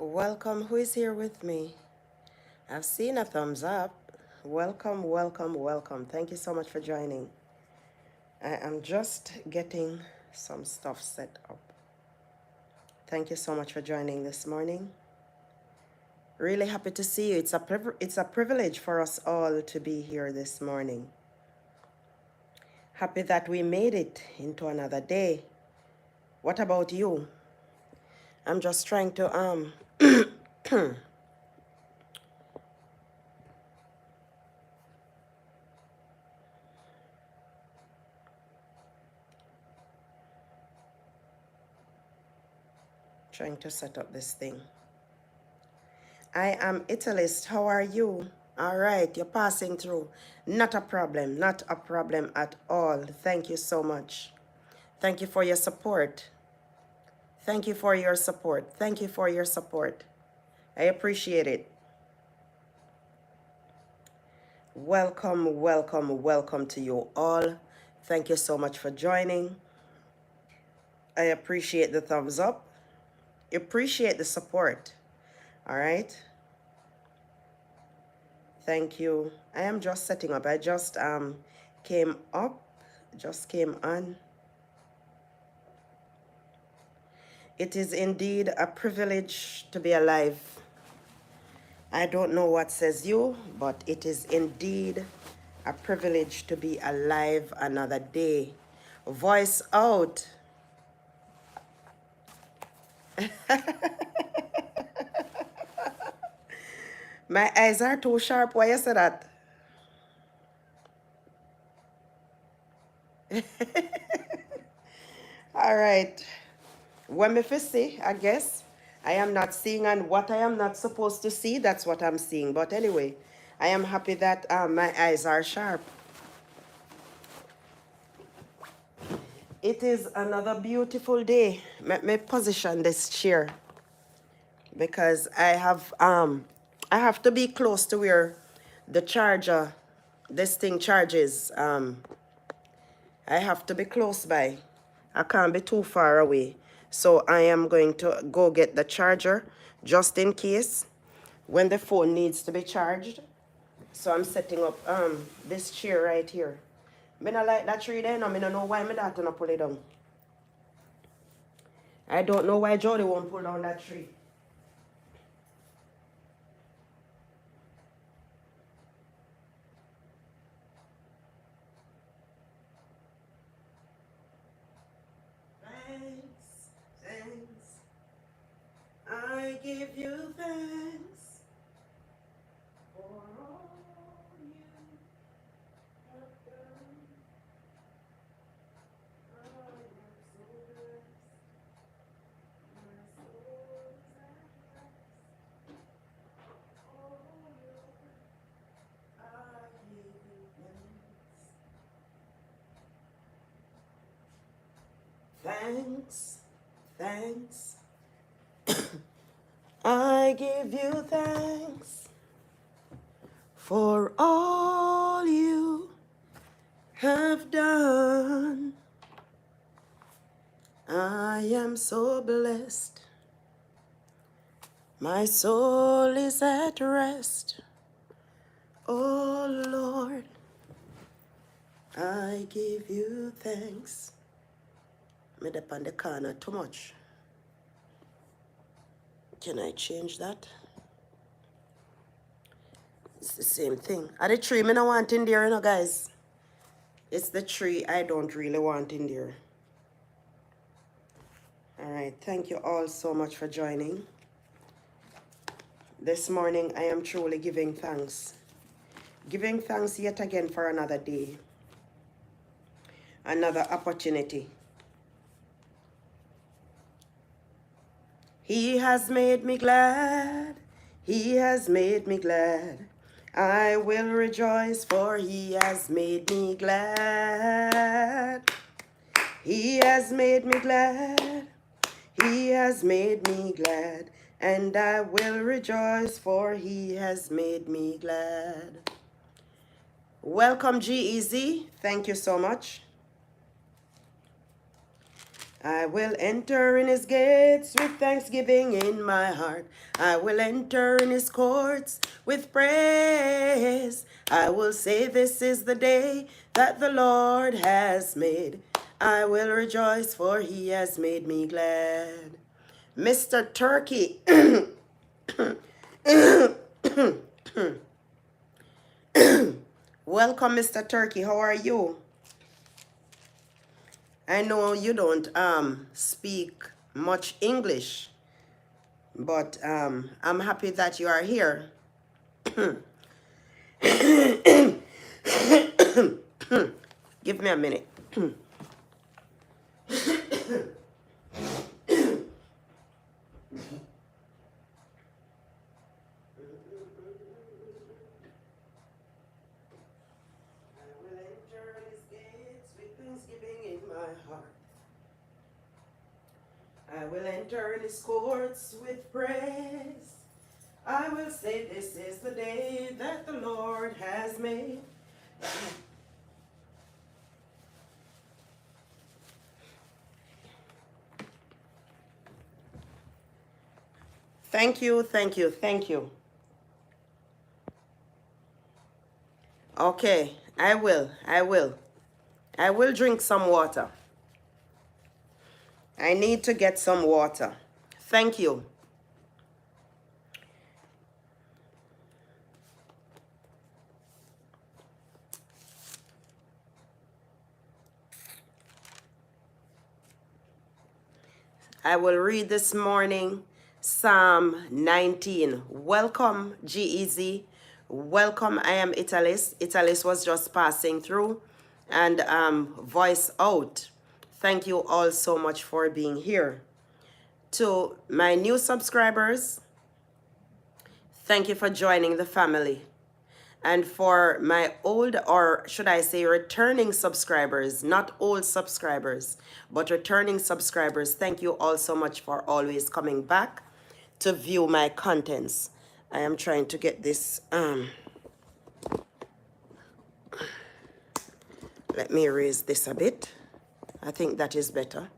Welcome. Who is here with me? I've seen a thumbs up. Welcome, welcome, welcome. Thank you so much for joining. I am just getting some stuff set up. Thank you so much for joining this morning. Really happy to see you. It's a privilege for us all to be here this morning. Happy that we made it into another day. What about you? I'm just trying to trying to set up this thing. I am Italist. How are you? All right, you're passing through. Not a problem. Not a problem at all. Thank you so much. Thank you for your support. Thank you for your support. Thank you for your support. I appreciate it. Welcome, welcome, welcome to you all. Thank you so much for joining. I appreciate the thumbs up. Appreciate the support. All right. Thank you. I am just setting up. I just came up, just came on. It is indeed a privilege to be alive. I don't know what says you, but it is indeed a privilege to be alive another day. Voice out. My eyes are too sharp. Why you say that? All right. When me fi see, I guess, I am not seeing, and what I am not supposed to see, that's what I'm seeing. But anyway, I am happy that my eyes are sharp. It is another beautiful day. Let me position this chair because I have to be close to where the charger, this thing charges. I have to be close by. I can't be too far away. So I am going to go get the charger just in case when the phone needs to be charged. So I'm setting up this chair right here. Me not like that tree there, no. Me don't know why my daughter not pull it down. I don't know why Jody won't pull down that tree. Thanks, thanks. I give you thanks for all you have done. I am so blessed. My soul is at rest. Oh Lord, I give you thanks. Thanks, thanks. I give you thanks for all you have done. I am so blessed. My soul is at rest. Oh Lord, I give you thanks. Made up on the corner too much. Can I change that? It's the same thing. Are the tree I don't want in there, you know, guys? It's the tree I don't really want in there. All right, thank you all so much for joining. This morning, I am truly giving thanks. Giving thanks yet again for another day. Another opportunity. He has made me glad. He has made me glad. I will rejoice, for he has made me glad. He has made me glad. He has made me glad. And I will rejoice, for he has made me glad. Welcome, GEZ. Thank you so much. I will enter in his gates with thanksgiving in my heart. I will enter in his courts with praise. I will say this is the day that the Lord has made. I will rejoice for he has made me glad. Mr. Turkey, welcome Mr. Turkey. How are you? I know you don't speak much English, but I'm happy that you are here. Give me a minute. I will enter his gates with thanksgiving in my heart. I will enter in his courts with praise. I will say this is the day that the Lord has made. Thank you, thank you, thank you. Okay, I will. I will drink some water. I need to get some water. Thank you. I will read this morning Psalm 19. Welcome, GEZ. Welcome, I am Italis. Italis was just passing through and voice out. Thank you all so much for being here. To my new subscribers, thank you for joining the family. And for my old, or should I say returning subscribers, not old subscribers, but returning subscribers, thank you all so much for always coming back to view my contents. I am trying to get this, let me raise this a bit. I think that is better.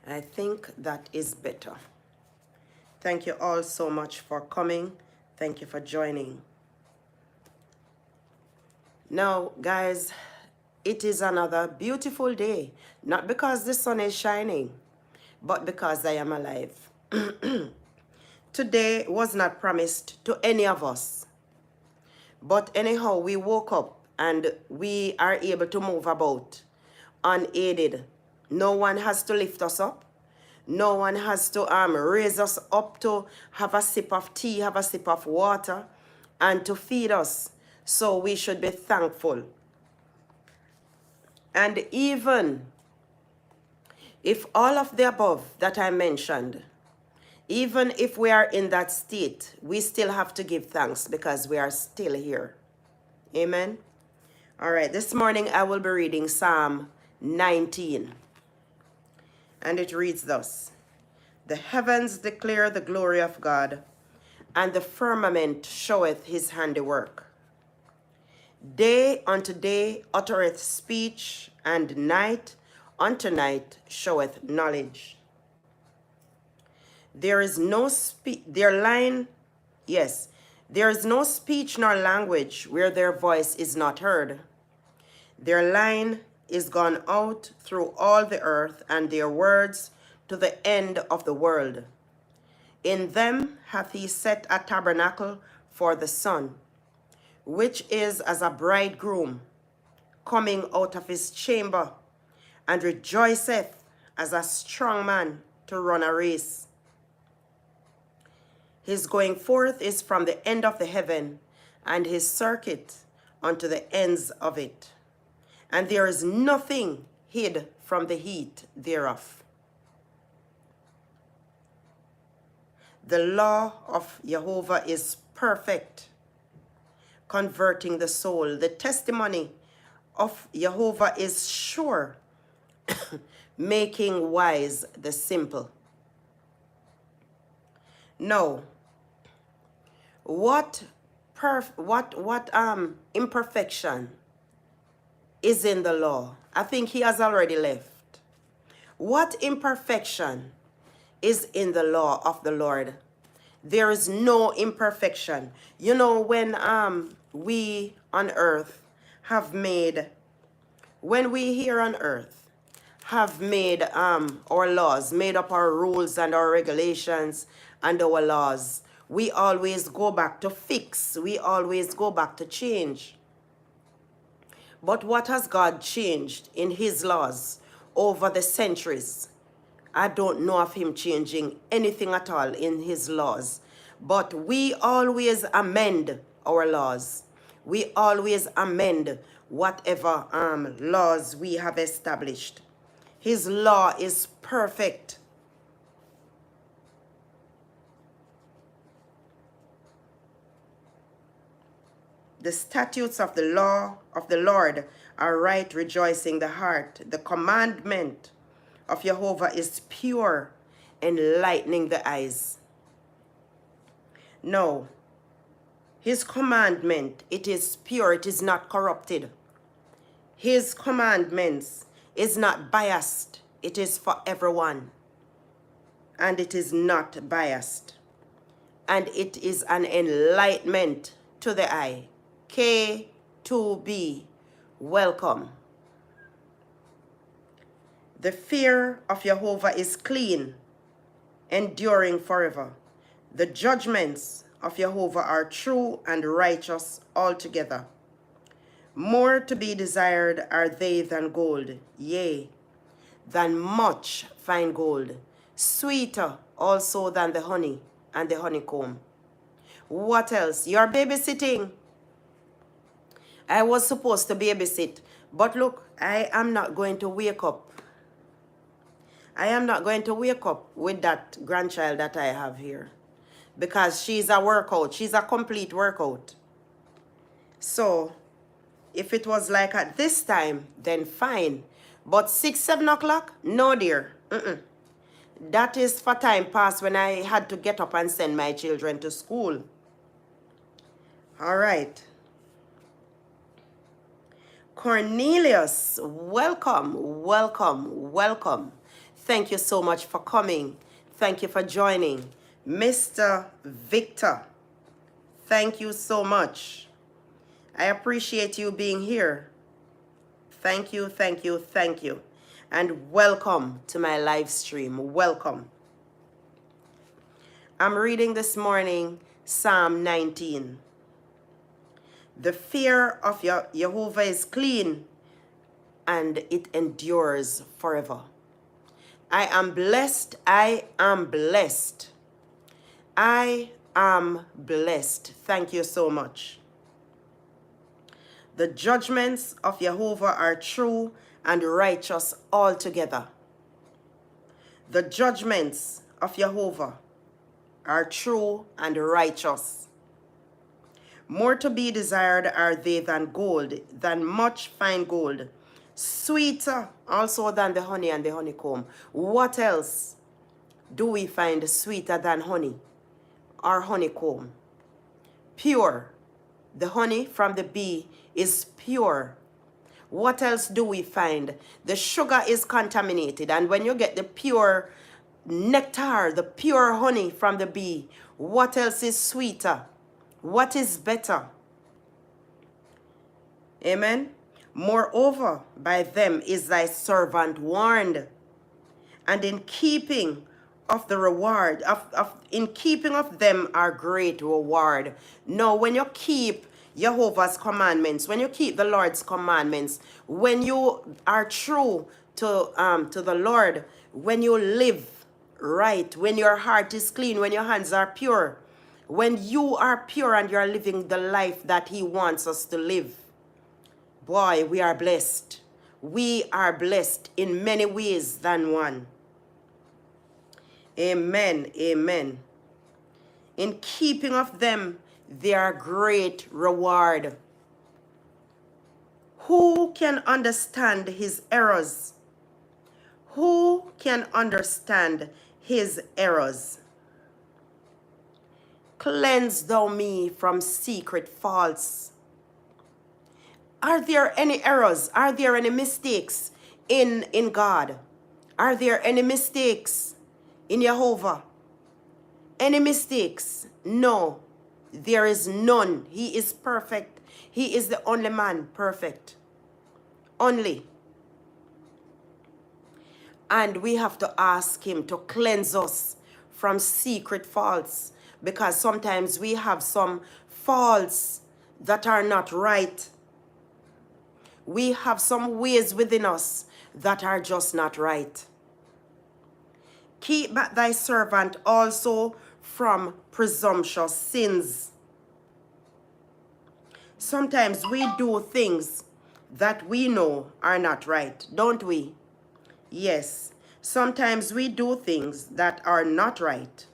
I think that is better. Thank you all so much for coming. Thank you for joining. Now, guys, it is another beautiful day. Not because the sun is shining, but because I am alive. Today was not promised to any of us. But anyhow, we woke up and we are able to move about unaided. No one has to lift us up. No one has to raise us up to have a sip of tea, have a sip of water, and to feed us. So we should be thankful. And even if all of the above that I mentioned, even if we are in that state, we still have to give thanks because we are still here. Amen. All right, this morning I will be reading Psalm 19. And it reads thus: The heavens declare the glory of God, and the firmament showeth his handiwork. Day unto day uttereth speech, and night unto night showeth knowledge. There is no there is no speech nor language where their voice is not heard. Their line is gone out through all the earth, and their words to the end of the world. In them hath he set a tabernacle for the sun, which is as a bridegroom coming out of his chamber, and rejoiceth as a strong man to run a race. His going forth is from the end of the heaven, and his circuit unto the ends of it. And there is nothing hid from the heat thereof. The law of Jehovah is perfect, converting the soul. The testimony of Jehovah is sure, making wise the simple. No. What imperfection is in the law I think he has already left. What imperfection is in the law of the Lord? There is no imperfection. You know, when we on earth have made, when we here on earth have made our laws, made up our rules and our regulations and our laws, we always go back to fix. We always go back to change. But what has God changed in his laws over the centuries? I don't know of him changing anything at all in his laws. But we always amend our laws. We always amend whatever laws we have established. His law is perfect. The statutes of the law of the Lord are right, rejoicing the heart. The commandment of Jehovah is pure, enlightening the eyes. No, his commandment, it is pure, it is not corrupted. His commandments is not biased, it is for everyone. And it is not biased. And it is an enlightenment to the eye. K2B, welcome. The fear of Jehovah is clean, enduring forever. The judgments of Jehovah are true and righteous altogether. More to be desired are they than gold, yea, than much fine gold, sweeter also than the honey and the honeycomb. What else? You're babysitting. I was supposed to babysit, but look, I am not going to wake up. I am not going to wake up with that grandchild that I have here, because she's a workout. She's a complete workout. So if it was like at this time, then fine. But 6, 7 o'clock? No, dear. That is for time past when I had to get up and send my children to school. All right. Cornelius, welcome, welcome, welcome. Thank you so much for coming. Thank you for joining. Mr. Victor, thank you so much. I appreciate you being here. Thank you, thank you, thank you. And welcome to my live stream. Welcome. I'm reading this morning Psalm 19. The fear of Jehovah is clean, and it endures forever. I am blessed. I am blessed. I am blessed. Thank you so much. The judgments of Jehovah are true and righteous altogether. The judgments of Jehovah are true and righteous. More to be desired are they than gold, than much fine gold, sweeter also than the honey and the honeycomb. What else do we find sweeter than honey or honeycomb? Pure. The honey from the bee is pure. What else do we find? The sugar is contaminated, and when you get the pure nectar, the pure honey from the bee, what else is sweeter? What is better? Amen. Moreover, by them is thy servant warned, and in keeping of the reward, in keeping of them are great reward. No, when you keep Jehovah's commandments, when you keep the Lord's commandments, when you are true to the Lord, when you live right, when your heart is clean, when your hands are pure, when you are pure and you are living the life that he wants us to live, boy, we are blessed. We are blessed in many ways than one. Amen, amen. In keeping of them, there are great reward. Who can understand his errors? Who can understand his errors? Cleanse thou me from secret faults. Are there any errors? Are there any mistakes in God? Are there any mistakes in Jehovah? Any mistakes? No, there is none. He is perfect. He is the only man perfect. Only. And we have to ask him to cleanse us from secret faults, because sometimes we have some faults that are not right. We have some ways within us that are just not right. Keep back thy servant also from presumptuous sins. Sometimes we do things that we know are not right, don't we? Yes, sometimes we do things that are not right.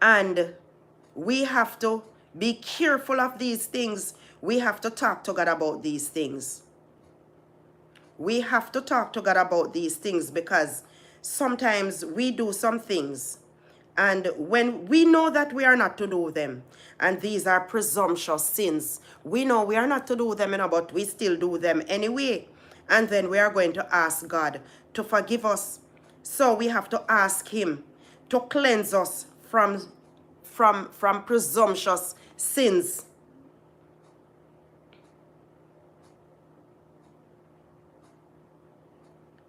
And we have to be careful of these things. We have to talk to God about these things. We have to talk to God about these things, because sometimes we do some things, and when we know that we are not to do them, and these are presumptuous sins, we know we are not to do them, but we still do them anyway. And then we are going to ask God to forgive us. So we have to ask him to cleanse us from presumptuous sins.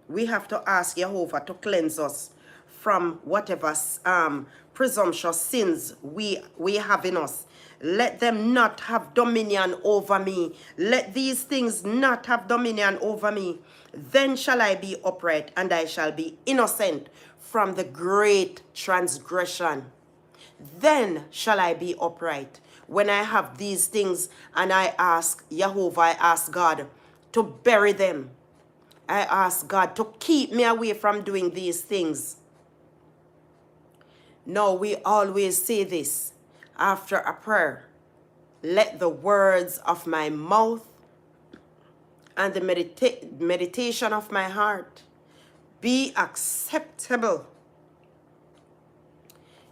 We have to ask Jehovah to cleanse us from whatever presumptuous sins we have in us. Let them not have dominion over me. Let these things not have dominion over me. Then shall I be upright, and I shall be innocent from the great transgression. Then shall I be upright. When I have these things and I ask Jehovah, I ask God to bury them. I ask God to keep me away from doing these things. Now we always say this after a prayer. Let the words of my mouth and the meditation of my heart be acceptable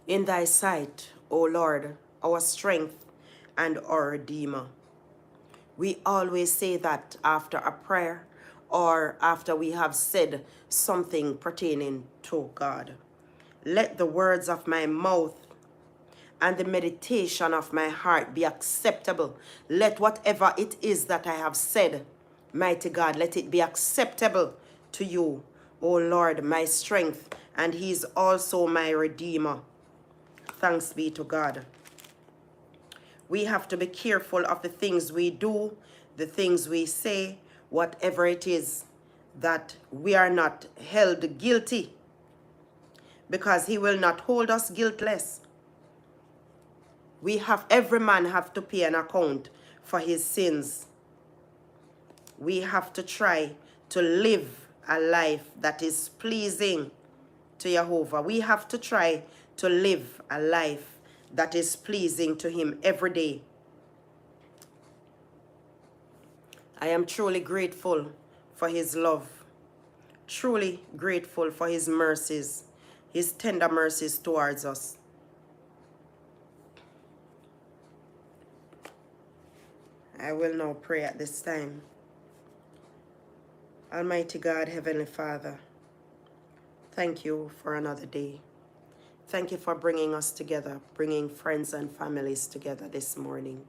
in thy sight, O Lord, our strength and our Redeemer. We always say that after a prayer, or after we have said something pertaining to God. Let the words of my mouth and the meditation of my heart be acceptable. Let whatever it is that I have said, mighty God, let it be acceptable to you, O Lord, my strength, and he is also my Redeemer. Thanks be to God. We have to be careful of the things we do, the things we say, whatever it is, that we are not held guilty, because he will not hold us guiltless. Every man have to pay an account for his sins. We have to try to live a life that is pleasing to Jehovah. We have to try to live a life that is pleasing to him every day. I am truly grateful for his love, truly grateful for his mercies, his tender mercies towards us. I will now pray at this time. Almighty God, Heavenly Father, thank you for another day. Thank you for bringing us together, bringing friends and families together this morning.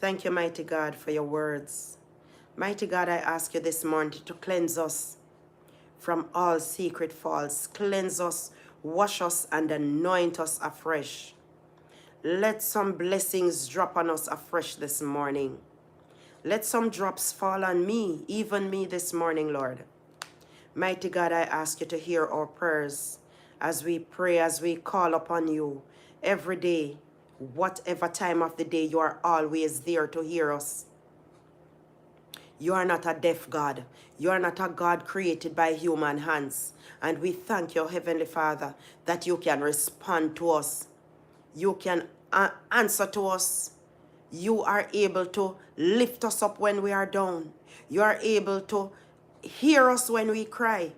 Thank you, mighty God, for your words. Mighty God, I ask you this morning to cleanse us from all secret faults. Cleanse us, wash us, and anoint us afresh. Let some blessings drop on us afresh this morning. Let some drops fall on me, even me this morning, Lord. Mighty God, I ask you to hear our prayers as we pray, as we call upon you every day. Whatever time of the day, you are always there to hear us. You are not a deaf God. You are not a God created by human hands. And we thank you, Heavenly Father, that you can respond to us. You can answer to us. You are able to lift us up when we are down. You are able to hear us when we cry.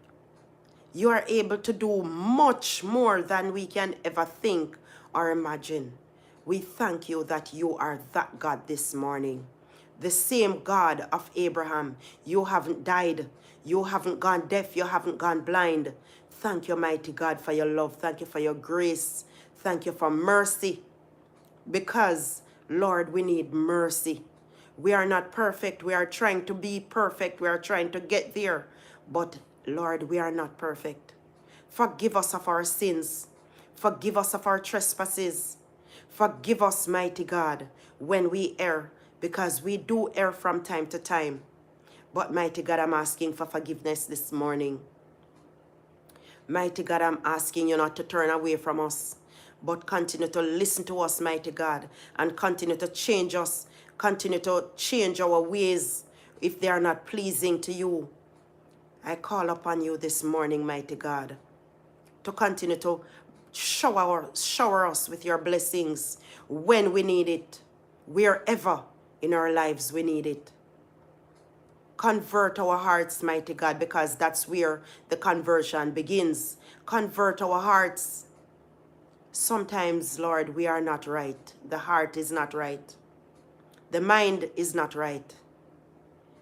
You are able to do much more than we can ever think or imagine. We thank you that you are that God this morning. The same God of Abraham. You haven't died. You haven't gone deaf. You haven't gone blind. Thank you, mighty God, for your love. Thank you for your grace. Thank you for mercy. Because, Lord, we need mercy. We are not perfect. We are trying to be perfect. We are trying to get there. But, Lord, we are not perfect. Forgive us of our sins. Forgive us of our trespasses. Forgive us, mighty God, when we err, because we do err from time to time. But, mighty God, I'm asking for forgiveness this morning. Mighty God, I'm asking you not to turn away from us, but continue to listen to us, mighty God, and continue to change us, continue to change our ways if they are not pleasing to you. I call upon you this morning, mighty God, to continue to shower us with your blessings when we need it, wherever in our lives we need it. Convert our hearts, mighty God, because that's where the conversion begins. Convert our hearts. Sometimes, Lord, we are not right. The heart is not right. The mind is not right.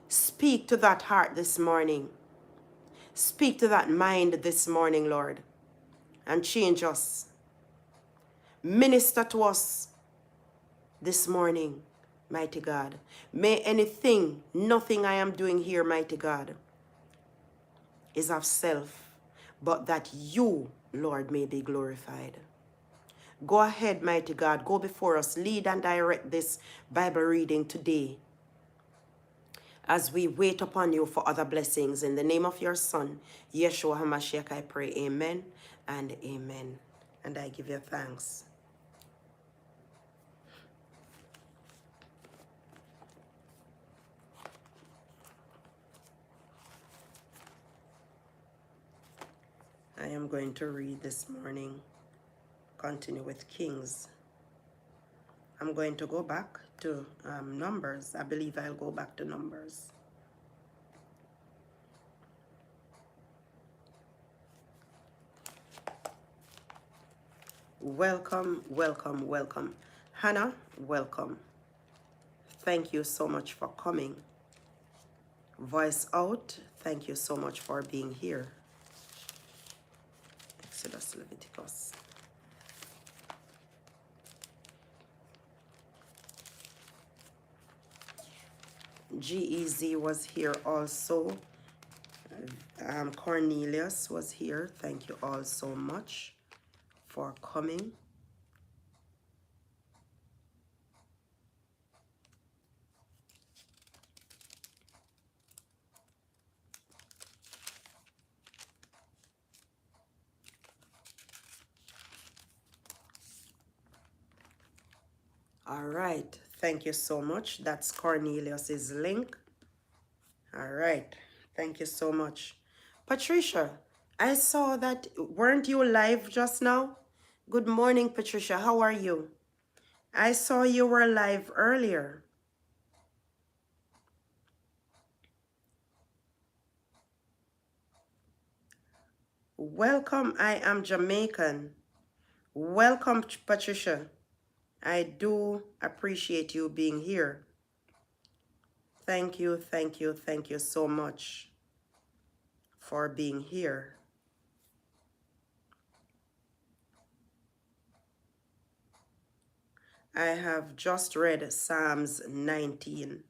Speak to that heart this morning. Speak to that mind this morning, Lord, and change us. Minister to us this morning, mighty God. May nothing I am doing here, mighty God, is of self, but that you, Lord, may be glorified. Go ahead, mighty God. Go before us. Lead and direct this Bible reading today as we wait upon you for other blessings. In the name of your Son, Yeshua HaMashiach, I pray. Amen and amen. And I give you thanks. I am going to read this morning. Continue with Kings. I'm going to go back to Numbers. I believe I'll go back to Numbers. Welcome, welcome, welcome. Hannah, welcome. Thank you so much for coming. Voice out, thank you so much for being here. Exodus, Leviticus. GEZ was here also. Cornelius was here. Thank you all so much for coming. All right. Thank you so much. That's Cornelius's link. All right. Thank you so much. Patricia, I saw that, weren't you live just now? Good morning, Patricia. How are you? I saw you were live earlier. Welcome. I am Jamaican. Welcome, Patricia. I do appreciate you being here. Thank you, thank you, thank you so much for being here. I have just read Psalms 19.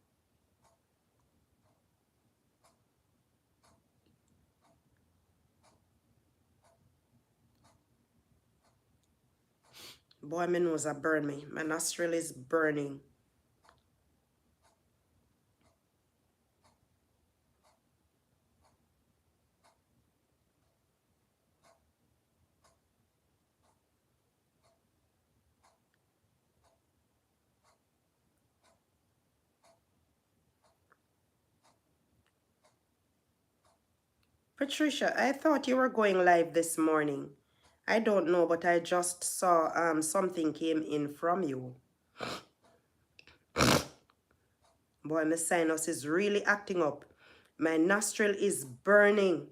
Boy, my nose a burn me. My nostril is burning. Patricia, I thought you were going live this morning. I don't know, but I just saw something came in from you. Boy, my sinus is really acting up. My nostril is burning.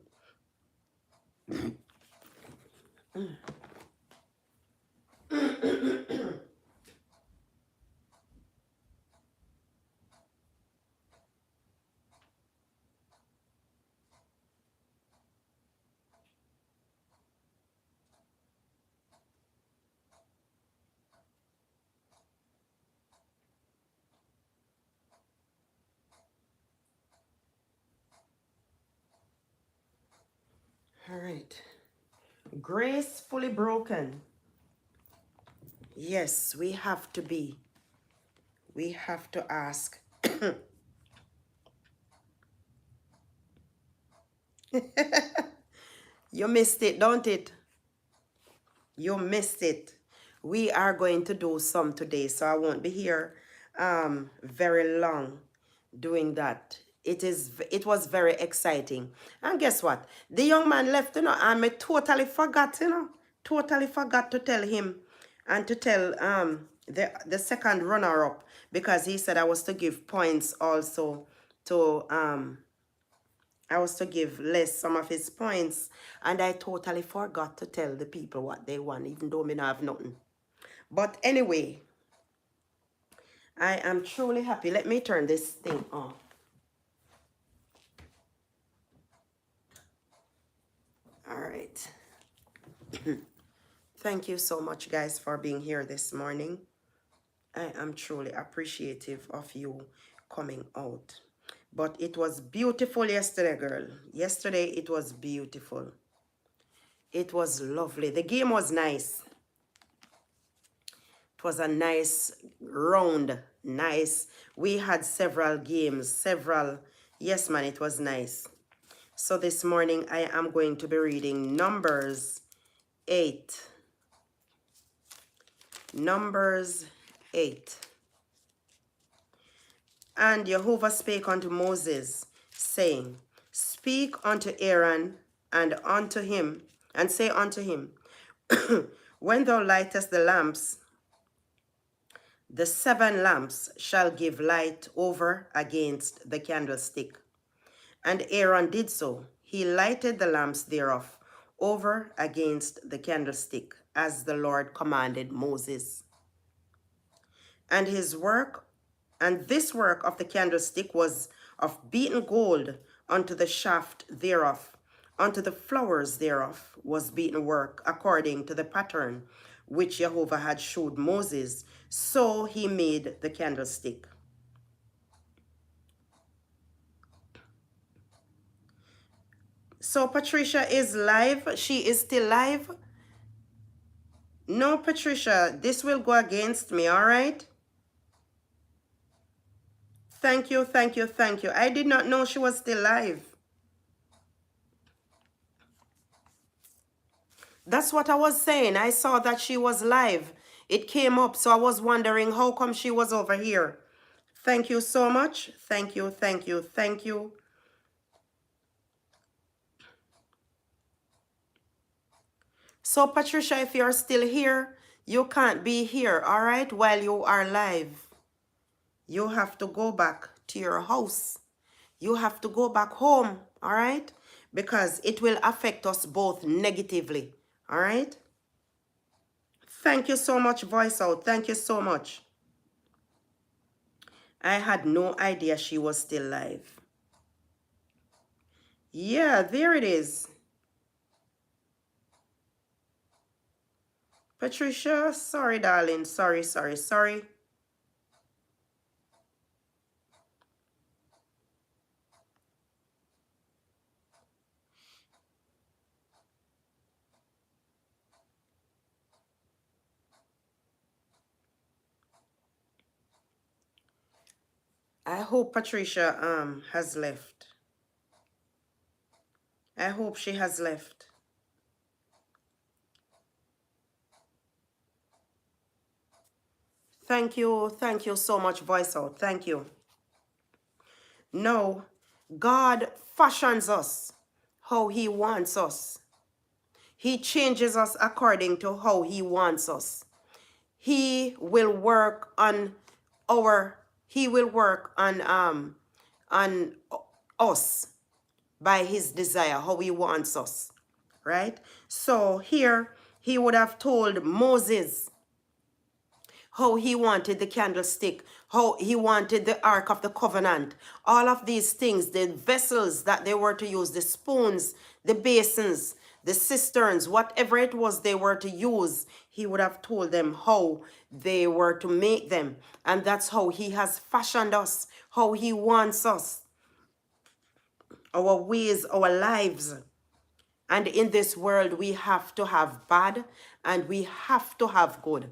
All right. Gracefully broken. Yes, we have to be. We have to ask. You missed it, don't it? You missed it. We are going to do some today, so I won't be here very long doing that. It was very exciting. And guess what? The young man left, and I totally forgot, totally forgot to tell him and to tell the second runner up, because he said I was to give points also to I was to give Les some of his points, and I totally forgot to tell the people what they want, even though me not have nothing. But anyway, I am truly happy. Let me turn this thing on. All right. Thank you so much, guys, for being here this morning. I am truly appreciative of you coming out. But it was beautiful yesterday, girl. Yesterday, it was beautiful. It was lovely. The game was nice. It was a nice round, nice. We had several games, yes, man, it was nice. So this morning, I am going to be reading Numbers 8. Numbers 8. And Jehovah spake unto Moses, saying, Speak unto Aaron and unto him, and say unto him, When thou lightest the lamps, the 7 lamps shall give light over against the candlestick. And Aaron did so. He lighted the lamps thereof over against the candlestick, as the Lord commanded Moses. And this work of the candlestick was of beaten gold unto the shaft thereof, unto the flowers thereof was beaten work, according to the pattern which Jehovah had showed Moses. So he made the candlestick. So Patricia is live. She is still live. No, Patricia, this will go against me, all right? Thank you, thank you, thank you. I did not know she was still live. That's what I was saying. I saw that she was live. It came up, so I was wondering how come she was over here. Thank you so much. Thank you, thank you, thank you. So, Patricia, if you're still here, you can't be here, all right, while you are live. You have to go back to your house. You have to go back home, all right? Because it will affect us both negatively, all right? Thank you so much, Voice Out. Thank you so much. I had no idea she was still live. Yeah, there it is. Patricia, sorry, darling. Sorry, sorry, sorry. I hope Patricia has left. I hope she has left. Thank you so much, Voice Out. Thank you. No, God fashions us how he wants us. He changes us according to how he wants us. He will work on on us by his desire, how he wants us, right? So here he would have told Moses how he wanted the candlestick, how he wanted the Ark of the Covenant, all of these things, the vessels that they were to use, the spoons, the basins, the cisterns, whatever it was they were to use, he would have told them how they were to make them. And that's how he has fashioned us, how he wants us, our ways, our lives. And in this world, we have to have bad and we have to have good,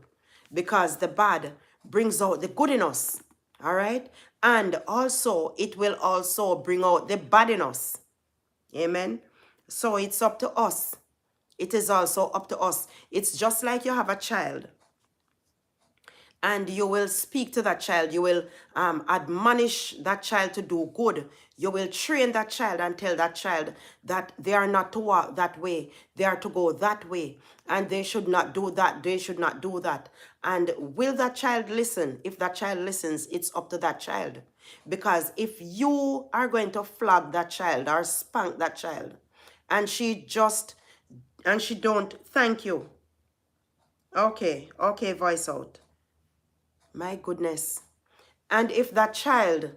because the bad brings out the good in us. All right. And also, it will also bring out the bad in us. Amen. So it's up to us. It is also up to us. It's just like you have a child and you will speak to that child. You will admonish that child to do good. You will train that child and tell that child that they are not to walk that way. They are to go that way. And they should not do that. They should not do that. And will that child listen? If that child listens, it's up to that child. Because if you are going to flog that child or spank that child, and she don't thank you. Okay, voice out. My goodness. And if that child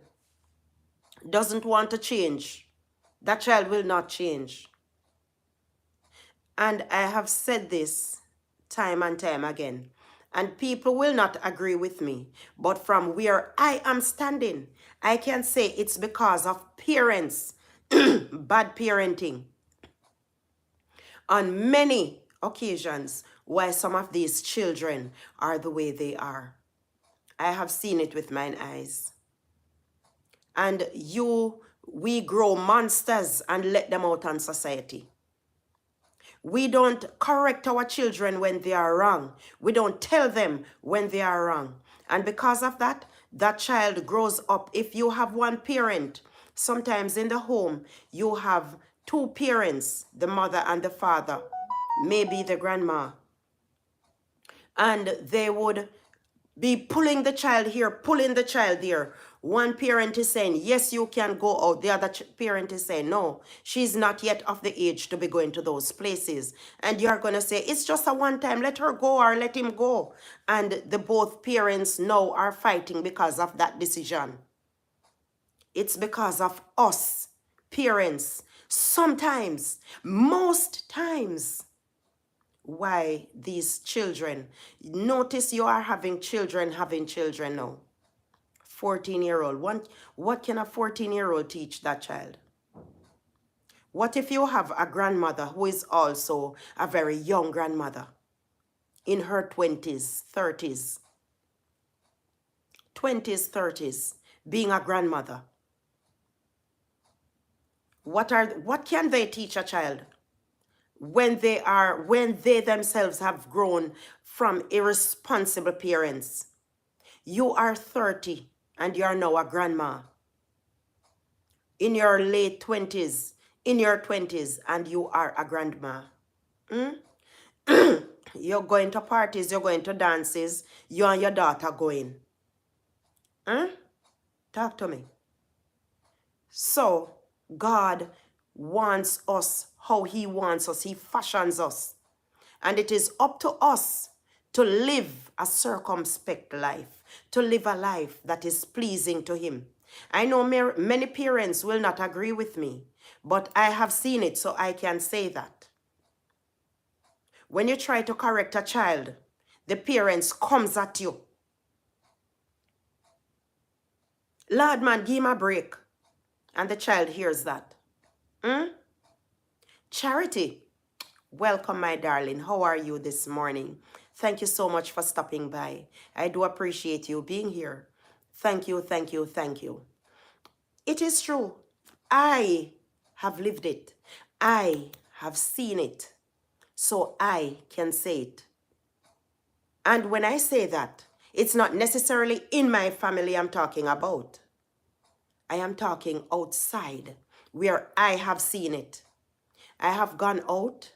doesn't want to change, that child will not change. And I have said this time and time again, and people will not agree with me, but from where I am standing, I can say it's because of parents, bad parenting. On many occasions, why some of these children are the way they are. I have seen it with mine eyes. And we grow monsters and let them out on society. We don't correct our children when they are wrong. We don't tell them when they are wrong. And because of that, that child grows up. If you have one parent, sometimes in the home, you have two parents, the mother and the father, maybe the grandma. And they would be pulling the child here, pulling the child there. One parent is saying, yes, you can go out. The other parent is saying, no, she's not yet of the age to be going to those places. And you're going to say, it's just a one time, let her go or let him go. And the both parents now are fighting because of that decision. It's because of us, parents. Sometimes, most times, why these children. Notice you are having children now. 14-year-old. What can a 14-year-old teach that child? What if you have a grandmother who is also a very young grandmother in her 20s, 30s, being a grandmother? What can they teach a child when they themselves have grown from irresponsible parents? You are 30 and you are now a grandma. In your late 20s, and you are a grandma. You're going to parties, you're going to dances, you and your daughter going. Talk to me. So, God wants us how he wants us. He fashions us. And it is up to us to live a circumspect life, to live a life that is pleasing to him. I know many parents will not agree with me, but I have seen it, so I can say that. When you try to correct a child, the parents comes at you. Lord, man, give him a break. And the child hears that. Charity, welcome, my darling. How are you this morning? Thank you so much for stopping by. I do appreciate you being here. Thank you, thank you, thank you. It is true. I have lived it. I have seen it. So I can say it. And when I say that, it's not necessarily in my family I'm talking about. I am talking outside where I have seen it. I have gone out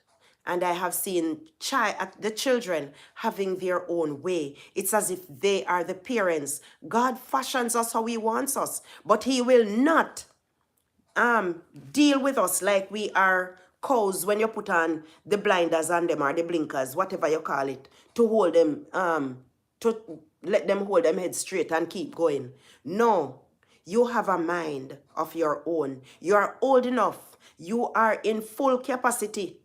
and I have seen the children having their own way. It's as if they are the parents. God fashions us how he wants us, but he will not deal with us like we are cows when you put on the blinders on them or the blinkers, whatever you call it, to hold them, to let them hold them head straight and keep going. No, you have a mind of your own. You are old enough. You are in full capacity.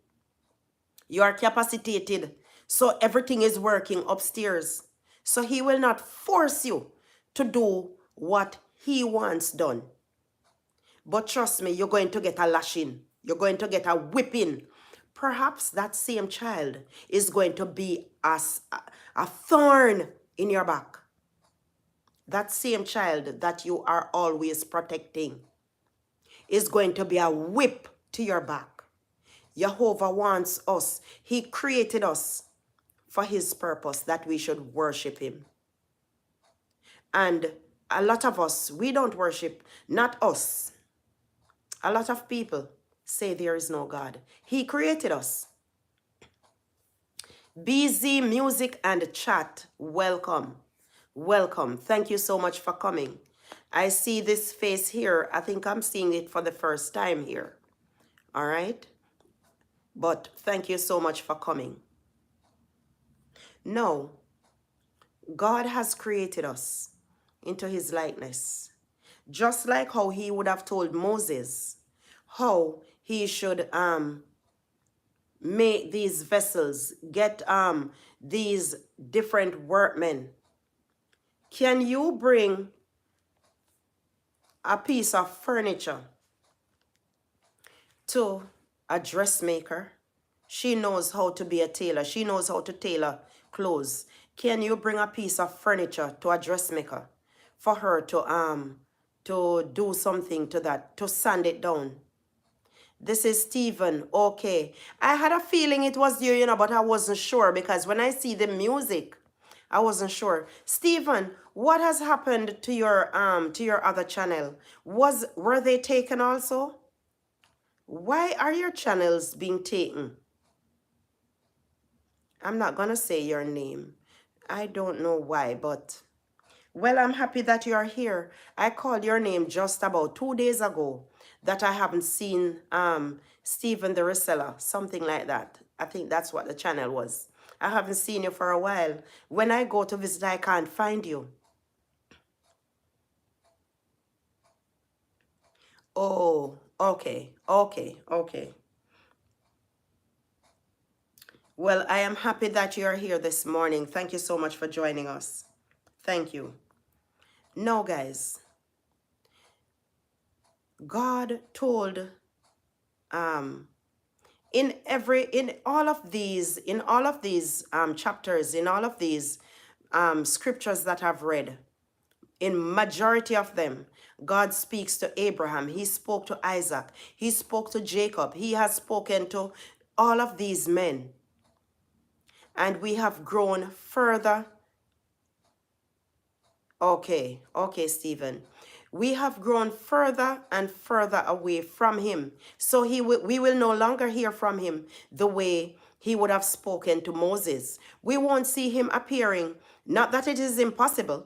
You are capacitated. So everything is working upstairs. So he will not force you to do what he wants done. But trust me, you're going to get a lashing. You're going to get a whipping perhaps that same child is going to be a thorn in your back. That same child that you are always protecting is going to be a whip to your back. Jehovah wants us. He created us for his purpose, that we should worship him. And a lot of us, we don't worship, not us. A lot of people say there is no God. He created us. BZ Music and Chat, welcome. Welcome. Thank you so much for coming. I see this face here. I think I'm seeing it for the first time here. All right? But thank you so much for coming. No, God has created us into his likeness. Just like how he would have told Moses how he should make these vessels, get these different workmen. Can you bring a piece of furniture to a dressmaker? She knows how to be a tailor. She knows how to tailor clothes. Can you bring a piece of furniture to a dressmaker for her to do something to that, to sand it down? This is Stephen. Okay. I had a feeling it was you, but I wasn't sure because when I see the music, I wasn't sure. Stephen, what has happened to your other channel? Were they taken also? Why are your channels being taken? I'm not gonna say your name. I don't know why, but well, I'm happy that you're here. I called your name just about 2 days ago that I haven't seen Stephen the Reseller, something like that. I think that's what the channel was. I haven't seen you for a while. When I go to visit, I can't find you. Oh, okay. Well, I am happy that you're here this morning. Thank you so much for joining us. Thank you. No, guys. God told in all of these chapters, in all of these scriptures that I've read, in majority of them, God speaks to Abraham. He spoke to Isaac. He spoke to Jacob. He has spoken to all of these men. And we have grown further. Okay, Stephen. We have grown further and further away from him. So we will no longer hear from him the way he would have spoken to Moses. We won't see him appearing. Not that it is impossible.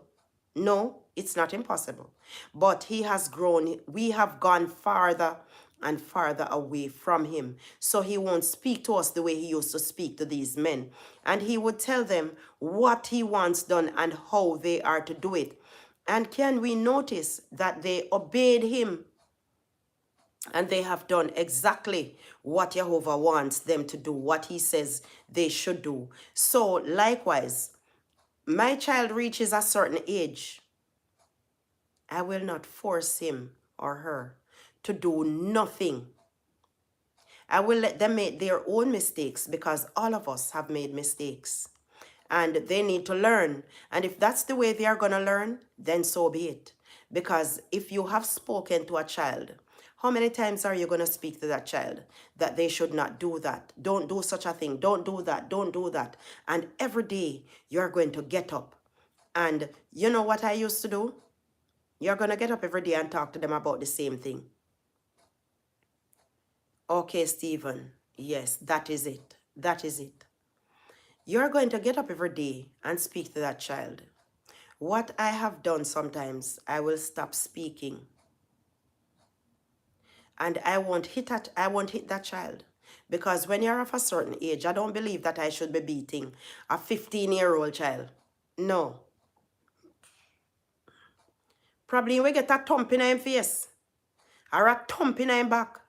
No, it's not impossible. But he has grown. We have gone farther and farther away from him. So he won't speak to us the way he used to speak to these men. And he would tell them what he wants done and how they are to do it. And can we notice that they obeyed him and they have done exactly what Jehovah wants them to do, what he says they should do. So likewise, my child reaches a certain age, I will not force him or her to do nothing. I will let them make their own mistakes because all of us have made mistakes. And they need to learn. And if that's the way they are going to learn, then so be it. Because if you have spoken to a child, how many times are you going to speak to that child that they should not do that? Don't do such a thing. Don't do that. Don't do that. And every day you're going to get up. And you know what I used to do? You're going to get up every day and talk to them about the same thing. Okay, Stephen. Yes, that is it. That is it. You're going to get up every day and speak to that child. What I have done sometimes, I will stop speaking. And I won't hit that child. Because when you're of a certain age, I don't believe that I should be beating a 15-year-old child. No. Probably we get a thump in him face. Or a thump in him back.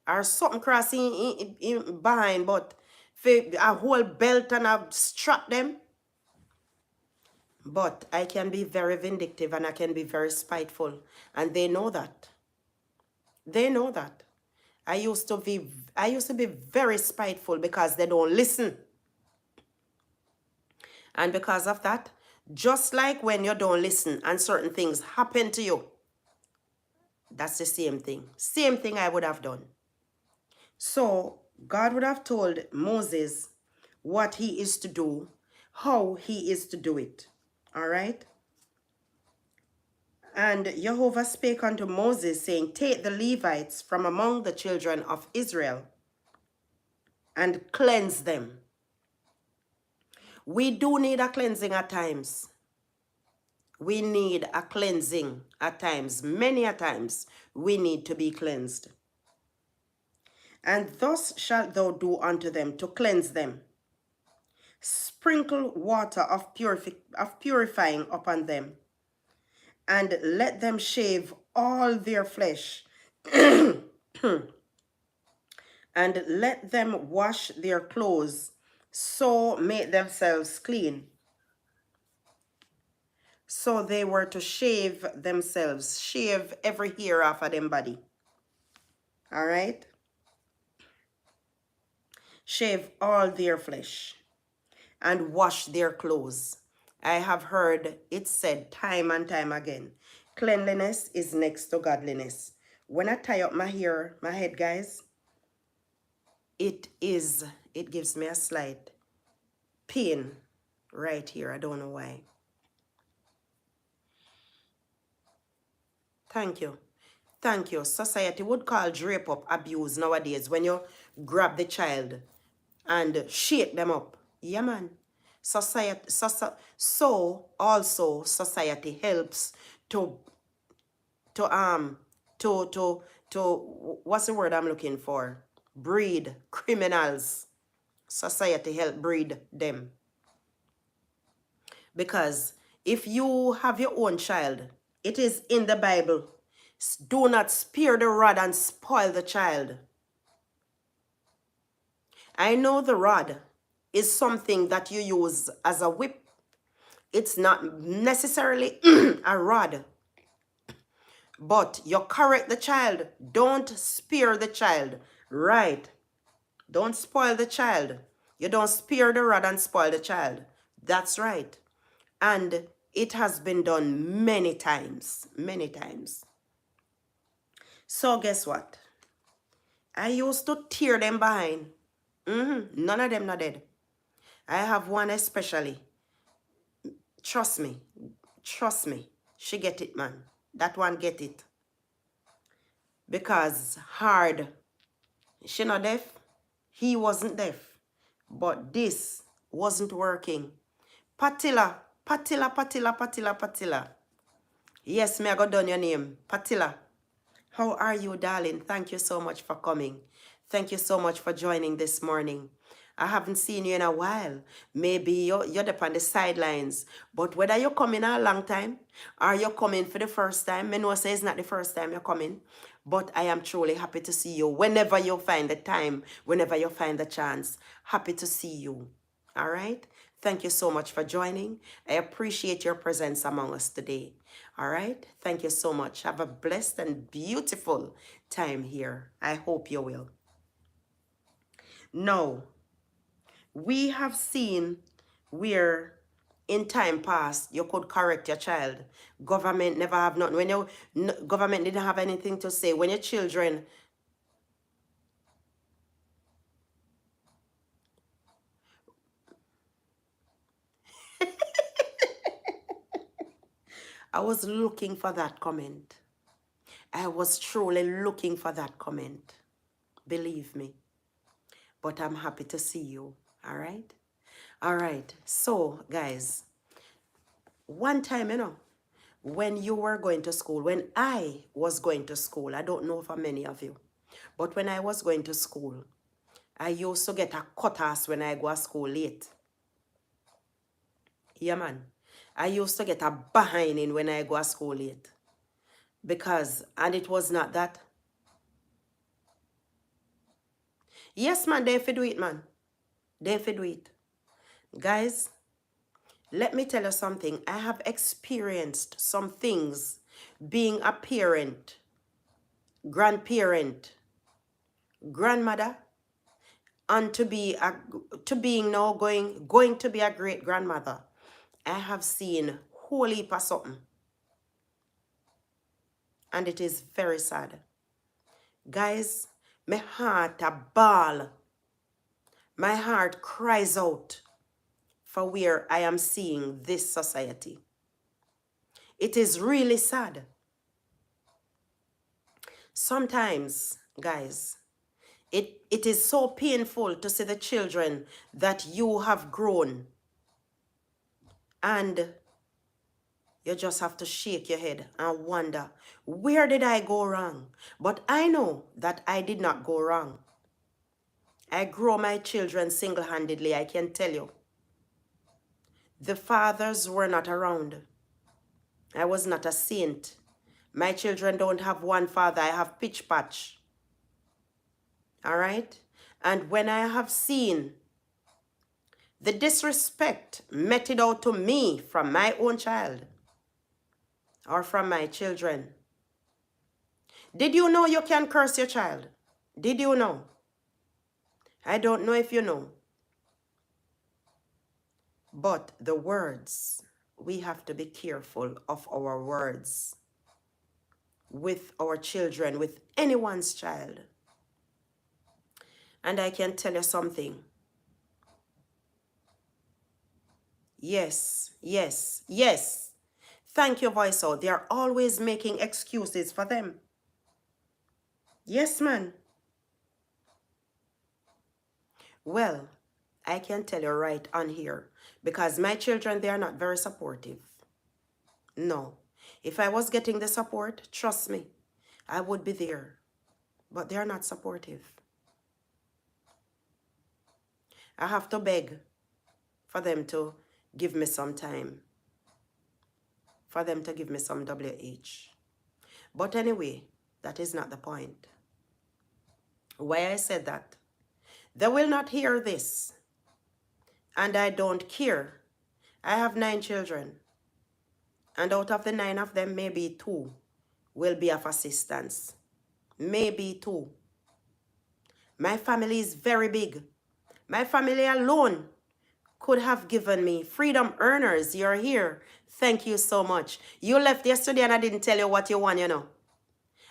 Or something crossing in behind, but a whole belt and a strap them. But I can be very vindictive and I can be very spiteful. And they know that. They know that. I used to be very spiteful because they don't listen. And because of that, just like when you don't listen and certain things happen to you, that's the same thing. Same thing I would have done. So God would have told Moses what he is to do, how he is to do it. All right? And Jehovah spake unto Moses, saying, take the Levites from among the children of Israel and cleanse them. We do need a cleansing at times. We need a cleansing at times. Many a times we need to be cleansed. And thus shalt thou do unto them to cleanse them. Sprinkle water of purifying upon them, and let them shave all their flesh, and let them wash their clothes, so make themselves clean. So they were to shave themselves, shave every hair off of them body. All right? Shave all their flesh and wash their clothes. I have heard it said time and time again, cleanliness is next to godliness. When I tie up my hair, my head, guys, it gives me a slight pain right here. I don't know why. Thank you. Thank you. Society would call drape up abuse nowadays when you grab the child and shake them up. Yeah, man. So also society helps to what's the word I'm looking for? Breed criminals. Society help breed them. Because if you have your own child, it is in the Bible. Do not spare the rod and spoil the child. I know the rod is something that you use as a whip. It's not necessarily a rod. But you correct the child. Don't spare the child. Right. Don't spoil the child. You don't spare the rod and spoil the child. That's right. And it has been done many times. Many times. So guess what? I used to tear them behind. None of them not dead. I have one especially. Trust me. Trust me. She get it, man. That one get it. Because hard. She not deaf. He wasn't deaf. But this wasn't working. Patilla. Patilla, Patilla, Patilla, Patilla. Yes, me I got done your name. Patilla. How are you, darling? Thank you so much for coming. Thank you so much for joining this morning. I haven't seen you in a while. Maybe you're up on the sidelines. But whether you're coming a long time or you're coming for the first time, I know say it's not the first time you're coming. But I am truly happy to see you whenever you find the time, whenever you find the chance. Happy to see you. All right? Thank you so much for joining. I appreciate your presence among us today. All right? Thank you so much. Have a blessed and beautiful time here. I hope you will. Now, we have seen where in time past you could correct your child. Government never have nothing. When government didn't have anything to say. When your children... I was looking for that comment. I was truly looking for that comment. Believe me. But I'm happy to see you. All right? All right. So, guys, one time, when you were going to school, when I was going to school, I don't know for many of you, but when I was going to school, I used to get a cuttass when I go to school late. Yeah, man. I used to get a behind when I go to school late. Because, and it was not that. Yes, man, they do it, man. They do it. Guys, let me tell you something. I have experienced some things being a parent, grandparent, grandmother and to being now going to be a great grandmother, I have seen whole heap of something. And it is very sad. Guys, my heart a ball. My heart cries out for where I am seeing this society. It is really sad. Sometimes, guys, it is so painful to see the children that you have grown, and you just have to shake your head and wonder, where did I go wrong? But I know that I did not go wrong. I grow my children single-handedly, I can tell you. The fathers were not around. I was not a saint. My children don't have one father. I have pitch patch. All right? And when I have seen the disrespect meted out to me from my own child or from my children, did you know you can curse your child? Did you know? I don't know if you know. But the words, we have to be careful of our words with our children, with anyone's child. And I can tell you something. Yes, yes, yes. Thank you, voice out. They are always making excuses for them. Yes, man. Well, I can tell you right on here, because my children, they are not very supportive. No. If I was getting the support, trust me, I would be there. But they are not supportive. I have to beg for them to give me some time, for them to give me some WH. But anyway, that is not the point. Why I said that? They will not hear this, and I don't care. I have 9 children, and out of the 9 of them, maybe 2 will be of assistance. Maybe 2. My family is very big. My family alone could have given me freedom earners. You're here. Thank you so much. You left yesterday and I didn't tell you what you want, you know.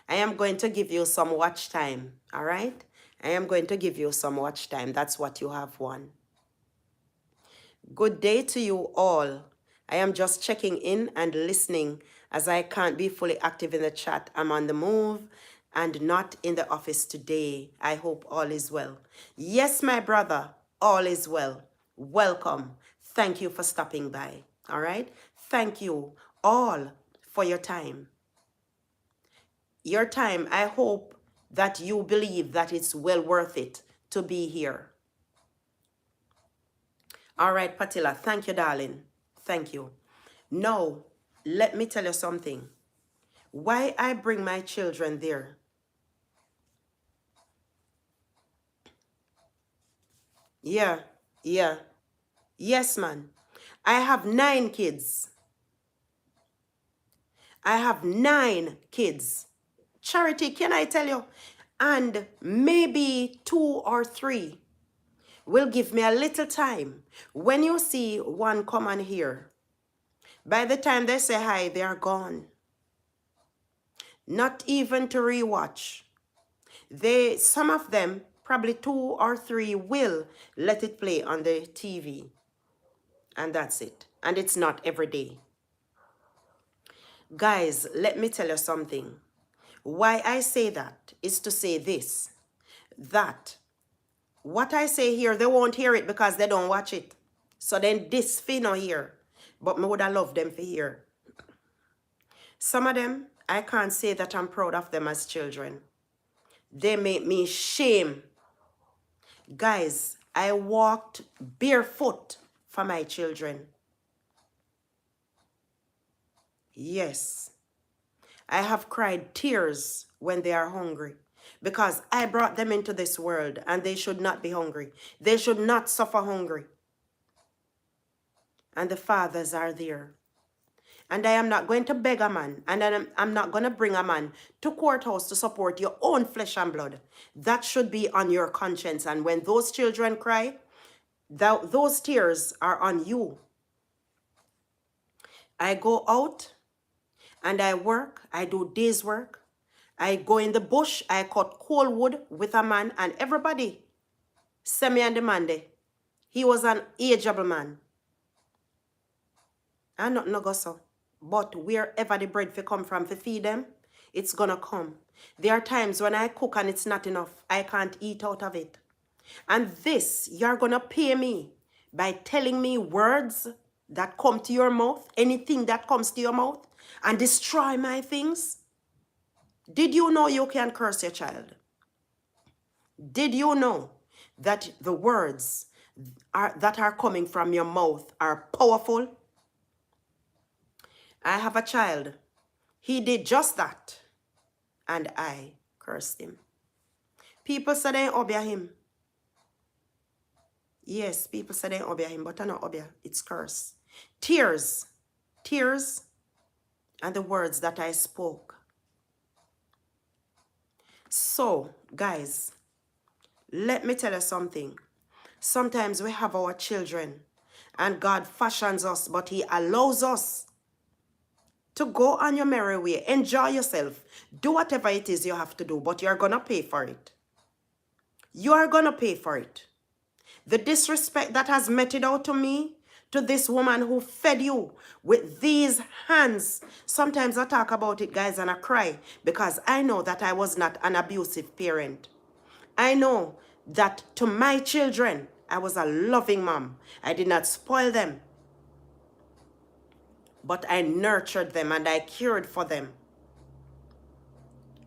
I am going to give you some watch time, all right? I am going to give you some watch time. That's what you have won. Good day to you all. I am just checking in and listening as I can't be fully active in the chat. I'm on the move and not in the office today. I hope all is well. Yes, my brother, all is well. Welcome. Thank you for stopping by. All right? Thank you all for your time. Your time, I hope that you believe that it's well worth it to be here. All right, Patila, thank you, darling. Thank you. Now, let me tell you something. Why I bring my children there? Yeah. Yes, man. I have 9 kids. I have 9 kids. Charity, can I tell you? And maybe 2 or 3 will give me a little time. When you see one come on here, by the time they say hi, they are gone. Not even to rewatch. Some of them, probably 2 or 3, will let it play on the TV. And that's it. And it's not every day. Guys, let me tell you something. Why I say that is to say this, that what I say here, they won't hear it because they don't watch it. So then this fi no hear. But me would have loved them to hear. Some of them, I can't say that I'm proud of them as children. They make me shame. Guys, I walked barefoot for my children. Yes. I have cried tears when they are hungry because I brought them into this world and they should not be hungry. They should not suffer hungry. And the fathers are there. And I am not going to beg a man, and I'm not going to bring a man to courthouse to support your own flesh and blood. That should be on your conscience. And when those children cry, those tears are on you. I go out and I work. I do day's work. I go in the bush. I cut coal wood with a man, and everybody send me and the man there. He was an ageable man. And not no go so. But wherever the bread come from to feed them, it's gonna come. There are times when I cook and it's not enough. I can't eat out of it. And this, you're gonna pay me by telling me words that come to your mouth, anything that comes to your mouth, and destroy my things. Did you know you can curse your child? Did you know that the words that are coming from your mouth are powerful? I have a child. He did just that, and I cursed him. People say they obey him. Yes, people say they obey him, but I don't obey. It's curse. Tears, and the words that I spoke. So, guys, let me tell you something. Sometimes we have our children, and God fashions us, but he allows us to go on your merry way. Enjoy yourself. Do whatever it is you have to do, but you're going to pay for it. You are going to pay for it. The disrespect that has meted out to me, to this woman who fed you with these hands. Sometimes I talk about it, guys, and I cry because I know that I was not an abusive parent. I know that to my children, I was a loving mom. I did not spoil them, but I nurtured them and I cared for them.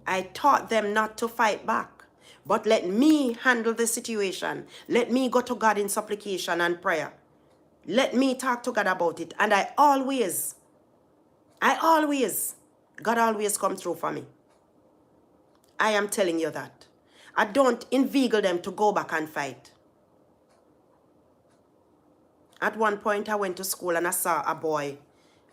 I taught them not to fight back, but let me handle the situation. Let me go to God in supplication and prayer. Let me talk to God about it. And God always come through for me. I am telling you that. I don't inveigle them to go back and fight. At one point, I went to school and I saw a boy.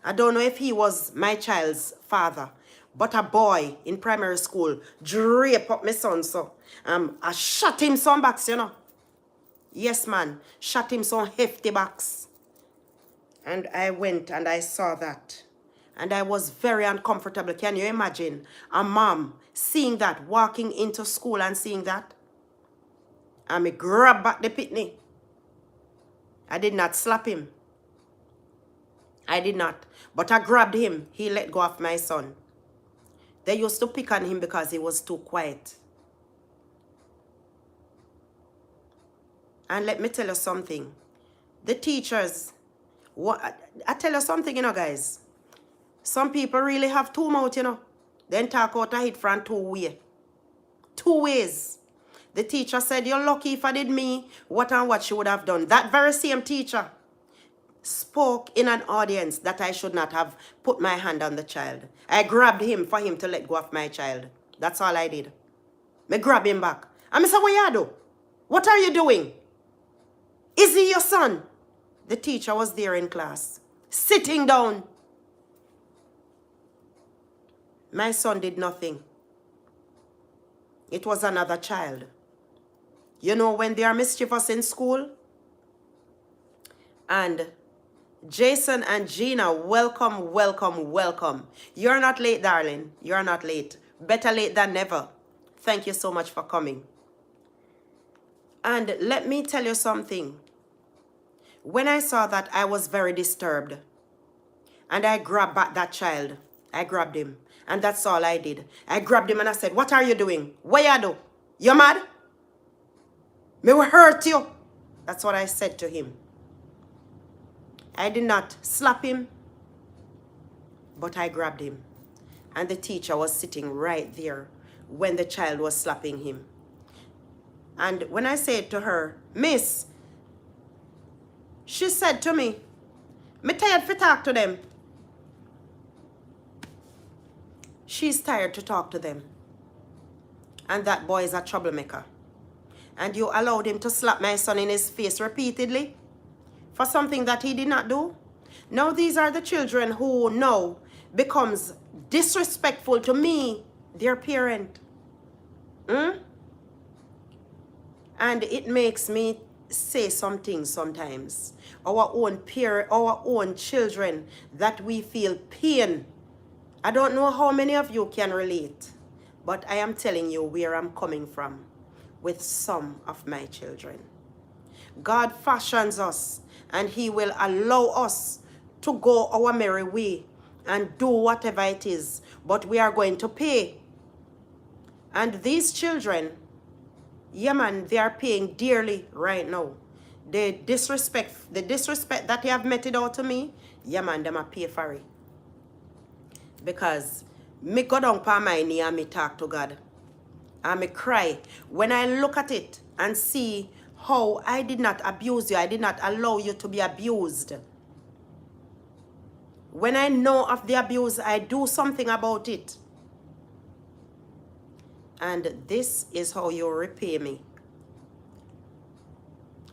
I don't know if he was my child's father, but a boy in primary school drape up my son. So I shot him some backs, you know. Yes, man. Shot him some hefty backs. And I went and I saw that. And I was very uncomfortable. Can you imagine a mom seeing that, walking into school and seeing that? And I grabbed back the pitney. I did not slap him. I did not. But I grabbed him. He let go of my son. They used to pick on him because he was too quiet. And let me tell you something. The teachers, I tell you something, you know, guys. Some people really have two mouths, you know. Then talk out a hit from two ways. Two ways. The teacher said, you're lucky if I did me, what and what she would have done. That very same teacher spoke in an audience that I should not have put my hand on the child. I grabbed him for him to let go of my child. That's all I did. I grabbed him back. And I said, what you do? What are you doing? Is he your son? The teacher was there in class, sitting down. My son did nothing. It was another child. You know, when they are mischievous in school, and Jason and Gina, welcome, welcome, welcome. You're not late, darling. You're not late. Better late than never. Thank you so much for coming. And let me tell you something. When I saw that, I was very disturbed. And I grabbed back that child. I grabbed him. And that's all I did. I grabbed him and I said, what are you doing? What you do? You mad? Me will hurt you. That's what I said to him. I did not slap him, but I grabbed him. And the teacher was sitting right there when the child was slapping him. And when I said to her, Miss, she said to me, me tired to talk to them. She's tired to talk to them. And that boy is a troublemaker. And you allowed him to slap my son in his face repeatedly for something that he did not do. Now these are the children who now becomes disrespectful to me, their parent. Hmm? And it makes me say some things sometimes. Our own parent, our own children, that we feel pain. I don't know how many of you can relate, but I am telling you where I'm coming from with some of my children. God fashions us, and he will allow us to go our merry way and do whatever it is, but we are going to pay. And these children, yeah man, they are paying dearly right now. The disrespect that they have meted out to me, yeah man, them a pay for it. Because me go down pa my knee and me talk to God. And me cry. When I look at it and see how I did not abuse you, I did not allow you to be abused. When I know of the abuse, I do something about it. And this is how you repay me.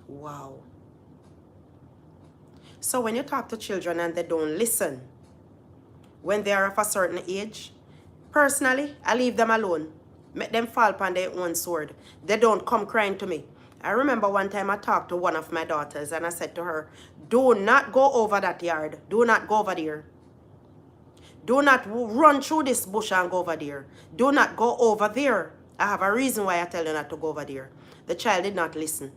Wow. So when you talk to children and they don't listen, when they are of a certain age, personally, I leave them alone. Make them fall upon their own sword. They don't come crying to me. I remember one time I talked to one of my daughters and I said to her, do not go over that yard. Do not go over there. Do not run through this bush and go over there. Do not go over there. I have a reason why I tell you not to go over there. The child did not listen.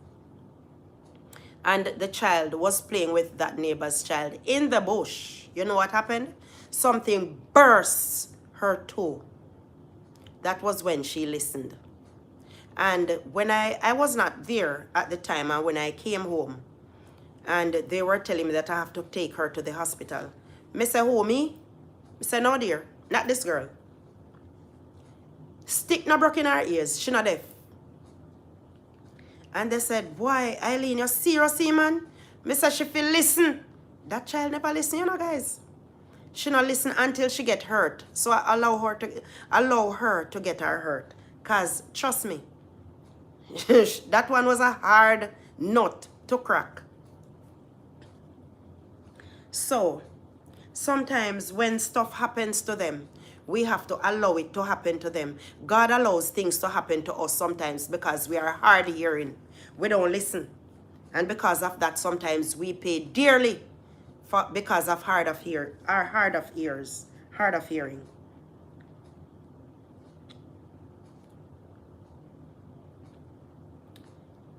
And the child was playing with that neighbor's child in the bush. You know what happened? Something burst her toe. That was when she listened. And when I was not there at the time, and when I came home, and they were telling me that I have to take her to the hospital. Me say, who, me? I say, no dear, not this girl. Stick no broke in her ears, she not deaf. And they said, why, Eileen, you're serious, man? Me say, she feel listen. That child never listen, you know, guys. She not listen until she get hurt. So I allow her to get her hurt. Because, trust me, that one was a hard nut to crack. So, sometimes when stuff happens to them, we have to allow it to happen to them. God allows things to happen to us sometimes because we are hard hearing. We don't listen. And because of that, sometimes we pay dearly because of hard of hearing. I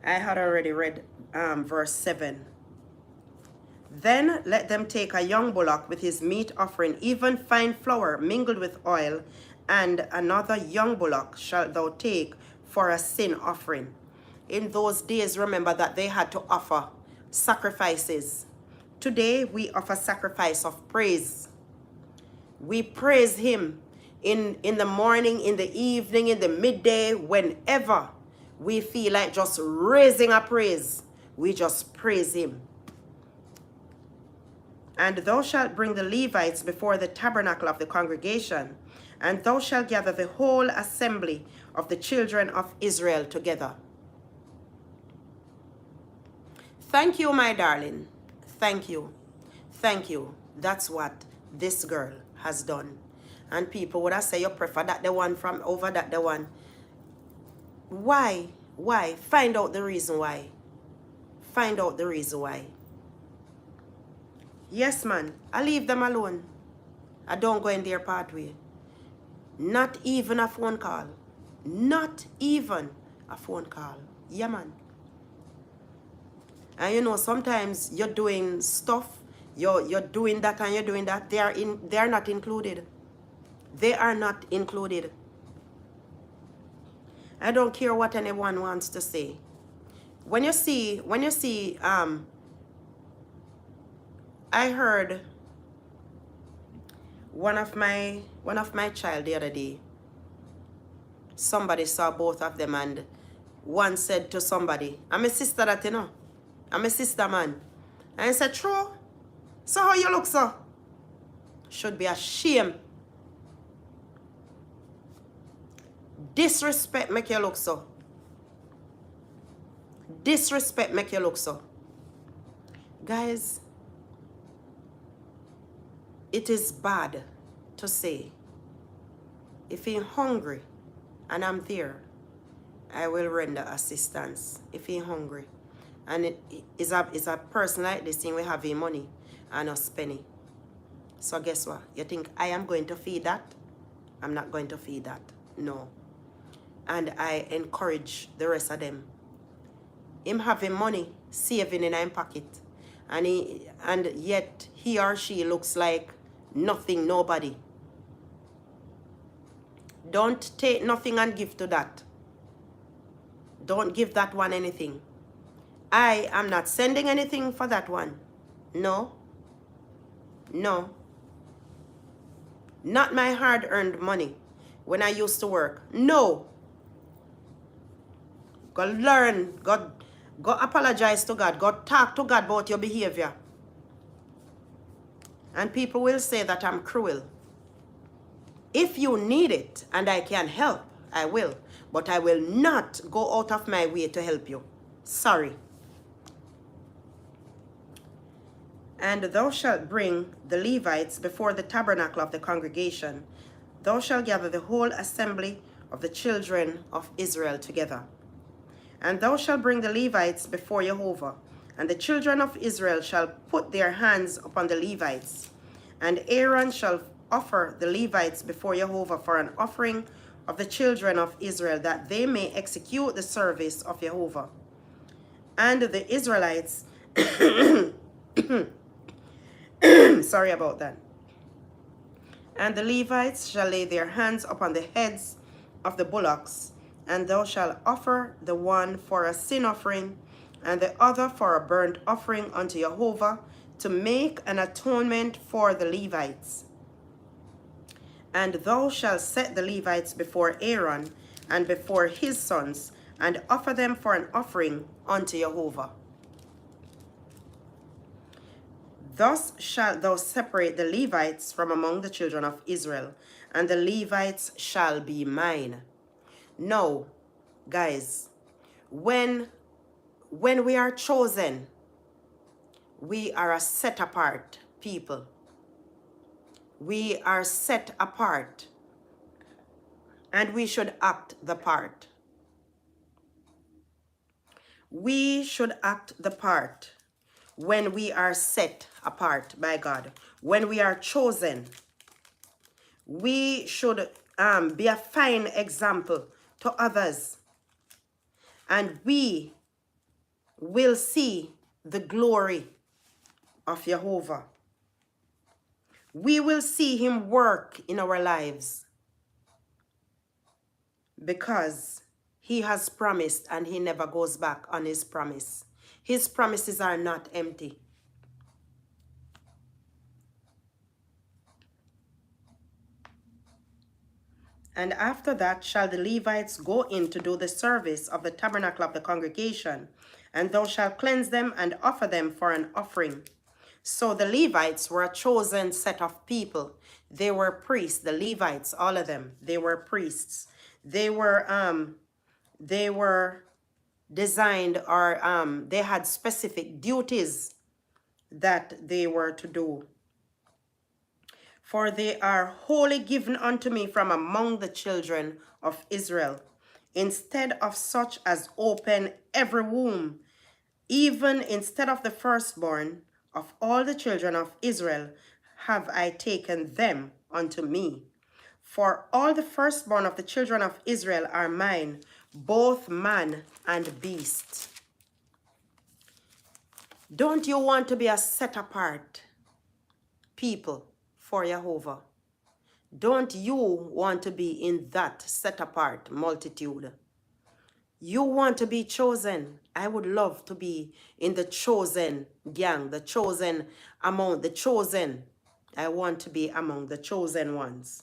had already read verse 7. Then let them take a young bullock with his meat offering, even fine flour mingled with oil, and another young bullock shalt thou take for a sin offering. In those days, remember that they had to offer sacrifices. Today, we offer sacrifice of praise. We praise him in the morning, in the evening, in the midday, whenever we feel like just raising a praise. We just praise him. And thou shalt bring the Levites before the tabernacle of the congregation, and thou shalt gather the whole assembly of the children of Israel together. Thank you, my darling. Thank you. Thank you. That's what this girl has done. And people would have said you prefer that the one from over that the one. Why? Why? Find out the reason why. Find out the reason why. Yes, man. I leave them alone. I don't go in their pathway. Not even a phone call. Not even a phone call. Yeah, man. And you know, sometimes you're doing stuff, you're doing that and you're doing that. They are not included. They are not included. I don't care what anyone wants to say. When you see, I heard one of my child the other day. Somebody saw both of them and one said to somebody, I'm a sister that you know. I'm a sister man. And I said, true. So how you look so? Should be ashamed. Disrespect make you look so. Disrespect make you look so. Guys, it is bad to say, if you're hungry and I'm there, I will render assistance. If you're hungry and it is a person like this thing, we have money and us penny. So guess what? You think I am going to feed that? I'm not going to feed that. No. And I encourage the rest of them. Him having money saving in his pocket. And yet he or she looks like nothing, nobody. Don't take nothing and give to that. Don't give that one anything. I am not sending anything for that one. No. No. Not my hard-earned money when I used to work. No. Go learn. Go apologize to God. Go talk to God about your behavior. And people will say that I'm cruel. If you need it and I can help, I will. But I will not go out of my way to help you. Sorry. And thou shalt bring the Levites before the tabernacle of the congregation. Thou shalt gather the whole assembly of the children of Israel together. And thou shalt bring the Levites before Jehovah. And the children of Israel shall put their hands upon the Levites. And Aaron shall offer the Levites before Jehovah for an offering of the children of Israel, that they may execute the service of Jehovah. And the Israelites, sorry about that. And the Levites shall lay their hands upon the heads of the bullocks, and thou shalt offer the one for a sin offering, and the other for a burnt offering unto Jehovah, to make an atonement for the Levites. And thou shalt set the Levites before Aaron and before his sons, and offer them for an offering unto Jehovah. Thus shalt thou separate the Levites from among the children of Israel, and the Levites shall be mine. Now, guys, when we are chosen, we are a set apart people. We are set apart, and we should act the part. We should act the part when we are set apart by God. When we are chosen, we should be a fine example to others, and we will see the glory of Jehovah. We will see him work in our lives, because he has promised and he never goes back on his promise. His promises are not empty. And after that shall the Levites go in to do the service of the tabernacle of the congregation, and thou shalt cleanse them and offer them for an offering. So the Levites were a chosen set of people. They were priests, the Levites, all of them. They were priests. They were designed, or they had specific duties that they were to do. For they are wholly given unto me from among the children of Israel, instead of such as open every womb, even instead of the firstborn of all the children of Israel, have I taken them unto me. For all the firstborn of the children of Israel are mine, both man and beast. Don't you want to be a set apart people for Jehovah? Don't you want to be in that set apart multitude? You want to be chosen. I would love to be in the chosen gang, the chosen among the chosen. I want to be among the chosen ones.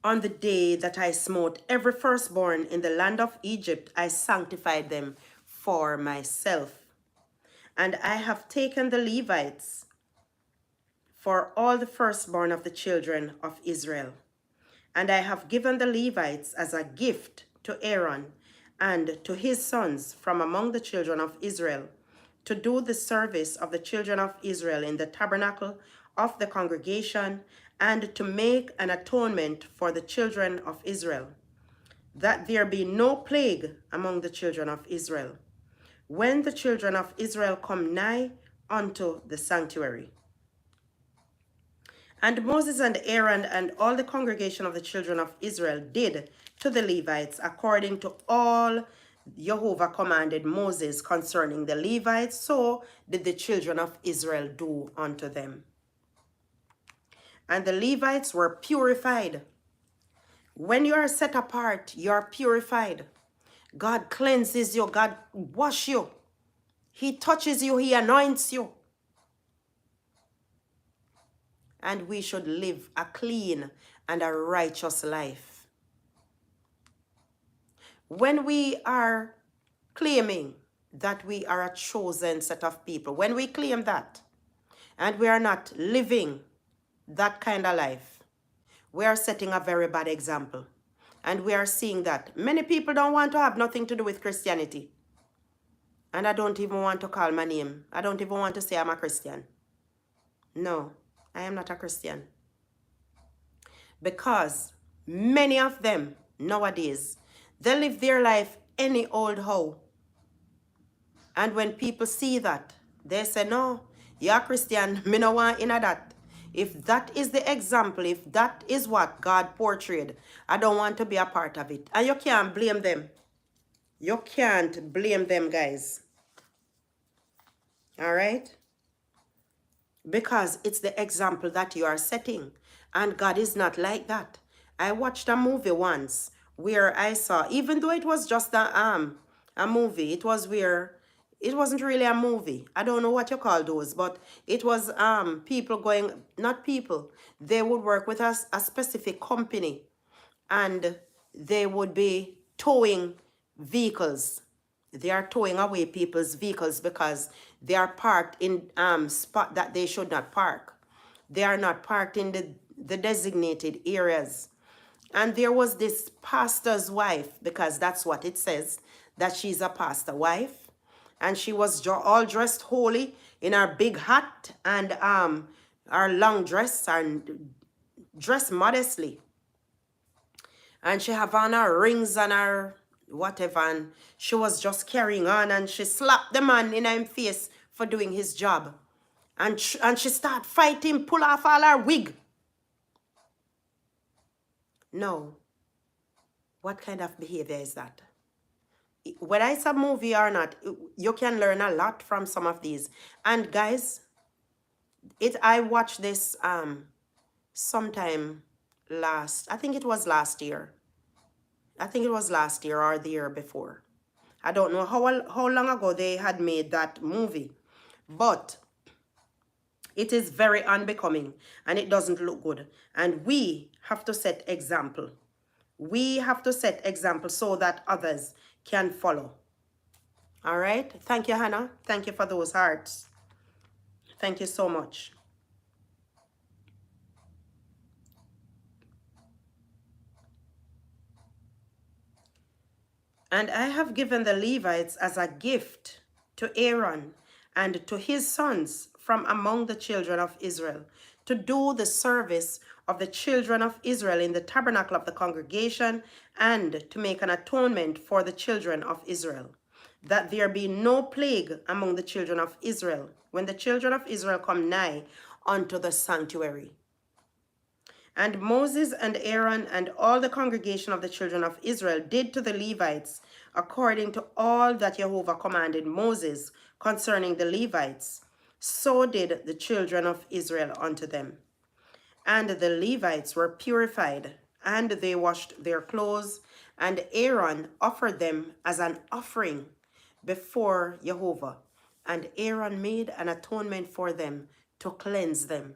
On the day that I smote every firstborn in the land of Egypt, I sanctified them for myself. And I have taken the Levites for all the firstborn of the children of Israel. And I have given the Levites as a gift to Aaron and to his sons from among the children of Israel, to do the service of the children of Israel in the tabernacle of the congregation, and to make an atonement for the children of Israel, that there be no plague among the children of Israel, when the children of Israel come nigh unto the sanctuary. And Moses and Aaron and all the congregation of the children of Israel did to the Levites according to all Jehovah commanded Moses concerning the Levites, so did the children of Israel do unto them. And the Levites were purified. When you are set apart, you are purified. God cleanses you. God washes you. He touches you. He anoints you. And we should live a clean and a righteous life. When we are claiming that we are a chosen set of people, when we claim that, and we are not living that kind of life, we are setting a very bad example. And we are seeing that many people don't want to have nothing to do with Christianity. And I don't even want to call my name. I don't even want to say I'm a Christian. No, I am not a Christian. Because many of them nowadays, they live their life any old how. And when people see that, they say, no, you're a Christian, me no want in that. If that is the example, if that is what God portrayed, I don't want to be a part of it. And you can't blame them. You can't blame them, guys. All right? Because it's the example that you are setting. And God is not like that. I watched a movie once where I saw, even though it was just a movie, it was where it wasn't really a movie. I don't know what you call those, but it was people going, not people, they would work with us, a specific company, and they would be towing vehicles. They are towing away people's vehicles because they are parked in spot that they should not park. They are not parked in the designated areas. And there was this pastor's wife, because that's what it says, that she's a pastor wife. And she was all dressed holy in her big hat and her long dress and dressed modestly. And she have on her rings and her whatever, and she was just carrying on, and she slapped the man in her face for doing his job. And she started fighting, pull off all her wig. No. What kind of behavior is that? Whether it's a movie or not, you can learn a lot from some of these. And guys, I watched this sometime I think it was last year. I think it was last year or the year before. I don't know how long ago they had made that movie. But it is very unbecoming and it doesn't look good. And we have to set example. We have to set example so that others can follow. All right. Thank you, Hannah. Thank you for those hearts. Thank you so much. And I have given the Levites as a gift to Aaron and to his sons from among the children of Israel to do the service of the children of Israel in the tabernacle of the congregation, and to make an atonement for the children of Israel, that there be no plague among the children of Israel when the children of Israel come nigh unto the sanctuary. And Moses and Aaron and all the congregation of the children of Israel did to the Levites according to all that Jehovah commanded Moses concerning the Levites. So did the children of Israel unto them. And the Levites were purified, and they washed their clothes, and Aaron offered them as an offering before Jehovah. And Aaron made an atonement for them to cleanse them.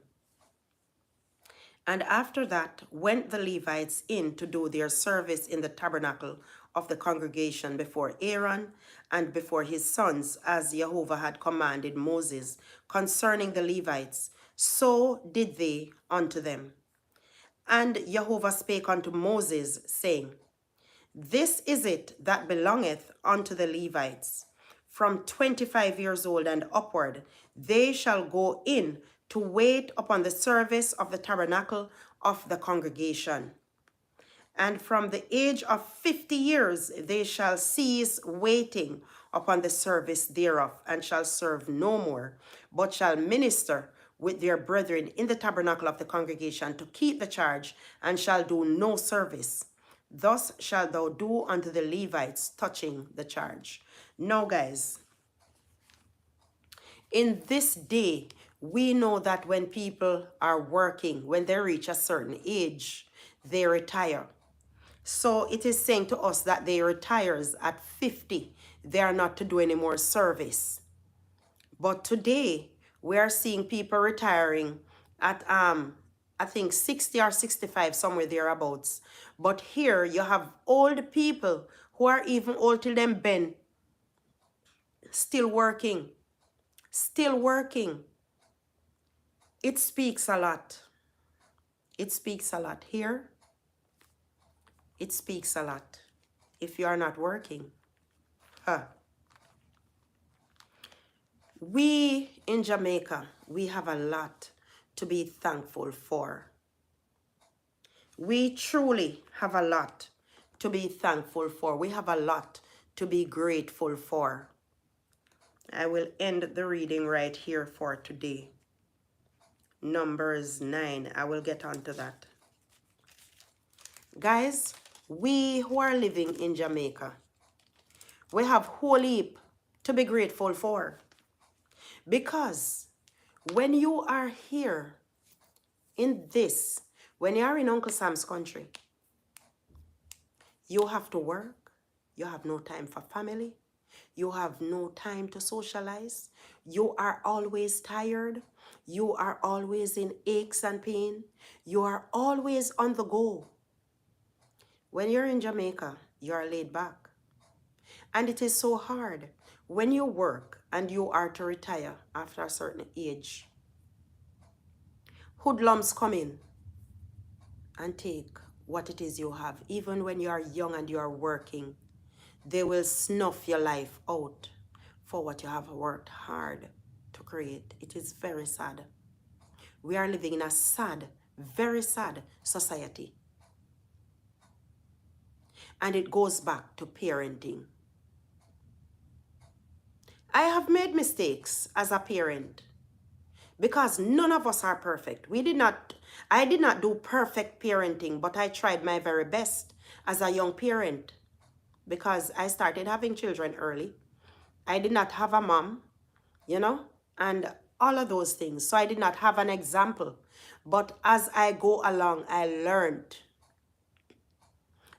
And after that went the Levites in to do their service in the tabernacle of the congregation before Aaron and before his sons, as Jehovah had commanded Moses concerning the Levites. So did they unto them. And Jehovah spake unto Moses, saying, This is it that belongeth unto the Levites from 25 years old and upward, they shall go in to wait upon the service of the tabernacle of the congregation. And from the age of 50 years they shall cease waiting upon the service thereof, and shall serve no more, but shall minister with their brethren in the tabernacle of the congregation to keep the charge, and shall do no service. Thus shalt thou do unto the Levites touching the charge. Now, guys, in this day, we know that when people are working, when they reach a certain age, they retire. So it is saying to us that they retires at 50. They are not to do any more service. But today, we are seeing people retiring at, I think 60 or 65, somewhere thereabouts. But here you have old people who are even old till them bend, still working, still working. It speaks a lot. It speaks a lot. Here, it speaks a lot. If you are not working, we in Jamaica, we have a lot to be thankful for. We truly have a lot to be thankful for. We have a lot to be grateful for. I will end the reading right here for today. Numbers 9. I will get on to that. Guys, we who are living in Jamaica, we have whole heap to be grateful for. Because when you are here in this, when you are in Uncle Sam's country, you have to work. You have no time for family. You have no time to socialize. You are always tired. You are always in aches and pain. You are always on the go. When you're in Jamaica, you are laid back. And it is so hard when you work and you are to retire after a certain age. Hoodlums come in and take what it is you have. Even when you are young and you are working, they will snuff your life out for what you have worked hard to create. It is very sad. We are living in a sad, very sad society. And it goes back to parenting. I have made mistakes as a parent because none of us are perfect. I did not do perfect parenting, but I tried my very best as a young parent because I started having children early. I did not have a mom, and all of those things. So I did not have an example. But as I go along, I learned.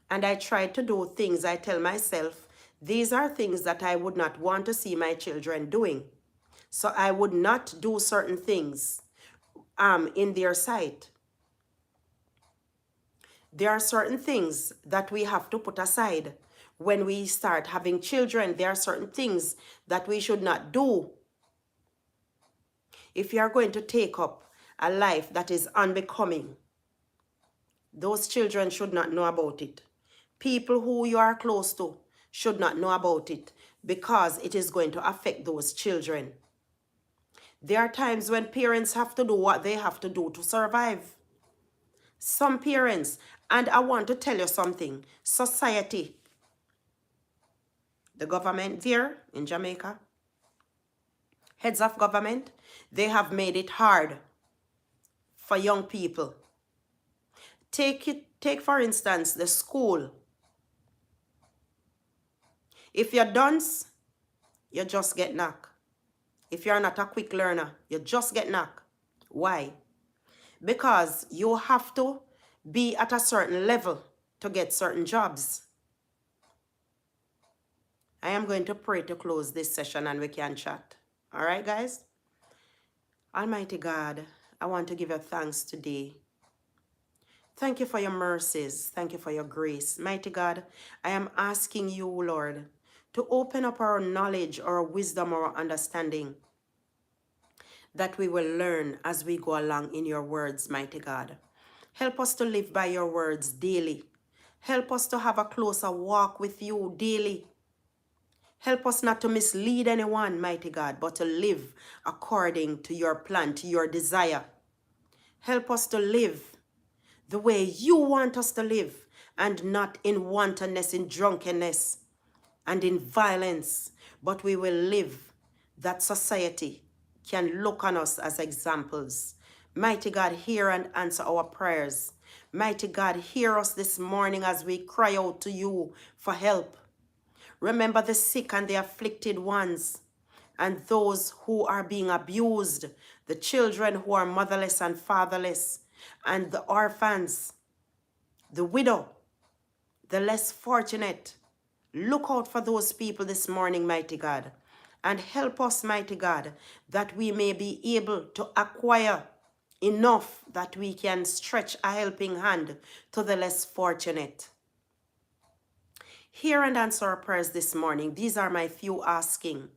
And I tried to do things I tell myself, these are things that I would not want to see my children doing. So I would not do certain things in their sight. There are certain things that we have to put aside. When we start having children, there are certain things that we should not do. If you are going to take up a life that is unbecoming, those children should not know about it. People who you are close to should not know about it because it is going to affect those children. There are times when parents have to do what they have to do to survive. Some parents, and I want to tell you something, society, the government there in Jamaica, heads of government, they have made it hard for young people. Take for instance the school. If you're dunce, you just get knocked. If you're not a quick learner, you just get knocked. Why? Because you have to be at a certain level to get certain jobs. I am going to pray to close this session and we can chat. All right, guys? Almighty God, I want to give you thanks today. Thank you for your mercies. Thank you for your grace. Mighty God, I am asking you, Lord, to open up our knowledge, our wisdom, our understanding, that we will learn as we go along in your words, mighty God. Help us to live by your words daily. Help us to have a closer walk with you daily. Help us not to mislead anyone, mighty God, but to live according to your plan, to your desire. Help us to live the way you want us to live, and not in wantonness, in drunkenness, and in violence, but we will live that society can look on us as examples. Mighty God, hear and answer our prayers. Mighty God, hear us this morning as we cry out to you for help. Remember the sick and the afflicted ones, and those who are being abused, the children who are motherless and fatherless, and the orphans, the widow, the less fortunate. Look out for those people this morning, mighty God, and help us, mighty God, that we may be able to acquire enough that we can stretch a helping hand to the less fortunate. Hear and answer our prayers this morning. These are my few asking,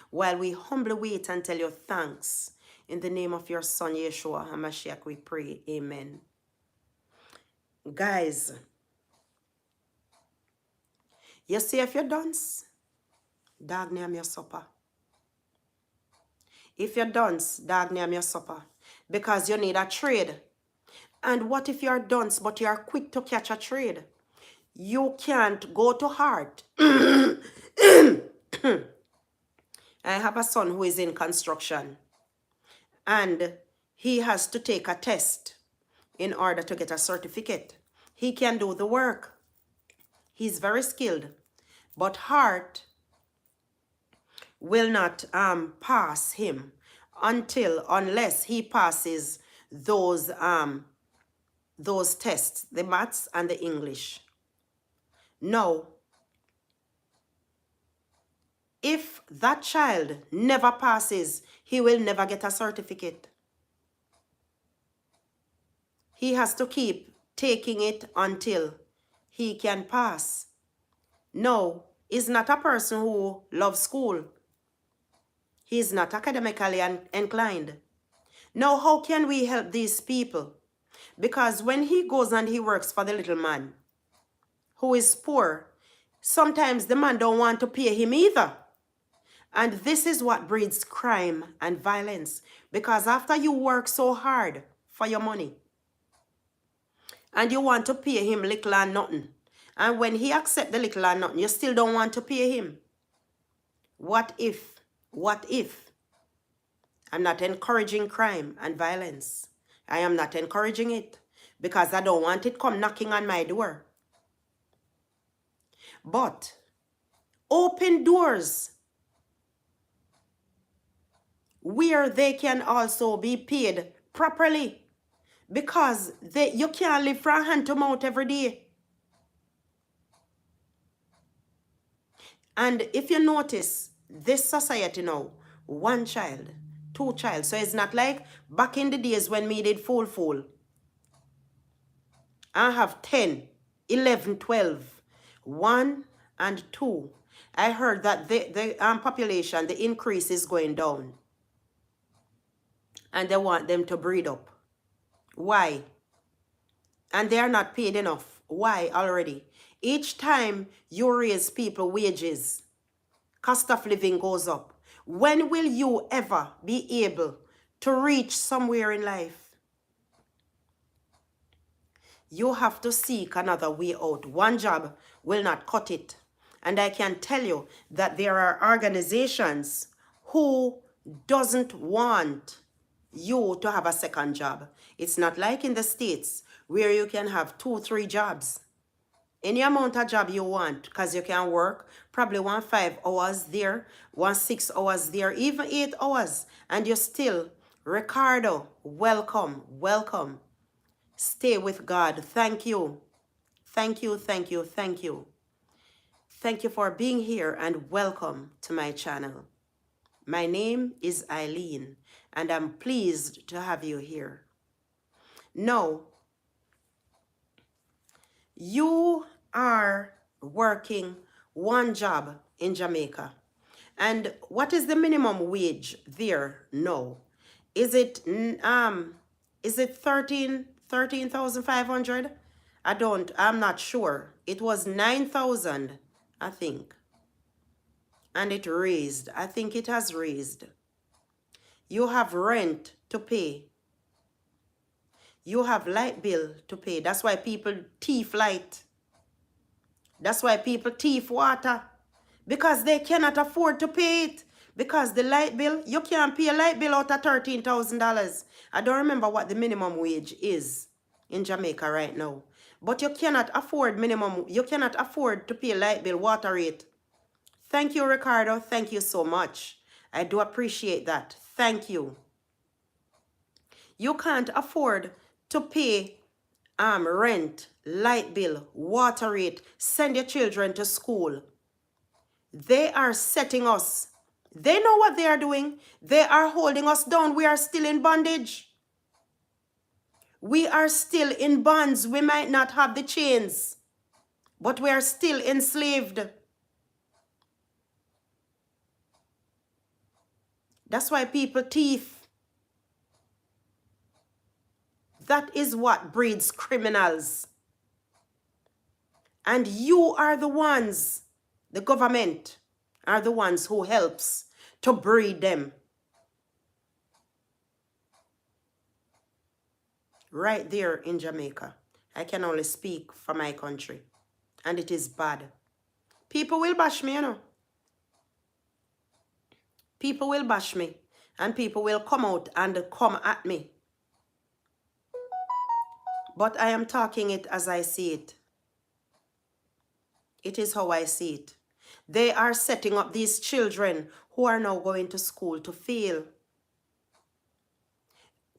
while we humbly wait and tell you thanks. In the name of your Son, Yeshua HaMashiach, we pray. Amen. Guys, you see if you're dance, dog name your supper. If you're dance, dog name your supper. Because you need a trade. And what if you're dunce, but you're quick to catch a trade? You can't go to heart. I have a son who is in construction, and he has to take a test in order to get a certificate. He can do the work. He's very skilled, but heart will not pass him unless he passes those tests, the maths and the English. Now, if that child never passes, he will never get a certificate. He has to keep taking it until he can pass. No, he's not a person who loves school. He's not academically inclined. Now, how can we help these people? Because when he goes and he works for the little man who is poor, sometimes the man don't want to pay him either. And this is what breeds crime and violence. Because after you work so hard for your money, and you want to pay him little and nothing, and when he accepts the little and nothing, you still don't want to pay him. What if? What if? I'm not encouraging crime and violence. I am not encouraging it, because I don't want it come knocking on my door. But open doors where they can also be paid properly, because you can't live from hand to mouth every day. And if you notice, this society now, one child, two child. So it's not like back in the days when me did full. I have 10, 11, 12, 1 and 2. I heard that the population, the increase is going down. And they want them to breed up. Why? And they are not paid enough. Why already? Each time you raise people wages, cost of living goes up. When will you ever be able to reach somewhere in life? You have to seek another way out. One job will not cut it. And I can tell you that there are organizations who doesn't want you to have a second job. It's not like in the States where you can have 2, 3 jobs. Any amount of job you want, because you can work probably 5 hours there, 6 hours there, even 8 hours, and you're still, Ricardo, welcome, welcome. Stay with God. Thank you. Thank you, thank you, thank you. Thank you for being here, and welcome to my channel. My name is Eileen, and I'm pleased to have you here. Now, you are working one job in Jamaica. And what is the minimum wage there now? Is it 13,500? I'm not sure. It was 9,000, I think. and it raised. I think it has raised. You have rent to pay. You have light bill to pay. That's why people thief light. That's why people thief water. Because they cannot afford to pay it. Because the light bill, you can't pay a light bill out of $13,000. I don't remember what the minimum wage is in Jamaica right now. But you cannot afford you cannot afford to pay a light bill, water rate. Thank you, Ricardo. Thank you so much. I do appreciate that. Thank you. You can't afford to pay rent, light bill, water rate, send your children to school. They are setting us. They know what they are doing. They are holding us down. We are still in bondage. We are still in bonds. We might not have the chains, but we are still enslaved. That's why people thief. That is what breeds criminals. And you are the ones, the government are the ones who helps to breed them. Right there in Jamaica. I can only speak for my country. And it is bad. People will bash me, you know. People will bash me. And people will come out and come at me. But I am talking it as I see it. It is how I see it. They are setting up these children who are now going to school to fail.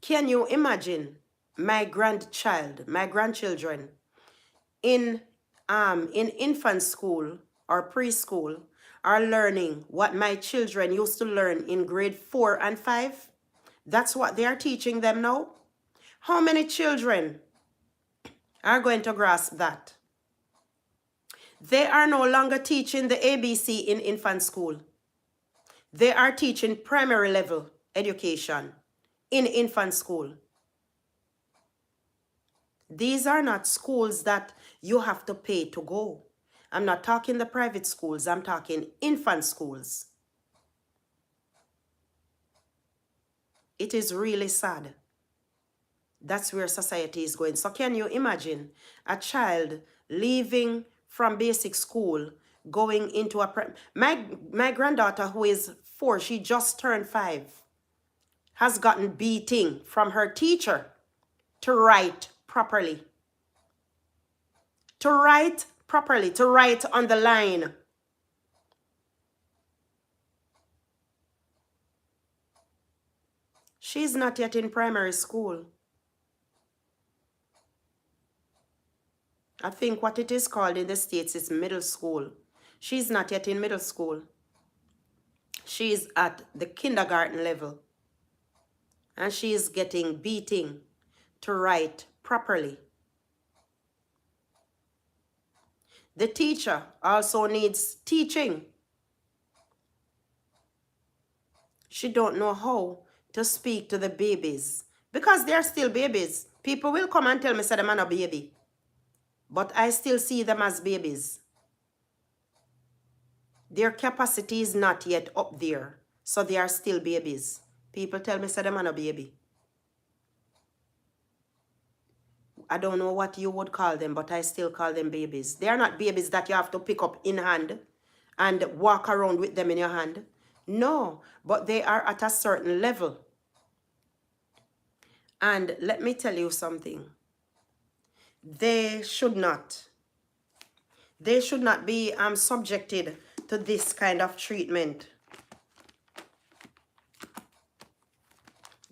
Can you imagine my grandchildren in infant school or preschool are learning what my children used to learn in grade 4 and 5? That's what they are teaching them now. How many children are going to grasp that? They are no longer teaching the ABC in infant school. They are teaching primary level education in infant school. These are not schools that you have to pay to go. I'm not talking the private schools. I'm talking infant schools. It is really sad. That's where society is going. So can you imagine a child leaving from basic school, going into my granddaughter, who is 4, she just turned 5, has gotten beating from her teacher to write properly. To write properly, to write on the line. She's not yet in primary school. I think what it is called in the States is middle school. She's not yet in middle school. She's at the kindergarten level. And she is getting beating to write properly. The teacher also needs teaching. She don't know how to speak to the babies because they're still babies. People will come and tell me, say, them are not baby. But I still see them as babies. Their capacity is not yet up there. So they are still babies. People tell me, say, them are not baby. I don't know what you would call them, but I still call them babies. They are not babies that you have to pick up in hand and walk around with them in your hand. No, but they are at a certain level. And let me tell you something. They should not be subjected to this kind of treatment.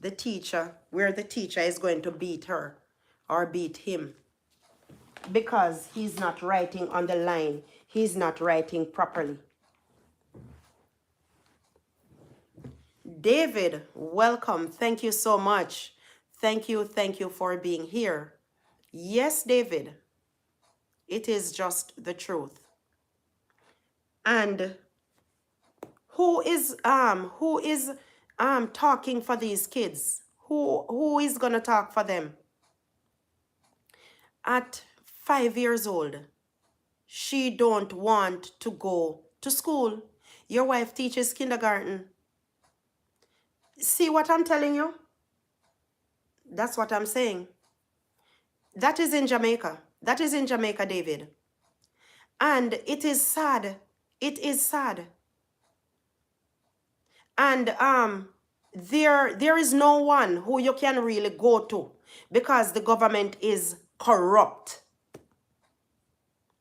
The teacher, where the teacher is going to beat her or beat him because he's not writing on the line. He's not writing properly. David, welcome. Thank you so much. Thank you for being here. Yes, David, it is just the truth. And who is talking for these kids? Who is gonna talk for them? At 5 years old, she don't want to go to school. Your wife teaches kindergarten. See what I'm telling you? That's what I'm saying. That is in Jamaica. That is in Jamaica, David. And it is sad. It is sad. And there is no one who you can really go to because the government is corrupt.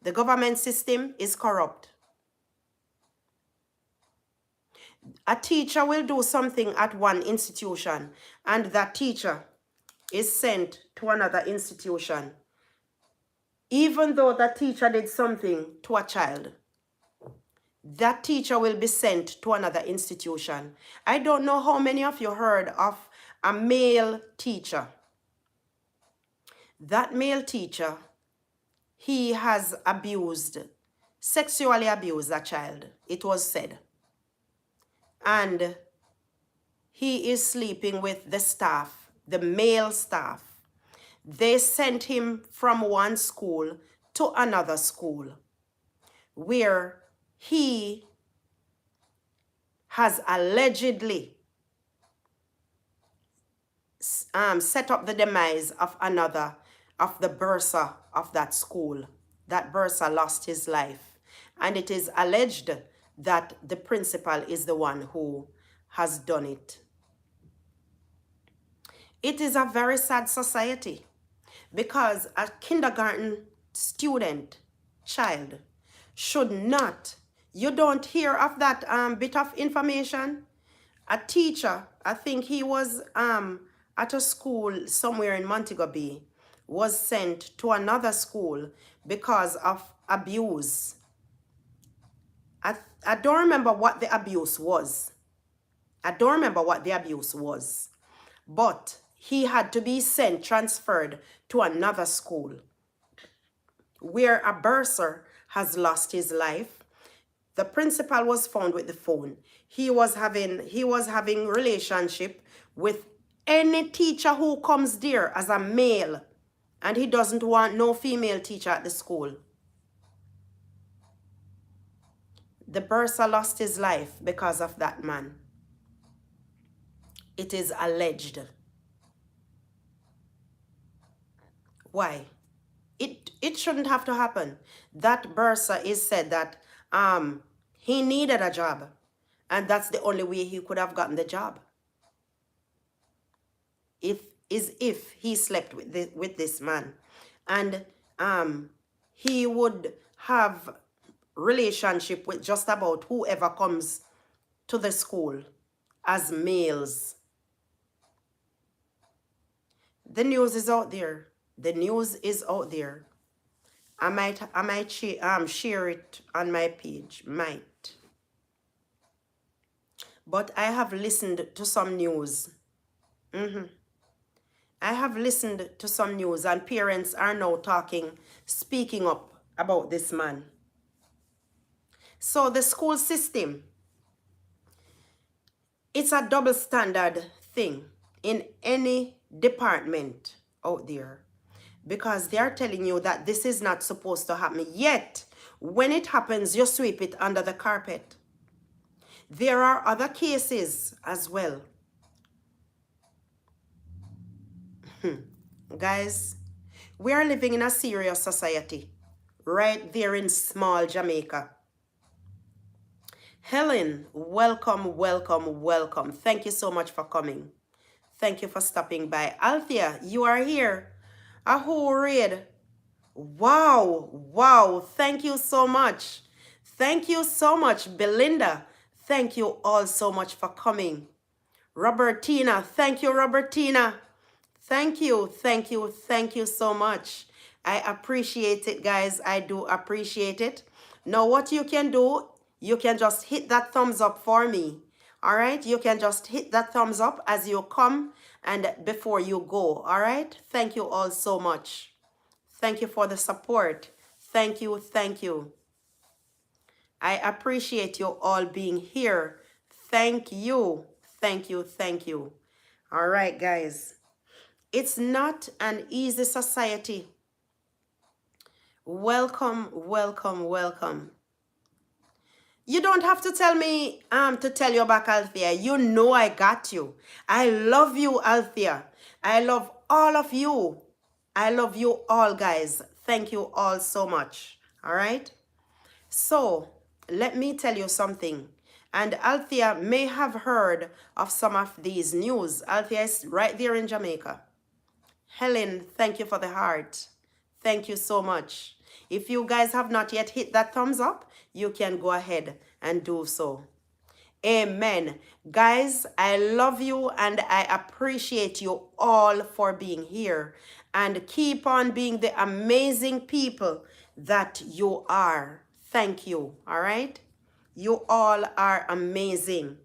The government system is corrupt. A teacher will do something at one institution, and that teacher is sent to another institution, even though that teacher did something to a child. That teacher will be sent to another institution. I don't know how many of you heard of a male teacher. That male teacher, he has sexually abused a child, it was said. And he is sleeping with the staff, the male staff. They sent him from one school to another school where he has allegedly set up the demise of the bursar of that school. That bursar lost his life. And it is alleged that the principal is the one who has done it. It is a very sad society because a kindergarten child should not, you don't hear of that bit of information. A teacher, I think he was at a school somewhere in Montego Bay, was sent to another school because of abuse. I don't remember what the abuse was. But he had to be transferred to another school where a bursar has lost his life. The principal was found with the phone. He was having relationship with any teacher who comes there as a male, and he doesn't want no female teacher at the school. The bursar lost his life because of that man. It is alleged. Why? It shouldn't have to happen. That bursar is said that he needed a job, and that's the only way he could have gotten the job. If he slept with this man, and he would have relationship with just about whoever comes to the school as males. The news is out there. The news is out there. I might share it on my page. Might. But I have listened to some news. I have listened to some news, and parents are now speaking up about this man. So the school system, it's a double standard thing in any department out there, because they are telling you that this is not supposed to happen. Yet, when it happens, you sweep it under the carpet. There are other cases as well. Guys, we are living in a serious society right there in small Jamaica. Helen, welcome, welcome, welcome. Thank you so much for coming. Thank you for stopping by. Althea, you are here. Aho Raid. Wow, wow. Thank you so much. Thank you so much, Belinda. Thank you all so much for coming. Robertina, thank you, Robertina. Thank you, thank you, thank you so much. I appreciate it, guys. I do appreciate it. Now, what you can do, you can just hit that thumbs up for me. All right? You can just hit that thumbs up as you come and before you go. All right? Thank you all so much. Thank you for the support. Thank you, thank you. I appreciate you all being here. Thank you, thank you, thank you. All right, guys. It's not an easy society. Welcome, welcome, welcome. You don't have to tell me to tell you back, Althea. You know I got you. I love you, Althea. I love all of you. I love you all, guys. Thank you all so much. All right? So, let me tell you something. And Althea may have heard of some of these news. Althea is right there in Jamaica. Helen, thank you for the heart. Thank you so much. If you guys have not yet hit that thumbs up, you can go ahead and do so. Amen. Guys, I love you and I appreciate you all for being here. And keep on being the amazing people that you are. Thank you. All right? You all are amazing.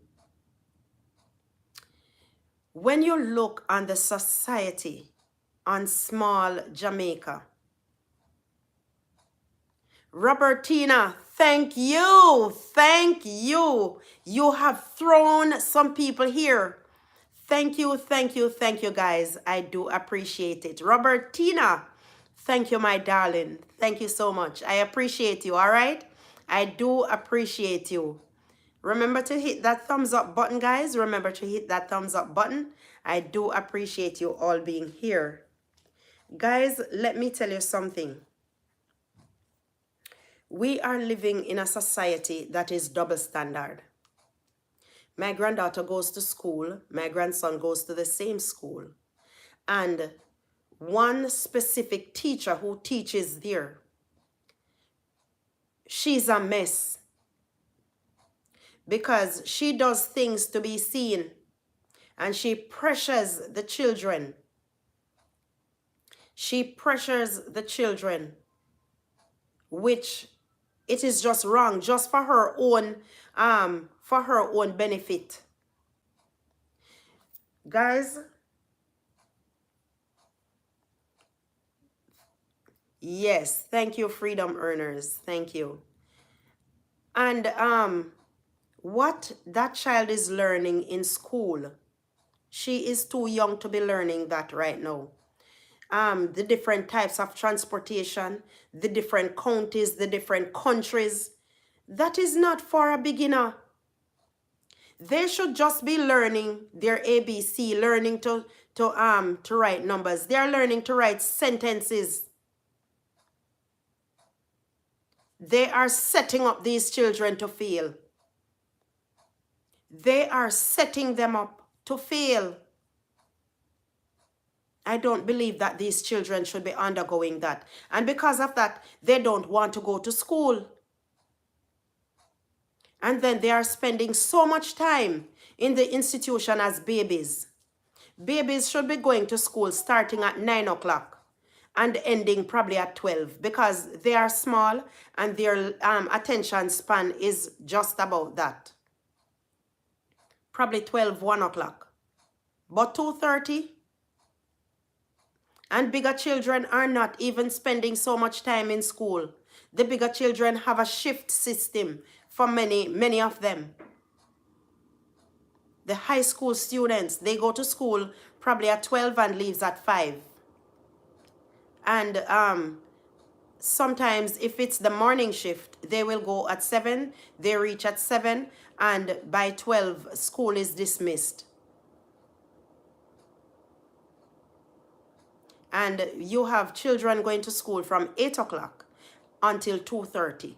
When you look on the society on small Jamaica, Robertina, thank you. Thank you. You have thrown some people here. Thank you, thank you, thank you, guys. I do appreciate it. Robertina, thank you, my darling. Thank you so much. I appreciate you, all right? I do appreciate you. Remember to hit that thumbs up button, guys. Remember to hit that thumbs up button. I do appreciate you all being here. Guys, let me tell you something. We are living in a society that is double standard. My granddaughter goes to school. My grandson goes to the same school. And one specific teacher who teaches there, she's a mess. Because she does things to be seen. And she pressures the children. She pressures the children, which it is just wrong, just for her own benefit. Guys, yes, thank you, freedom earners. Thank you. And what that child is learning in school, she is too young to be learning that right now. The different types of transportation, the different counties, the different countries. That is not for a beginner. They should just be learning their ABC, learning to write numbers. They are learning to write sentences. They are setting up these children to fail. They are setting them up to fail. I don't believe that these children should be undergoing that. And because of that, they don't want to go to school. And then they are spending so much time in the institution as babies. Babies should be going to school starting at 9 o'clock and ending probably at 12 because they are small and their attention span is just about that. Probably 12, 1 o'clock. But 2:30, and bigger children are not even spending so much time in school. The bigger children have a shift system for many of them. The high school students, they go to school probably at 12 and leaves at 5. And sometimes if it's the morning shift, they will go at 7, they reach at 7, and by 12, school is dismissed. And you have children going to school from 8 o'clock until 2:30,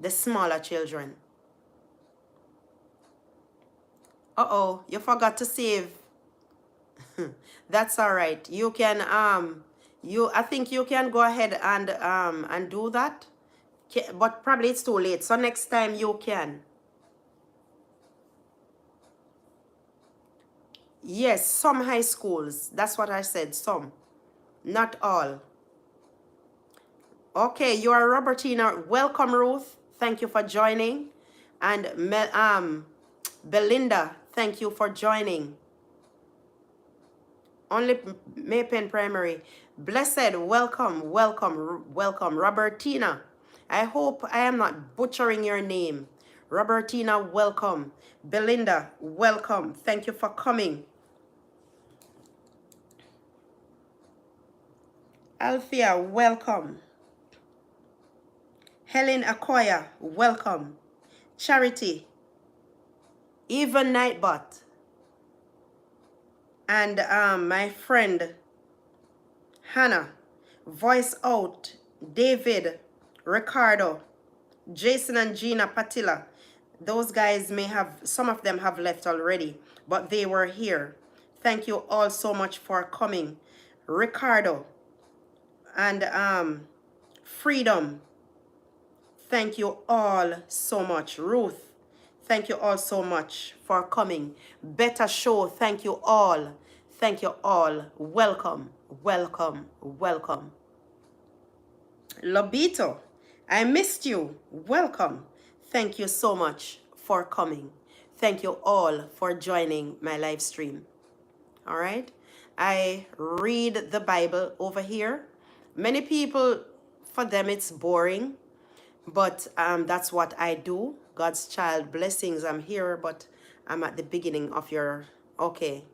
the smaller children. Uh-oh, you forgot to save. That's all right. You can I think you can go ahead and do that. But probably it's too late. So next time you can. Yes, some high schools. That's what I said, some. Not all. Okay, you are Robertina. Welcome, Ruth. Thank you for joining. And Belinda, thank you for joining. Only Maypen Primary. Blessed, welcome, welcome, welcome. Robertina, I hope I am not butchering your name. Robertina, welcome. Belinda, welcome. Thank you for coming. Althea, welcome. Helen Akoya, welcome. Charity, even Nightbot, and my friend Hannah, Voice Out, David, Ricardo, Jason and Gina Patilla. Those guys may have, some of them have left already, but they were here. Thank you all so much for coming. Ricardo and Freedom, thank you all so much. Ruth, thank you all so much for coming. Better Show, thank you all. Thank you all. Welcome, welcome, welcome. Lobito, I missed you. Welcome. Thank you so much for coming. Thank you all for joining my live stream. All right. I read the Bible over here. Many people, for them, it's boring, but that's what I do. God's child, blessings. I'm here, but I'm at the beginning of your, okay.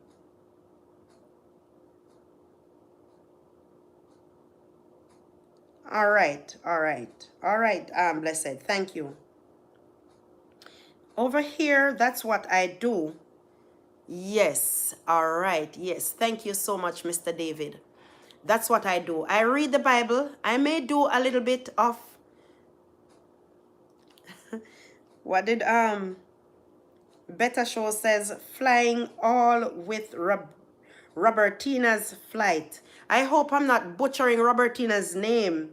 All right, all right, all right, blessed. Thank you. Over here, that's what I do. Yes, all right, yes. Thank you so much, Mr. David. That's what I do. I read the Bible. I may do a little bit of, what did Better Show says, flying all with Robertina's flight. I hope I'm not butchering Robertina's name.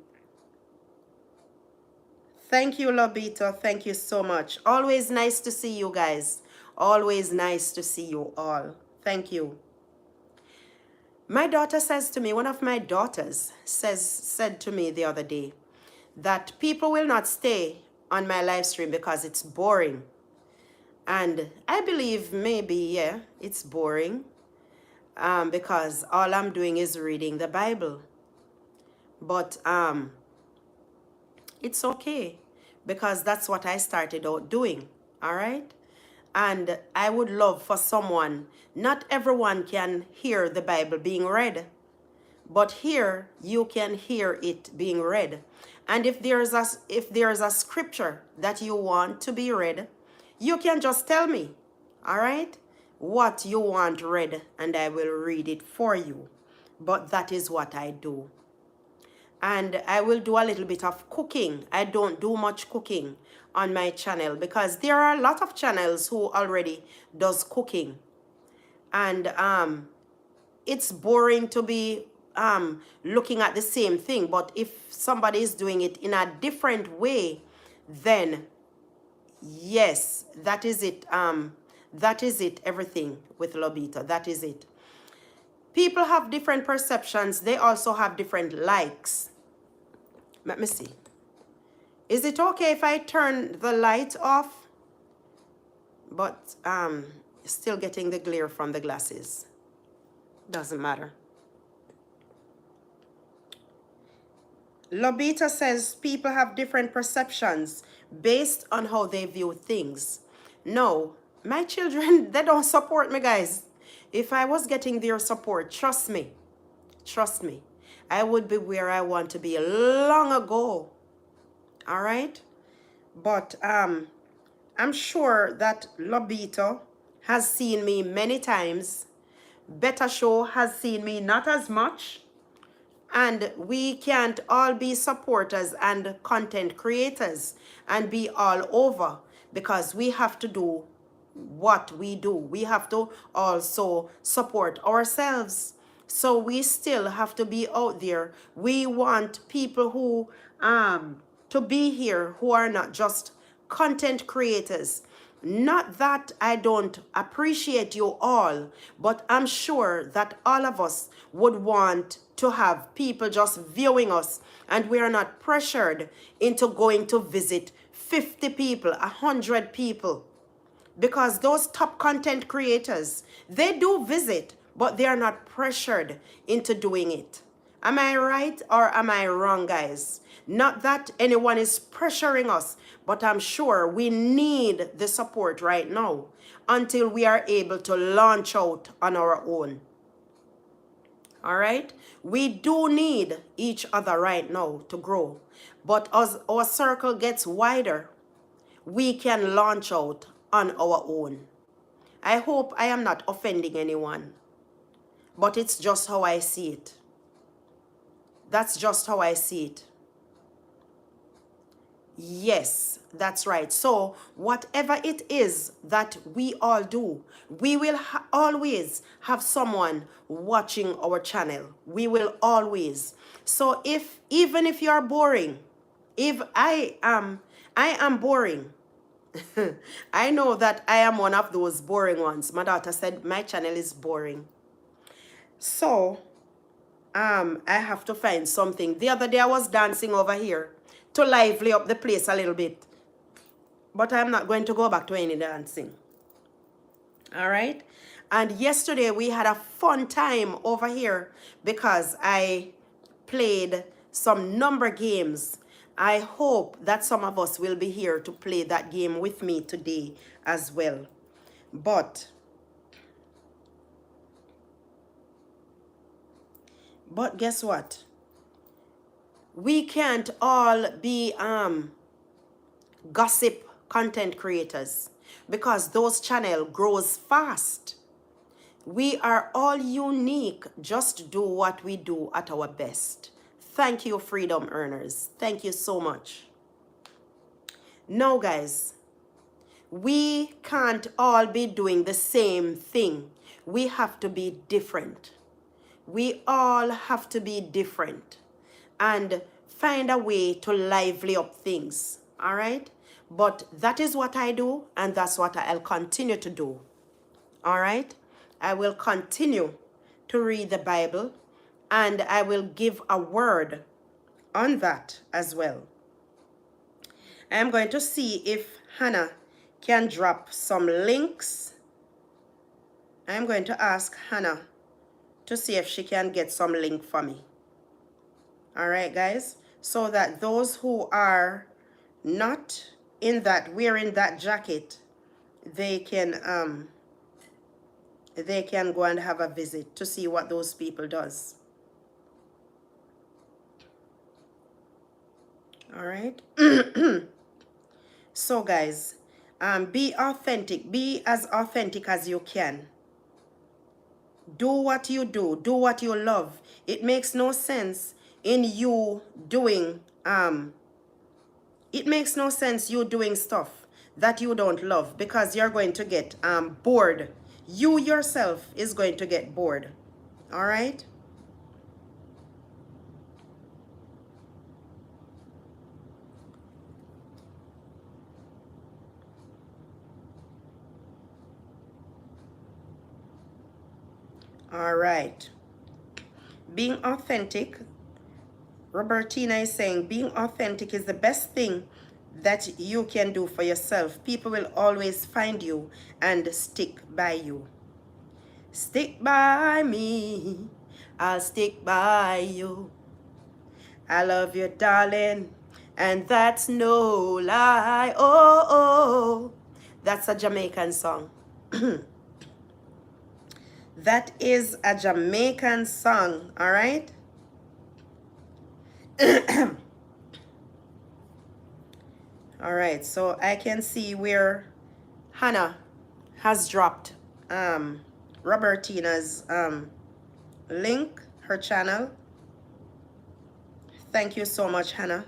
Thank you, Lobito. Thank you so much. Always nice to see you guys. Always nice to see you all. Thank you. My daughter says to me, one of my daughters said to me the other day that people will not stay on my live stream because it's boring. And I believe maybe, yeah, it's boring because all I'm doing is reading the Bible. But it's okay because that's what I started out doing, all right? And I would love for someone, not everyone can hear the Bible being read, but here you can hear it being read. And if there's a scripture that you want to be read, you can just tell me, all right, what you want read, and I will read it for you. But that is what I do. And I will do a little bit of cooking. I don't do much cooking on my channel because there are a lot of channels who already does cooking. And it's boring to be looking at the same thing. But if somebody is doing it in a different way, then yes, that is it. That is it, everything with Lobita. That is it. People have different perceptions. They also have different likes. Let me see. Is it okay if I turn the light off? But still getting the glare from the glasses. Doesn't matter. Lobita says people have different perceptions based on how they view things. No, my children, they don't support me, guys. If I was getting their support, trust me, I would be where I want to be long ago. All right? But I'm sure that Lobito has seen me many times. Better Show has seen me not as much. And we can't all be supporters and content creators and be all over because we have to do what we do. We have to also support ourselves. So we still have to be out there. We want people who to be here who are not just content creators. Not that I don't appreciate you all, but I'm sure that all of us would want to have people just viewing us and we are not pressured into going to visit 50 people, 100 people. Because those top content creators, they do visit, but they are not pressured into doing it. Am I right or am I wrong, guys? Not that anyone is pressuring us, but I'm sure we need the support right now until we are able to launch out on our own. All right? We do need each other right now to grow. But as our circle gets wider, we can launch out on our own. I hope I am not offending anyone, but it's just how I see it. That's just how I see it. Yes, that's right. So whatever it is that we all do, we will always have someone watching our channel. We will always. So even if you are boring, if I am boring. I know that I am one of those boring ones. My daughter said my channel is boring. So I have to find something. The other day I was dancing over here to lively up the place a little bit. But I'm not going to go back to any dancing. All right? And yesterday we had a fun time over here because I played some number games. I hope that some of us will be here to play that game with me today as well. But guess what? We can't all be gossip content creators because those channel grows fast. We are all unique. Just do what we do at our best. Thank you, freedom earners. Thank you so much. Now, guys, we can't all be doing the same thing. We have to be different. We all have to be different and find a way to lively up things. All right? But that is what I do, and that's what I'll continue to do. All right? I will continue to read the Bible, and I will give a word on that as well. I'm going to see if Hannah can drop some links. I'm going to ask Hannah to see if she can get some link for me. All right, guys? So that those who are not in that, wearing that jacket, they can go and have a visit to see what those people does. All right? So guys, be authentic. Be as authentic as you can. Do what you do. Do what you love. It makes no sense in you doing, it makes no sense you doing stuff that you don't love because you're going to get bored. You yourself is going to get bored. All right? All right. Being authentic. Robertina is saying being authentic is the best thing that you can do for yourself. People will always find you and stick by you. Stick by me. I'll stick by you. I love you, darling, and that's no lie. Oh, oh. That's a Jamaican song. That is a Jamaican song, all right? All right, so I can see where Hannah has dropped Robertina's link, her channel. Thank you so much, Hannah.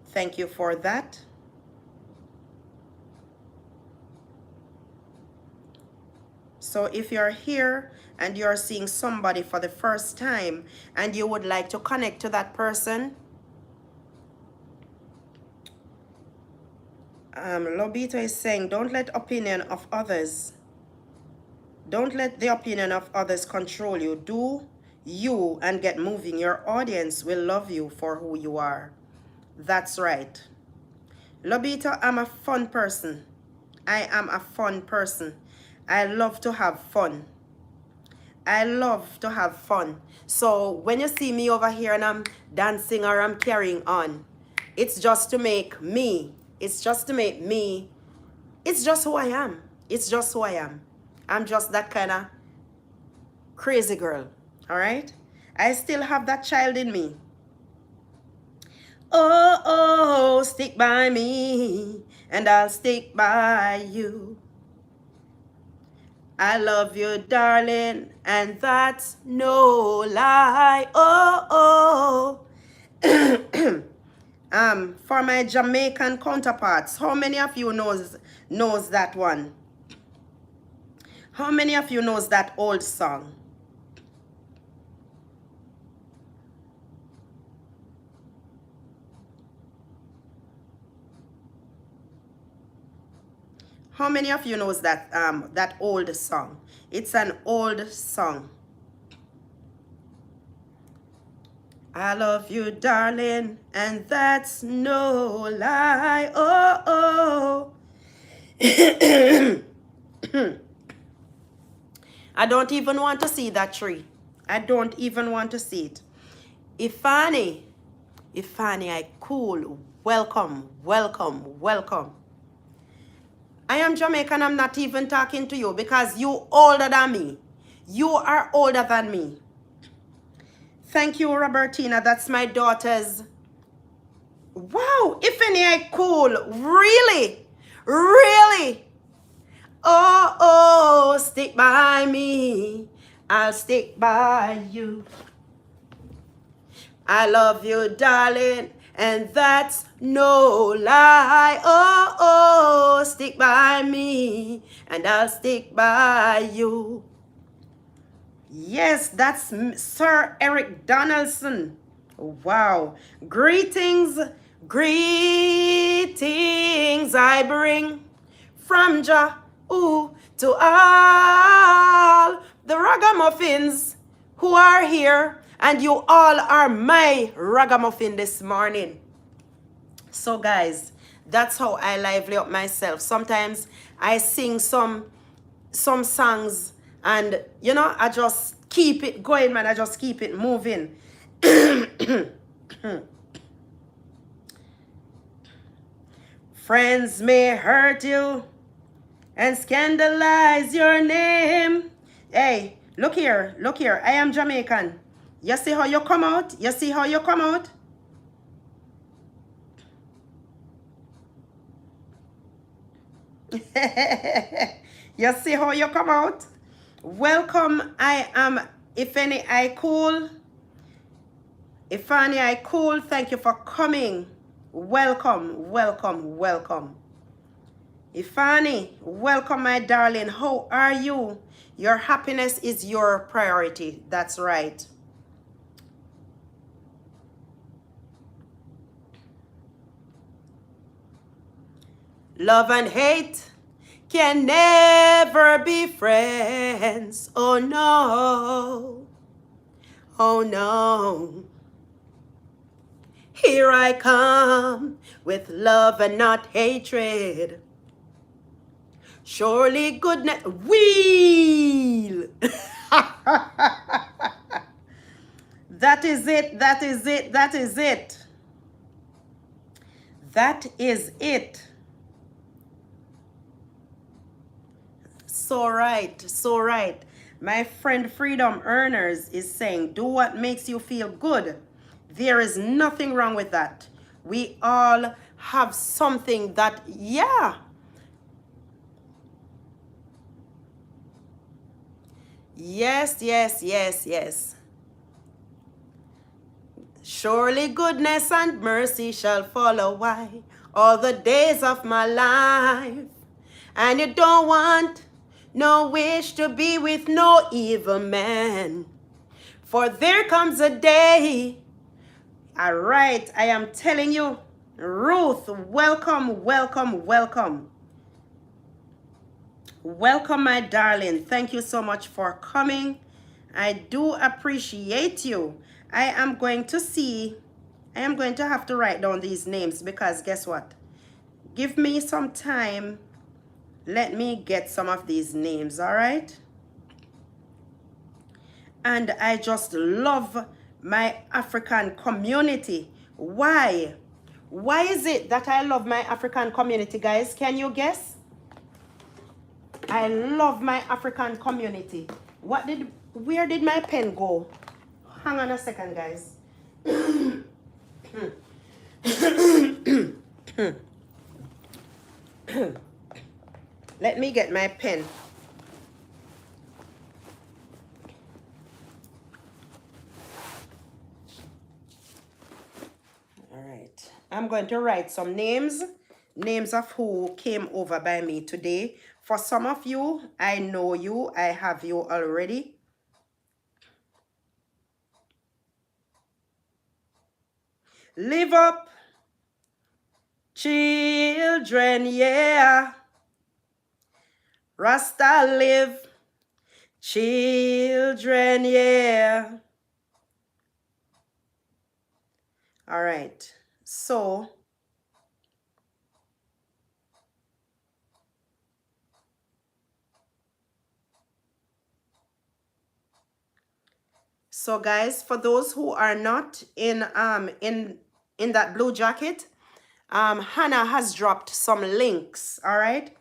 Thank you for that. So if you're here and you're seeing somebody for the first time and you would like to connect to that person, Lobito is saying, don't let opinion of others. Don't let the opinion of others control you. Do you and get moving. Your audience will love you for who you are. That's right. Lobito, I'm a fun person. I am a fun person. I love to have fun. I love to have fun. So when you see me over here and I'm dancing or I'm carrying on, it's just to make me. It's just to make me. It's just who I am. It's just who I am. I'm just that kind of crazy girl. All right? I still have that child in me. Oh, oh, stick by me. and I'll stick by you. I love you, darling, and that's no lie. Oh, oh. For my Jamaican counterparts, how many of you knows that one? How many of you knows that old song? How many of you knows that that old song? It's an old song. I love you, darling, and that's no lie. Oh, oh. I don't even want to see that tree. I don't even want to see it. Ifani, I cool. Welcome, welcome, welcome. I am Jamaican. I'm not even talking to you because you older than me. You are older than me. Thank you, Robertina. That's my daughter's. Wow, Ifani, I cool. Really? Really? Oh, oh, stick by me. I'll stick by you. I love you, darling, and that's no lie. Oh, oh, stick by me, and I'll stick by you. Yes, that's Sir Eric Donaldson. Wow. Greetings, greetings I bring from Jah to all the ragamuffins who are here, and you all are my ragamuffin this morning. So guys, that's how I lively up myself. Sometimes I sing some songs and you know I just keep it going, man. I just keep it moving. Friends may hurt you and scandalize your name. Hey, look here, I am Jamaican. You see how you come out? You see how you come out? You see how you come out? Welcome. I am Ifani I cool. Ifani I cool. Thank you for coming. Welcome, welcome, welcome. Ifani, welcome, my darling. How are you? Your happiness is your priority. That's right. Love and hate can never be friends. Oh no. Oh no. Here I come with love and not hatred. Surely goodness will. That is it. That is it. That is it. That is it. So right. So right. My friend Freedom Earners is saying, do what makes you feel good. There is nothing wrong with that. We all have something that, yeah. Yes, yes, yes, yes. Surely goodness and mercy shall follow why all the days of my life. And you don't want no wish to be with no evil man. For there comes a day. All right, I am telling you, Ruth, welcome, welcome, welcome. Welcome, my darling. Thank you so much for coming. I do appreciate you. I am going to have to write down these names because guess what? Give me some time. Let me get some of these names, all right? And I just love my African community. Why? Why is it that I love my African community, guys? Can you guess? I love my African community. Where did my pen go? Hang on a second, guys. me get my pen. All right. I'm going to write some names of who came over by me today. For some of you, I know you. I have you already. Live up, children, yeah. Rasta live, children, yeah. All right. So guys, for those who are not in that blue jacket, Hannah has dropped some links, all right?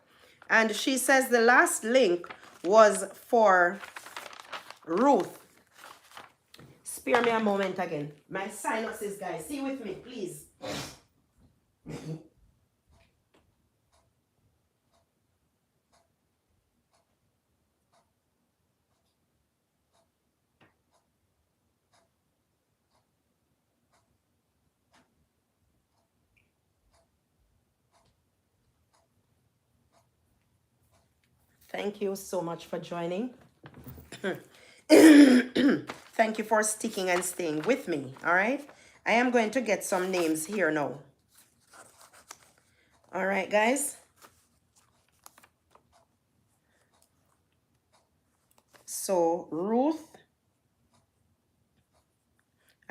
And she says the last link was for Ruth. Spare me a moment again. My sinuses, guys. See with me, please. Thank you so much for joining. Thank you for sticking and staying with me, all right? I am going to get some names here now. All right, guys. So, Ruth,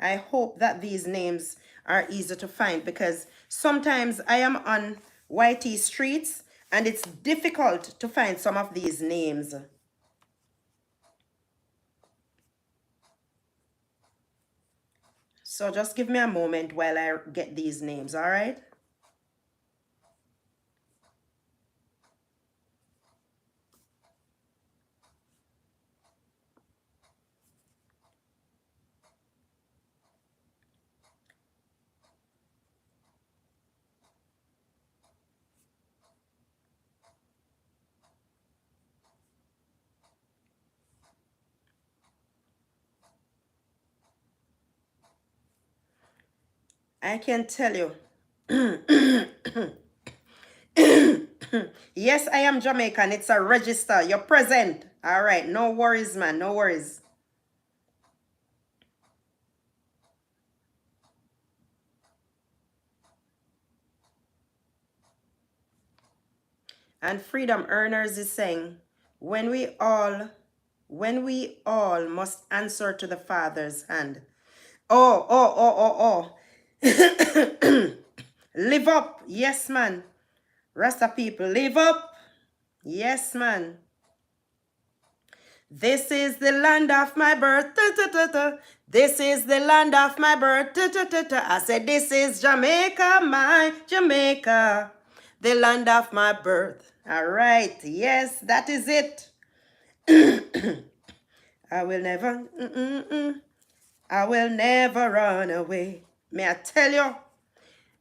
I hope that these names are easy to find because sometimes I am on YT streets and it's difficult to find some of these names. So just give me a moment while I get these names, all right? I can tell you. Yes, I am Jamaican. It's a register. You're present. All right. No worries, man. No worries. And Freedom Earners is saying, when we all must answer to the Father's hand. Oh. Live up. Yes, man. Rasta people, live up. Yes, man. This is the land of my birth. This is the land of my birth. I said, this is Jamaica, my Jamaica. The land of my birth. All right. Yes, that is it. I will never run away. May I tell you,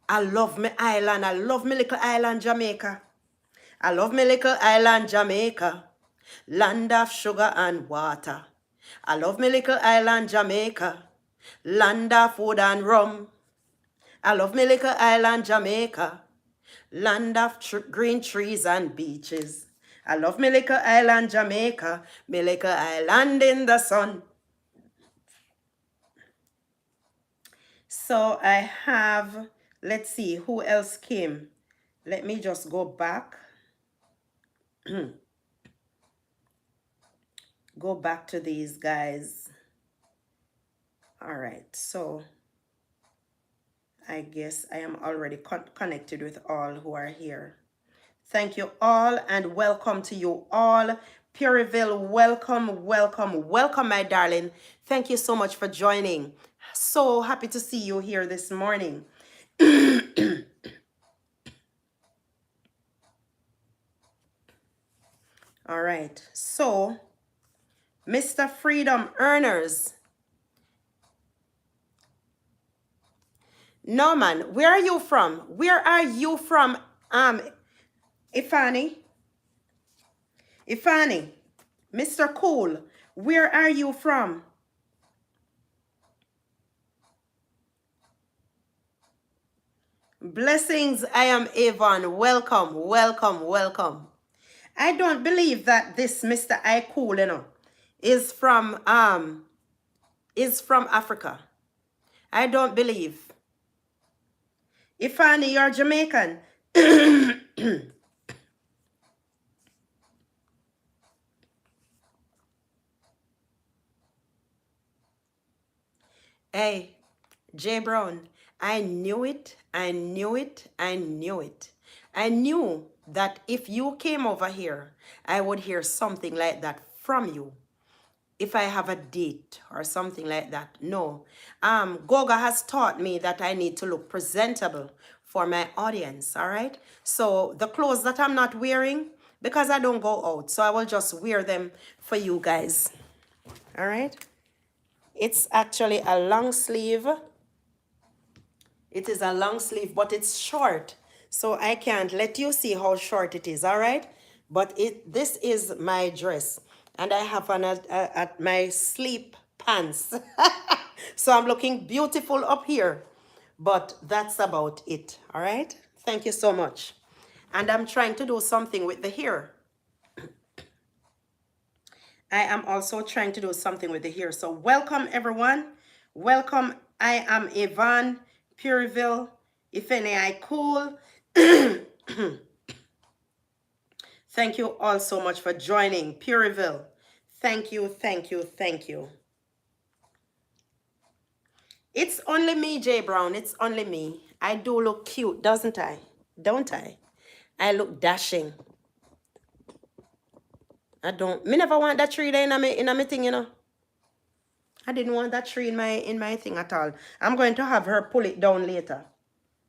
I love my island. I love my little island, Jamaica. I love my little island, Jamaica. Land of sugar and water. I love my little island, Jamaica. Land of wood and rum. I love my little island, Jamaica. Land of green trees and beaches. I love my little island, Jamaica. My little island in the sun. So I have, let's see, who else came? Let me just go back. Go back to these guys. All right, so I guess I am already connected with all who are here. Thank you all and welcome to you all. Perryville, welcome, my darling. Thank you so much for joining. So happy to see you here this morning. All right, so Mr. Freedom Earners. Norman, where are you from? Where are you from, Ifani? Ifani, Mr. Cool, where are you from? Blessings, I am Avon. Welcome, welcome, welcome. I don't believe that this Mr. I Cool, is from Africa. I don't believe. Ifani, you're Jamaican. Hey, Jay Brown, I knew it, I knew it, I knew it. I knew that if you came over here, I would hear something like that from you. If I have a date or something like that. No. Goga has taught me that I need to look presentable for my audience, all right? So the clothes that I'm not wearing, because I don't go out, so I will just wear them for you guys, all right? It's actually a long sleeve. It is a long sleeve, but it's short. So I can't let you see how short it is, all right? But this is my dress. And I have on at my sleep pants. So I'm looking beautiful up here. But that's about it, all right? Thank you so much. And I'm trying to do something with the hair. I am also trying to do something with the hair. So welcome, everyone. Welcome. I am Yvonne Pureville. If any, I cool. Thank you all so much for joining. Pureville. Thank you, thank you, thank you. It's only me, Jay Brown. It's only me. I do look cute, doesn't I? Don't I? I look dashing. I don't. Me never want that tree there in a thing, I didn't want that tree in my thing at all. I'm going to have her pull it down later.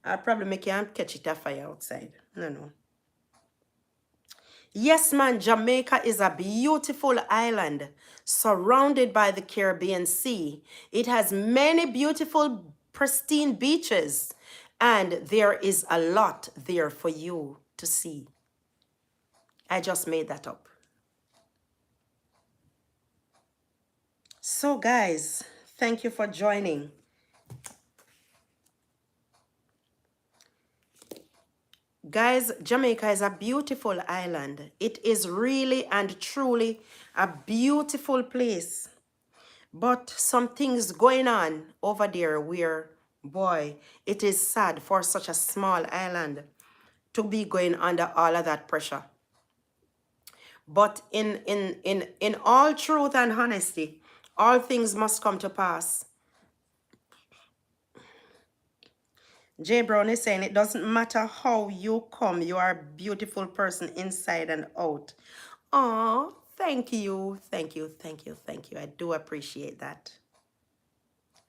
I'll probably make you catch it a fire outside. No. Yes, man, Jamaica is a beautiful island surrounded by the Caribbean Sea. It has many beautiful, pristine beaches, and there is a lot there for you to see. I just made that up. So, guys, thank you for joining. Guys, Jamaica is a beautiful island. It is really and truly a beautiful place. But some things going on over there where, boy, it is sad for such a small island to be going under all of that pressure. But in all truth and honesty, all things must come to pass. Jay Brown is saying it doesn't matter how you come, you are a beautiful person inside and out. Oh, thank you, thank you, thank you, thank you. I do appreciate that.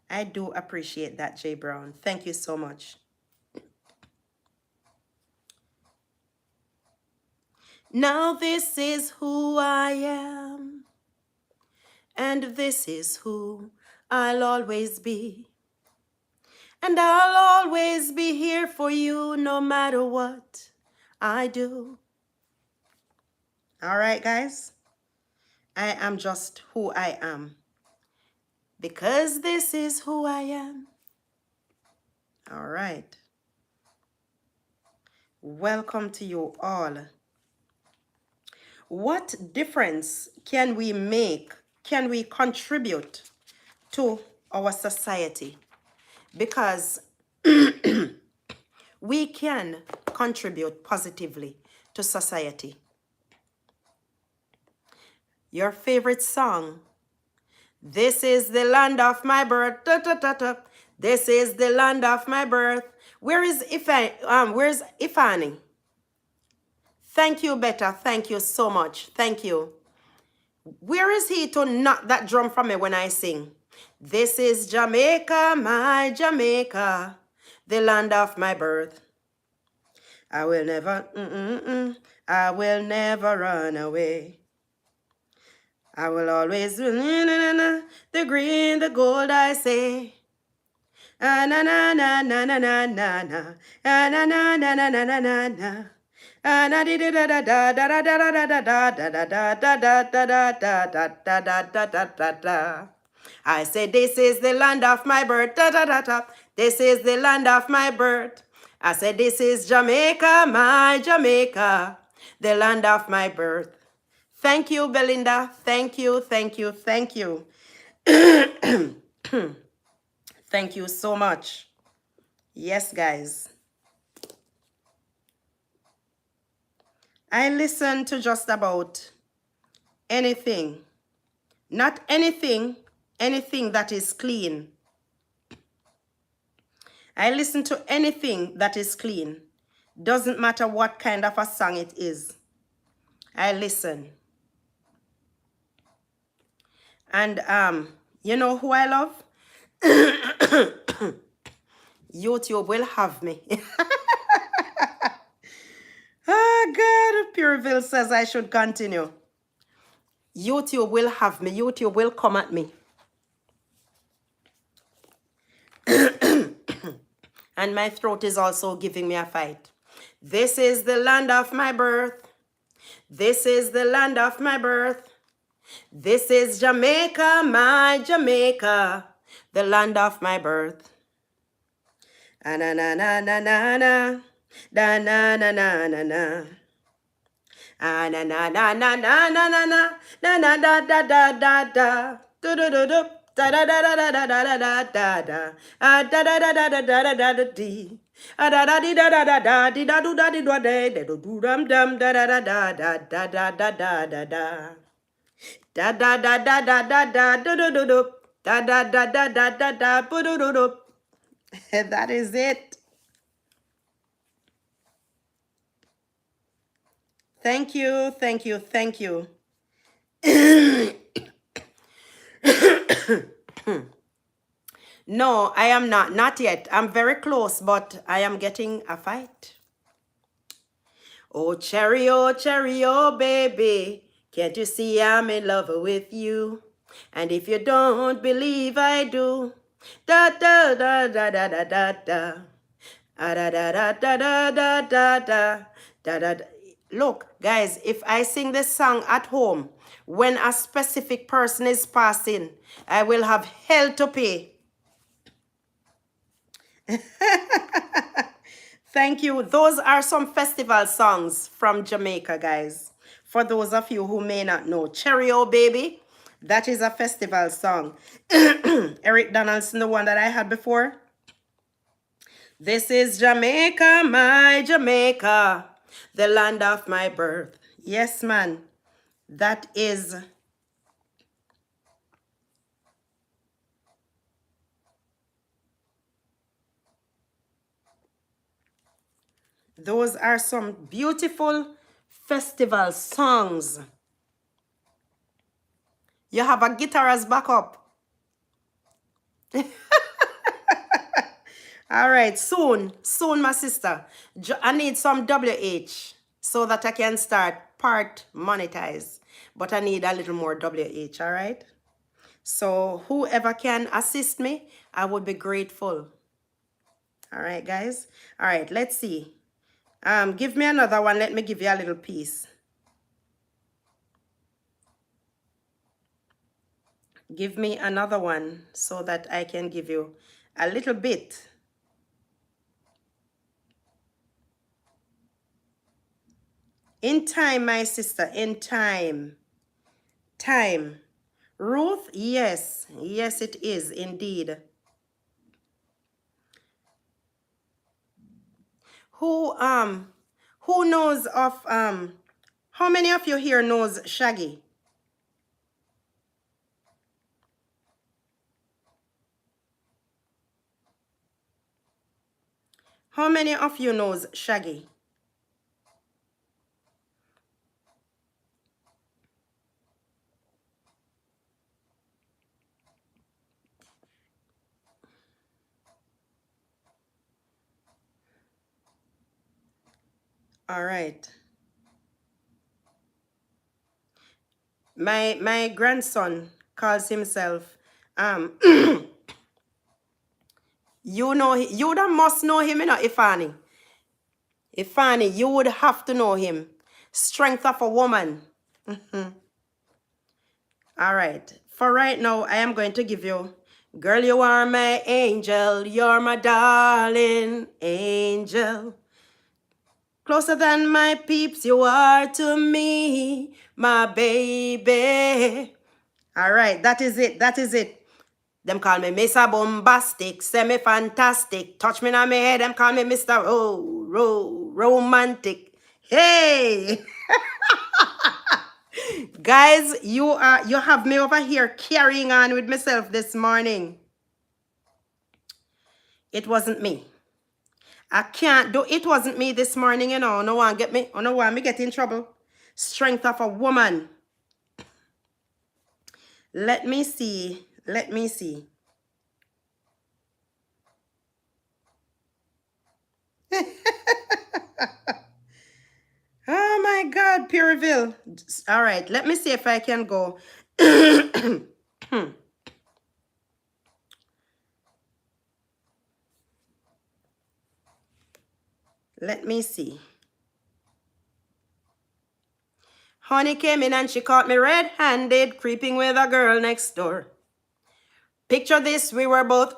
I do appreciate that, Jay Brown. Thank you so much. Now this is who I am, and this is who I'll always be. And I'll always be here for you no matter what I do. All right, guys? I am just who I am. Because this is who I am. All right. Welcome to you all. What difference can we make, can we contribute to our society? Because we can contribute positively to society. Your favorite song, this is the land of my birth. Da, da, da, da. This is the land of my birth. Where's Ifani? Thank you, Betta. Thank you so much. Thank you. Where is he to knock that drum from me when I sing? This is Jamaica, my Jamaica, the land of my birth. I will never run away. I will always, the green, the gold, I say. Na na na na na na na na na na na na na na na. I say, this is the land of my birth. Da, da, da, da. This is the land of my birth. I said, this is Jamaica, my Jamaica, the land of my birth. Thank you, Belinda. Thank you, thank you, thank you. Thank you so much. Yes, guys. I listen to just about anything. Not anything, anything that is clean. I listen to anything that is clean. Doesn't matter what kind of a song it is. I listen. And you know who I love? YouTube will have me. Oh God, Pureville says I should continue. YouTube will have me. YouTube will come at me. And my throat is also giving me a fight. This is the land of my birth. This is the land of my birth. This is Jamaica, my Jamaica, the land of my birth. Na na na na na na, da na na na na na. Na na na na na na na na na na da da da da da do do do do da da da da da da da da da da da da da da da da da da dee da da di da da da da di da do da di do de de do do dum dum da da da da da da da da da da da. Da da da da da da da do do do do da da da da da da da do do do do. That is it. Thank you, thank you, thank you. No, I am not yet. I'm very close, but I am getting a fight. Oh, cherry, oh, baby, can't you see I'm in love with you? And if you don't believe I do, da da da da da da da da. Da da da da da da da da da da. Look, guys, if I sing this song at home, when a specific person is passing, I will have hell to pay. Thank you. Those are some festival songs from Jamaica, guys. For those of you who may not know, Cherry O Baby, that is a festival song. Eric Donaldson, the one that I had before. This is Jamaica, my Jamaica, the land of my birth. Yes, man. That is... Those are some beautiful festival songs. You have a guitar as backup. All right, soon, my sister. I need some WH so that I can start part monetize. But I need a little more WH, all right? So whoever can assist me, I would be grateful. All right, guys. All right, let's see. Give me another one. Let me give you a little piece. Give me another one so that I can give you a little bit. In time, my sister, in time. Time. Ruth, yes. Yes, it is indeed. Who knows of how many of you here knows Shaggy? How many of you knows Shaggy? All right. My grandson calls himself you know, you don't must know him, you know, Ifani. Ifani, you would have to know him. Strength of a woman. All right. For right now, I am going to give you, girl, you are my angel. You're my darling angel. Closer than my peeps, you are to me, my baby. All right, that is it. That is it. Them call me Mr. Bombastic, semi-fantastic. Touch me on my head, them call me Mr. Romantic. Hey! Guys, you have me over here carrying on with myself this morning. It wasn't me. I can't do it. Wasn't me this morning, you know. No one get me. No one me get in trouble. Strength of a woman. Let me see. Let me see. Oh my God, Pureville. All right, let me see if I can go. Let me see. Honey came in and she caught me red-handed, creeping with a girl next door. Picture this, we were both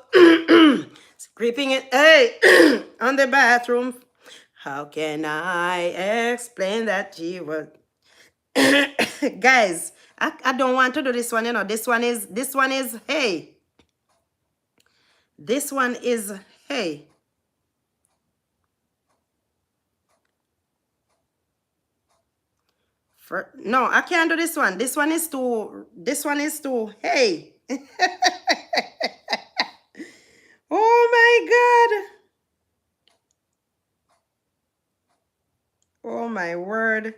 creeping it, hey, on the bathroom. How can I explain that she was... Guys, I don't want to do this one, you know. This one is, hey. This one is, hey. No, I can't do this one. This one is too, hey. Oh my God. Oh my word.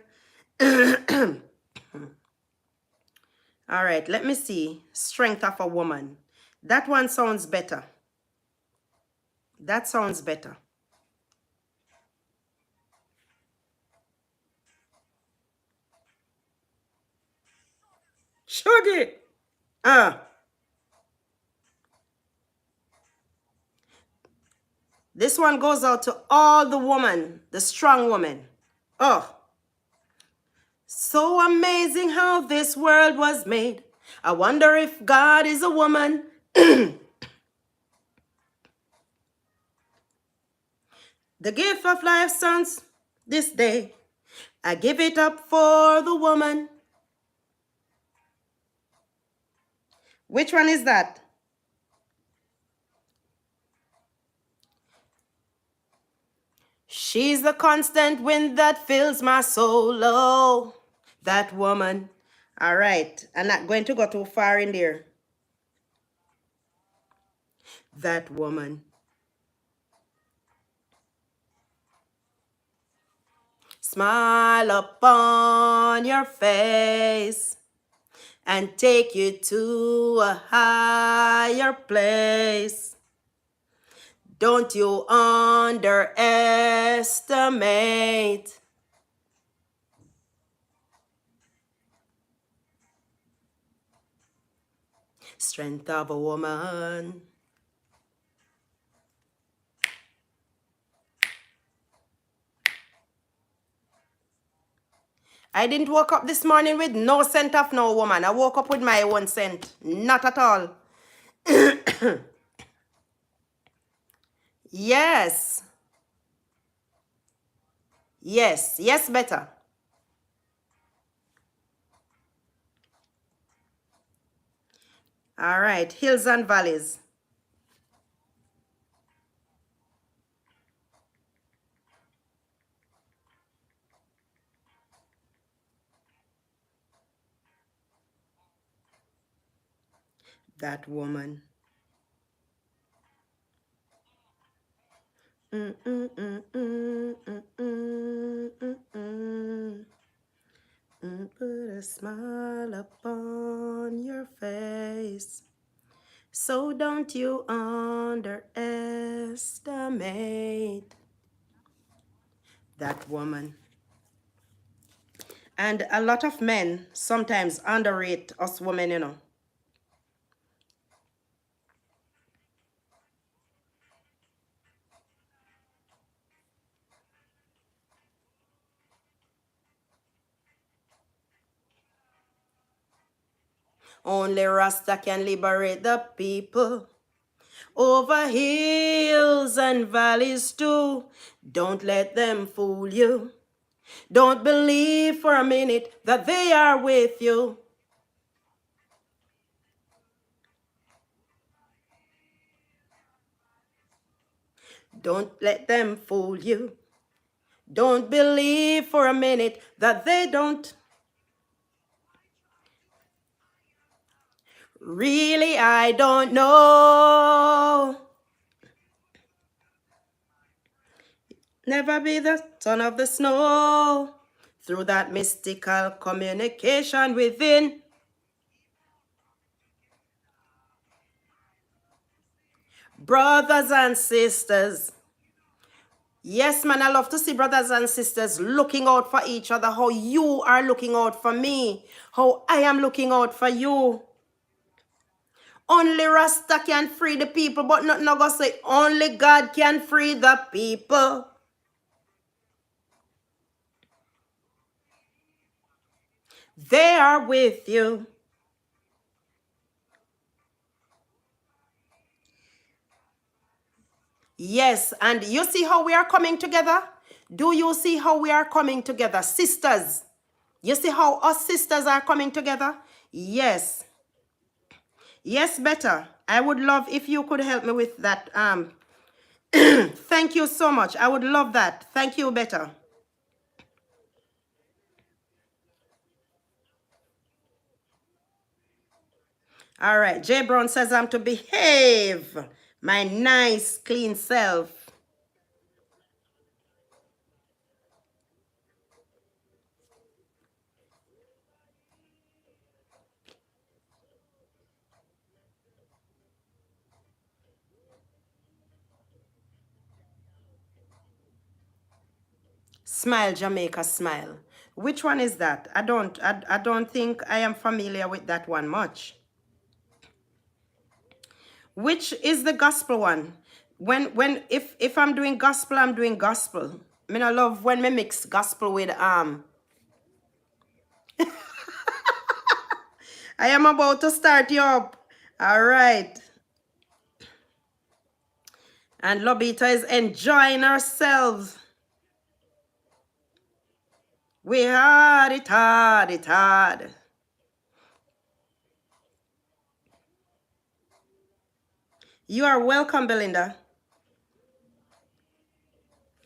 All right, let me see. Strength of a woman. That one sounds better. That sounds better. Shuggy. This one goes out to all the women, the strong women. Oh. So amazing how this world was made. I wonder if God is a woman. The gift of life sons this day. I give it up for the woman. Which one is that? She's the constant wind that fills my soul. Oh, that woman. All right. I'm not going to go too far in there. That woman. Smile upon your face and take you to a higher place. Don't you underestimate strength of a woman. I didn't wake up this morning with no scent of no woman. I woke up with my own scent. Not at all. Yes. Yes. Yes, better. All right. Hills and valleys. That woman. Put a smile upon your face. So don't you underestimate that woman. And a lot of men sometimes underrate us women, you know. Only Rasta can liberate the people. Over hills and valleys too. Don't let them fool you. Don't believe for a minute that they are with you. Don't let them fool you. Don't believe for a minute that they don't. Really, I don't know. Never be the son of the snow. Through that mystical communication within. Brothers and sisters. Yes, man, I love to see brothers and sisters looking out for each other. How you are looking out for me. How I am looking out for you. Only Rasta can free the people, but not gonna say only God can free the people. They are with you. Yes, and you see how we are coming together? Do you see how we are coming together? Sisters, you see how us sisters are coming together? Yes. Yes, better. I would love if you could help me with that. Thank you so much. I would love that. Thank you, better. All right. Jay Brown says I'm to behave my nice, clean self. Smile, Jamaica, smile. Which one is that? I don't think I am familiar with that one much. Which is the gospel one? If I'm doing gospel, I'm doing gospel. I mean, I love when me mix gospel with I am about to start you up. All right. And Lobita is enjoying ourselves. We had it hard, it hard. You are welcome, Belinda.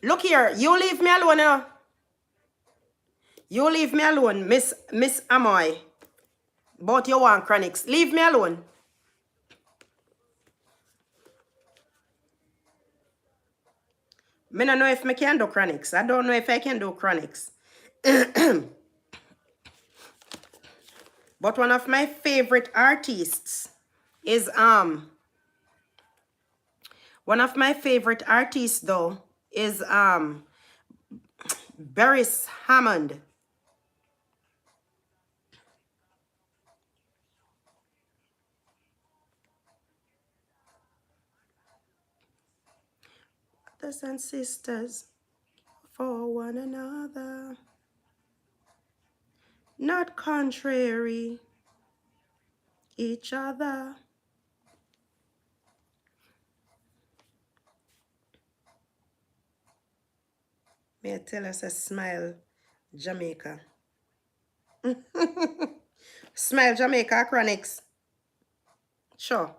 Look here, you leave me alone now. You leave me alone, Miss Amoy. But you want chronics. Leave me alone. I don't know if I can do chronics. I don't know if I can do chronics. But one of my favorite artists is Beres Hammond. Brothers and sisters for one another, not contrary each other. May I tell us a smile, Jamaica. Smile, Jamaica, chronics. Sure.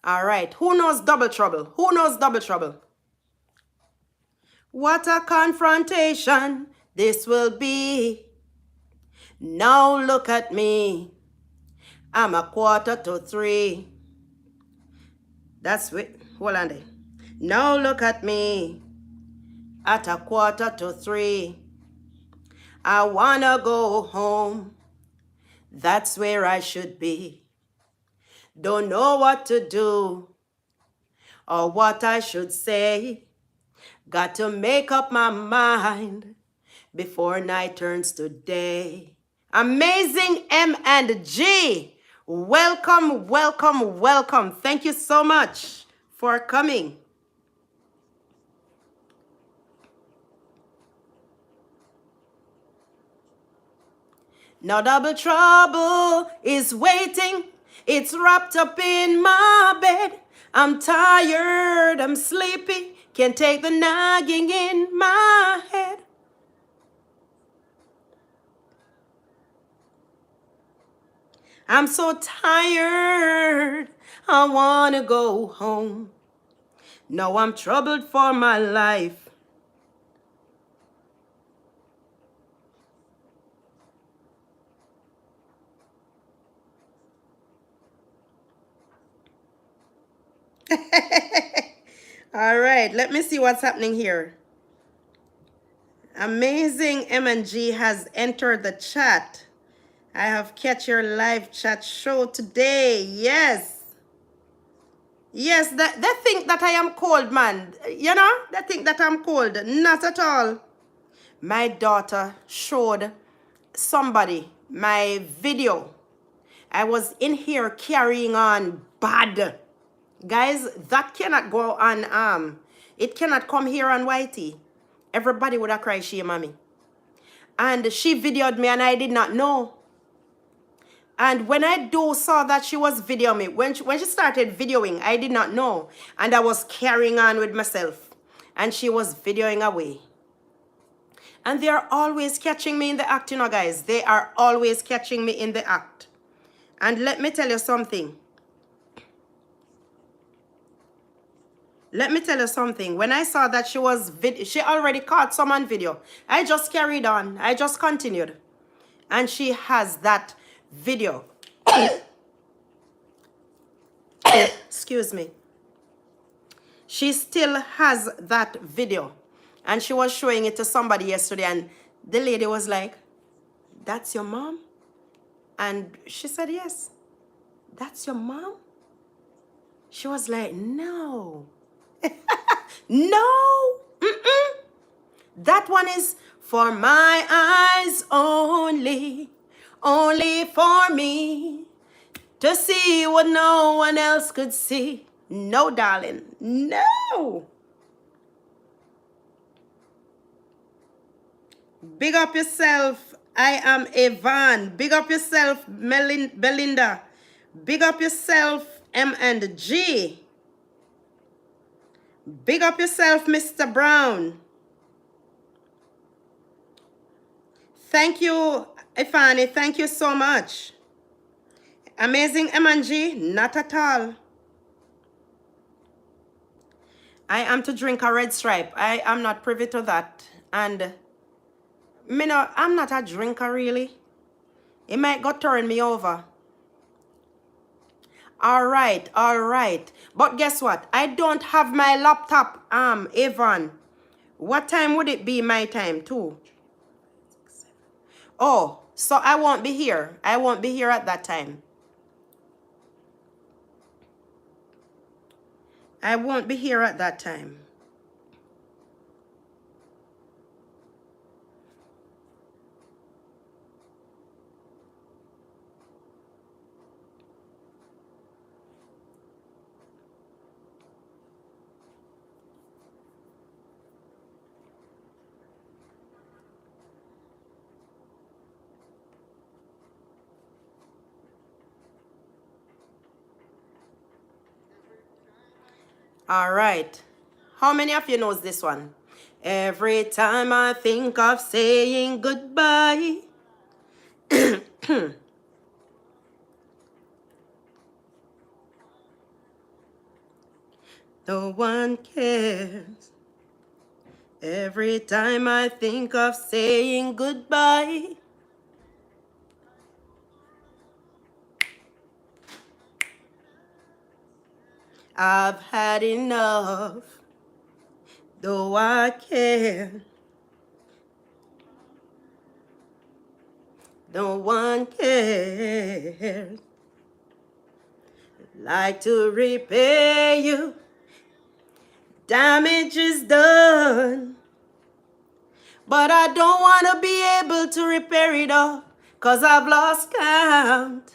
All right. Who knows double trouble? Who knows double trouble? What a confrontation this will be. Now look at me. I'm 2:45. That's it. Hold on there. Now look at me. At 2:45. I wanna go home. That's where I should be. Don't know what to do or what I should say. Got to make up my mind before night turns to day. Amazing M and G. Welcome, welcome, welcome. Thank you so much for coming. No double trouble is waiting. It's wrapped up in my bed. I'm tired, I'm sleepy. Can't take the nagging in my head. I'm so tired, I wanna go home. No, I'm troubled for my life. All right, let me see what's happening here. Amazing M&G has entered the chat. I have catch your live chat show today. Yes. Yes, they think that I am cold, man. You know, they think that I'm cold. Not at all. My daughter showed somebody my video. I was in here carrying on bad. Guys, that cannot go on, it cannot come here on YT. Everybody would have cried shame on me. And she videoed me and I did not know. And when I saw that she was videoing me, when she started videoing, I did not know. And I was carrying on with myself. And she was videoing away. And they are always catching me in the act, you know, guys. They are always catching me in the act. And let me tell you something. Let me tell you something. When I saw that she already caught someone video, I just carried on. I just continued. And she has that video. Excuse me. She still has that video. And she was showing it to somebody yesterday. And the lady was like, "That's your mom?" And she said, "Yes." "That's your mom?" She was like, "No." No. Mm-mm. That one is for my eyes only. Only for me. To see what no one else could see. No, darling. No. Big up yourself. I am Evan. Big up yourself, Belinda. Big up yourself, M&G. Big up yourself, Mr. Brown. Thank you, Ifani. Thank you so much. Amazing M&G? Not at all. I am to drink a red stripe. I am not privy to that. And I'm not a drinker really. It might go turn me over. All right, all right. But guess what? I don't have my laptop, Avon. What time would it be my time too? Oh, so I won't be here. I won't be here at that time. I won't be here at that time. All right. How many of you knows this one? Every time I think of saying goodbye. No one cares. Every time I think of saying goodbye. I've had enough. Though I care. No one cares. Like to repay you. Damage is done. But I don't want to be able to repair it all. 'Cause I've lost count.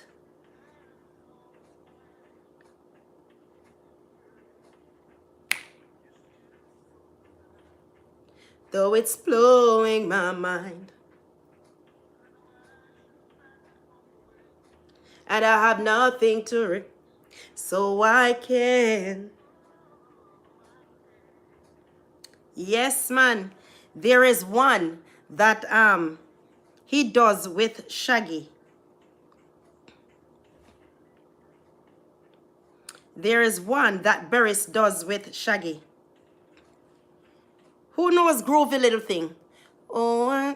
Though it's blowing my mind. and I have nothing to so I can. Yes, man. There is one that he does with Shaggy. There is one that Beres does with Shaggy. Who knows Groovy Little Thing? Oh,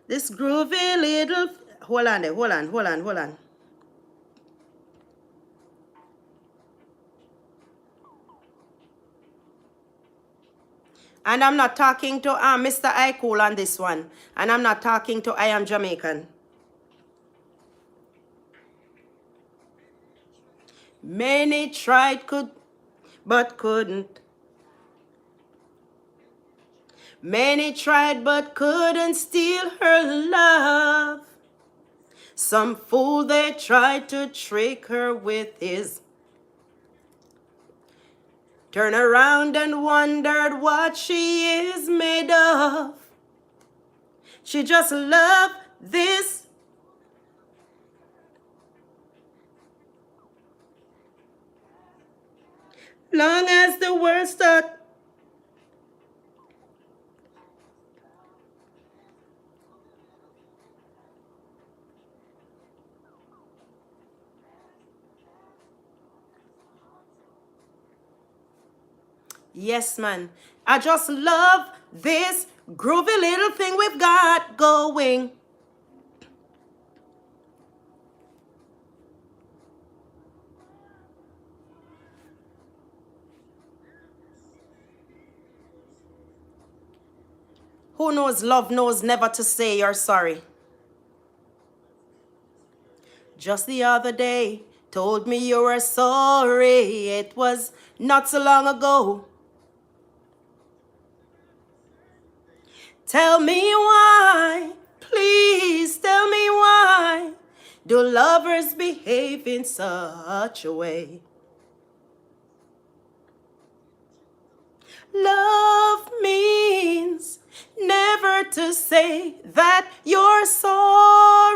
this groovy little... Hold on there, hold on. And I'm not talking to Mr. iCool on this one. And I'm not talking to I Am Jamaican. Many tried but couldn't. Many tried but couldn't steal her love. Some fool they tried to trick her with his. Turn around and wondered what she is made of. She just loved this. Long as the world start. Yes, man. I just love this groovy little thing we've got going. Who knows love knows never to say you're sorry. Just the other day, told me you were sorry. It was not so long ago. Tell me why, please tell me why do lovers behave in such a way? Love means never to say that you're sorry.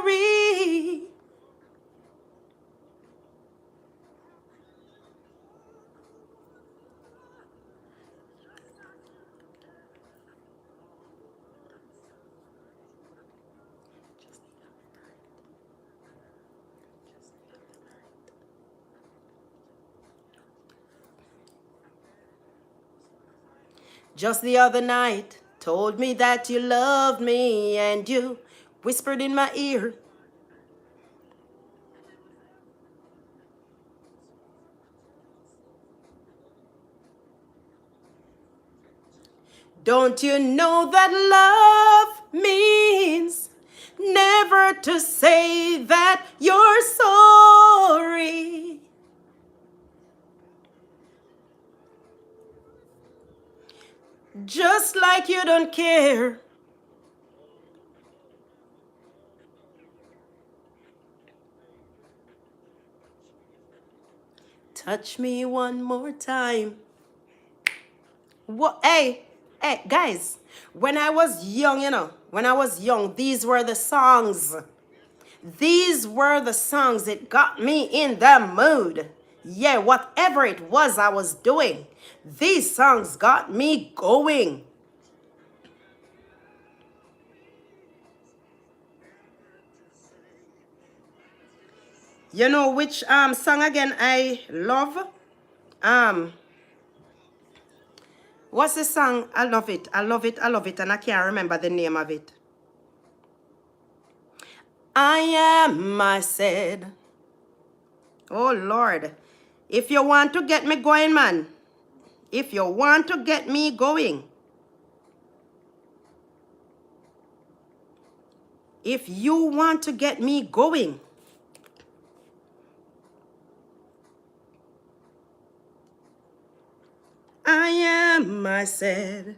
Just the other night, told me that you loved me and you whispered in my ear. Don't you know that love means never to say that you're sorry? Just like you don't care. Touch me one more time. What? Hey, guys, when I was young, when I was young, these were the songs. These were the songs that got me in the mood. Yeah, whatever it was I was doing, these songs got me going. You know which song again I love? What's the song? I love it, and I can't remember the name of it. I am, I said. Oh Lord. If you want to get me going, man. If you want to get me going. If you want to get me going. I am, I said,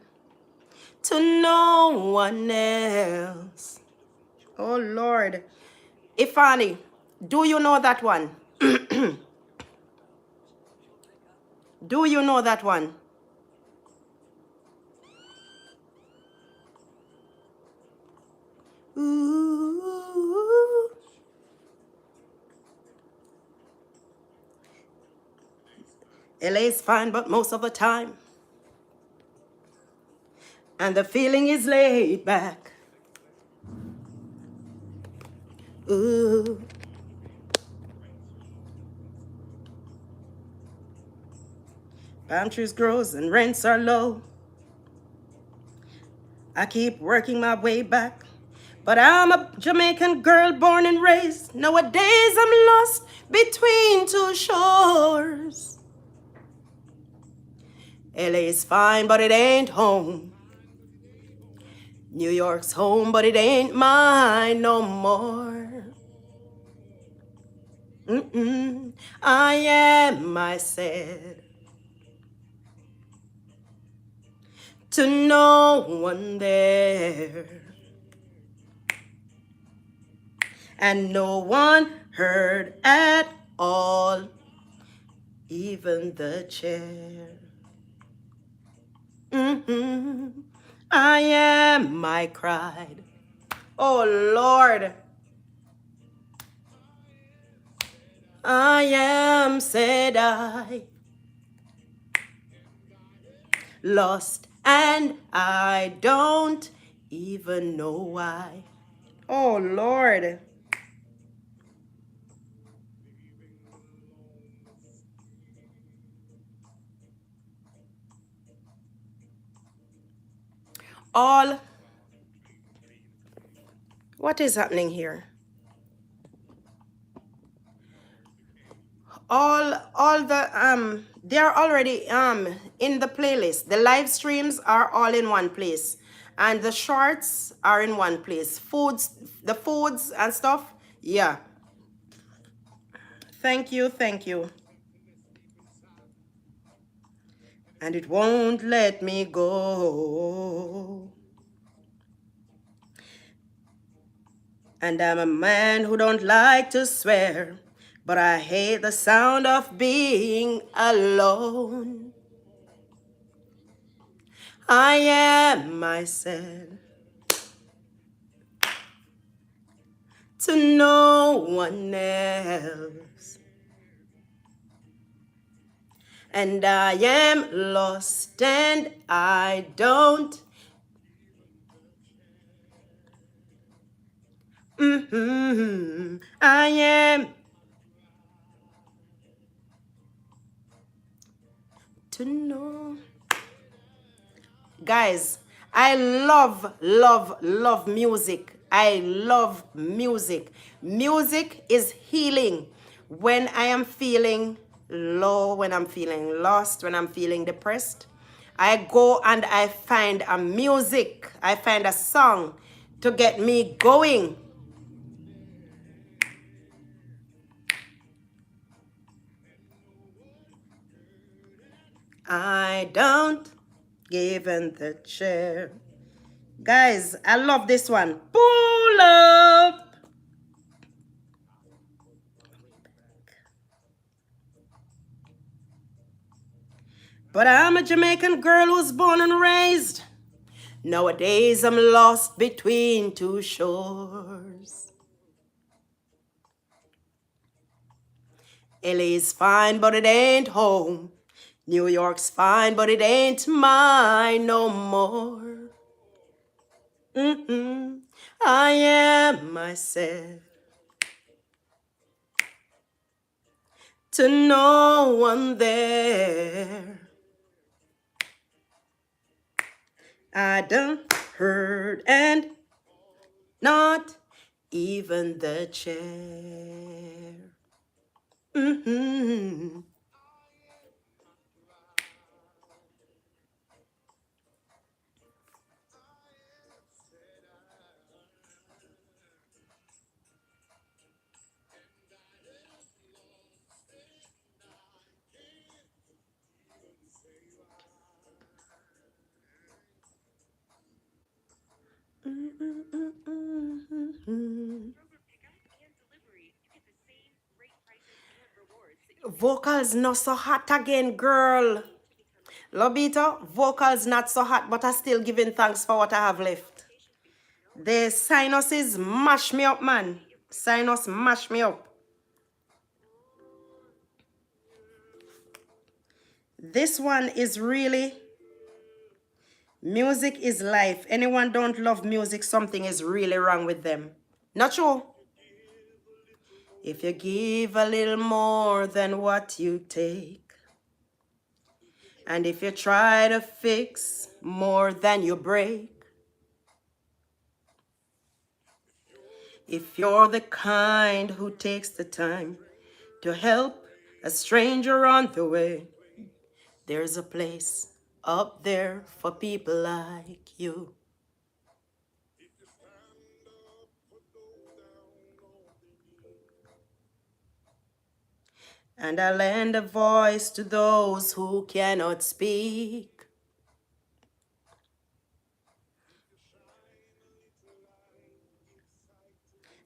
to no one else. Oh Lord. Ifani, do you know that one? Do you know that one? Ooh. LA's fine, but most of the time. And the feeling is laid back. Ooh. Palm trees grows and rents are low. I keep working my way back. But I'm a Jamaican girl born and raised. Nowadays I'm lost between two shores. LA's fine, but it ain't home. New York's home, but it ain't mine no more. I am, I said, to no one there. And no one heard at all, even the chair. I am, I cried. Oh Lord, I am, said I, lost and I don't even know why. Oh Lord. All, what is happening here? All the they're already in the playlist. The live streams are all in one place, and the shorts are in one place. Foods, the foods and stuff, yeah. Thank you, thank you. And it won't let me go. And I'm a man who don't like to swear, but I hate the sound of being alone. I am, I said, to no one else. And I am lost and I don't. I am to know. Guys, I love music. I love music. Music is healing. When I am feeling low, when I'm feeling lost, when I'm feeling depressed, I go and I find a music. I find a song to get me going. I don't give in the chair. Guys, I love this one. Pull up. But I'm a Jamaican girl who's born and raised. Nowadays I'm lost between two shores. LA's fine, but it ain't home. New York's fine, but it ain't mine no more. I am, I said, to no one there. I done heard and not even the chair. Vocals not so hot again, girl. Lobito, vocals not so hot, but I still giving thanks for what I have left. The sinuses mash me up, man. Sinus mash me up. This one is really, music is life. Anyone don't love music, something is really wrong with them. Not true? If you give a little more than what you take, and if you try to fix more than you break, if you're the kind who takes the time to help a stranger on the way, there's a place up there for people like you. And I lend a voice to those who cannot speak.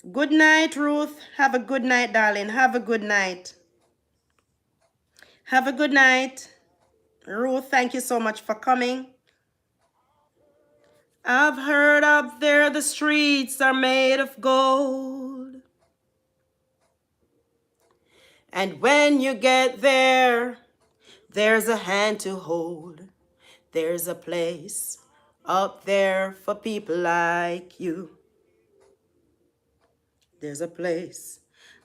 Good night, Ruth. Have a good night, darling. Have a good night. Have a good night. Ruth, thank you so much for coming. I've heard up there the streets are made of gold. And when you get there, there's a hand to hold. There's a place up there for people like you. There's a place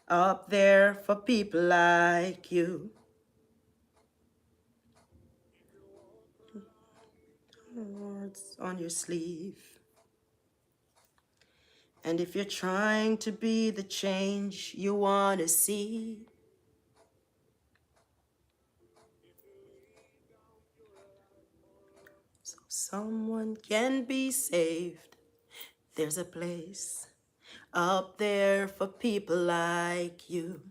up there for people like you. Words on your sleeve. And if you're trying to be the change you want to see, so someone can be saved, there's a place up there for people like you.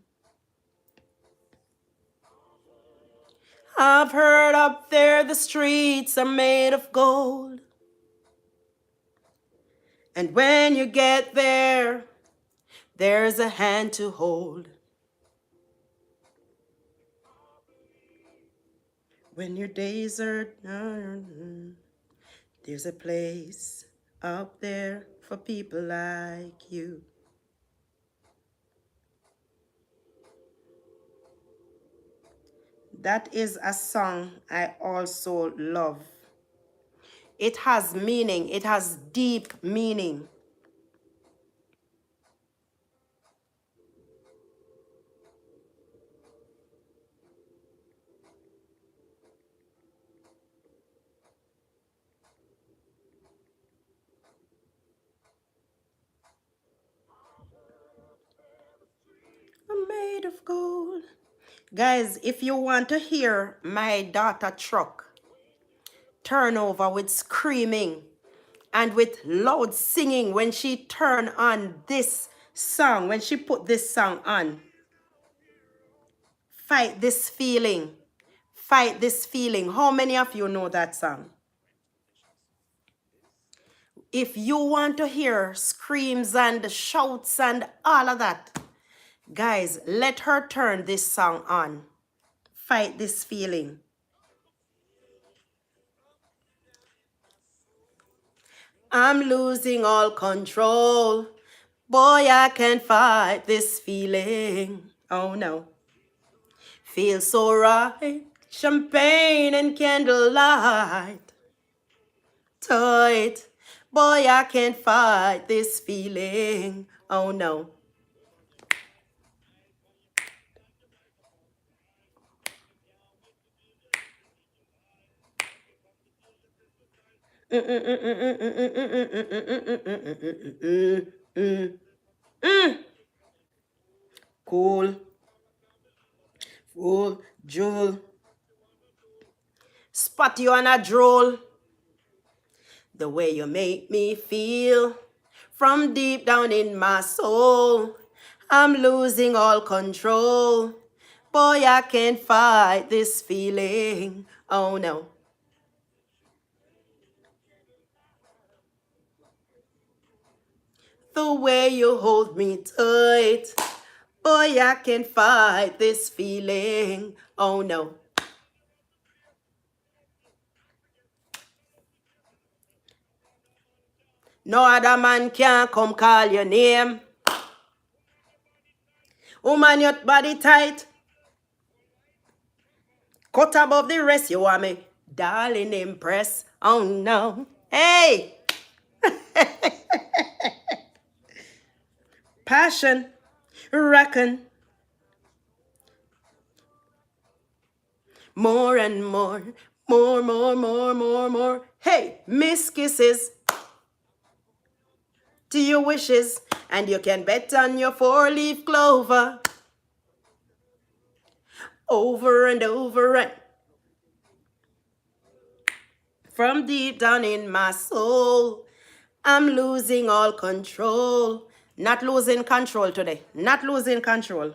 I've heard up there the streets are made of gold. And when you get there, there's a hand to hold. When your days are done, there's a place up there for people like you. That is a song I also love. It has meaning. It has deep meaning. I'm made of gold. Guys, if you want to hear my daughter Truck turn over with screaming and with loud singing when she turned on this song, when she put this song on, Fight This Feeling. Fight This Feeling. How many of you know that song? If you want to hear screams and shouts and all of that, guys, let her turn this song on. Fight This Feeling. I'm losing all control. Boy, I can't fight this feeling. Oh no. Feels so right. Champagne and candlelight. Tight. Boy, I can't fight this feeling. Oh no. Cool. Fool. Jewel. Spot you on a droll. The way you make me feel from deep down in my soul. I'm losing all control. Boy, I can't fight this feeling. Oh no. The way you hold me tight. Boy, I can't fight this feeling. Oh no. No other man can come call your name. Woman, your body tight. cut above the rest. You want me, darling, impress? Oh no. Hey, passion, reckon, more and more, more, more, more, more, more. Hey, miss kisses to your wishes, and you can bet on your four-leaf clover over and over and from deep down in my soul. I'm losing all control. Not losing control today. Not losing control.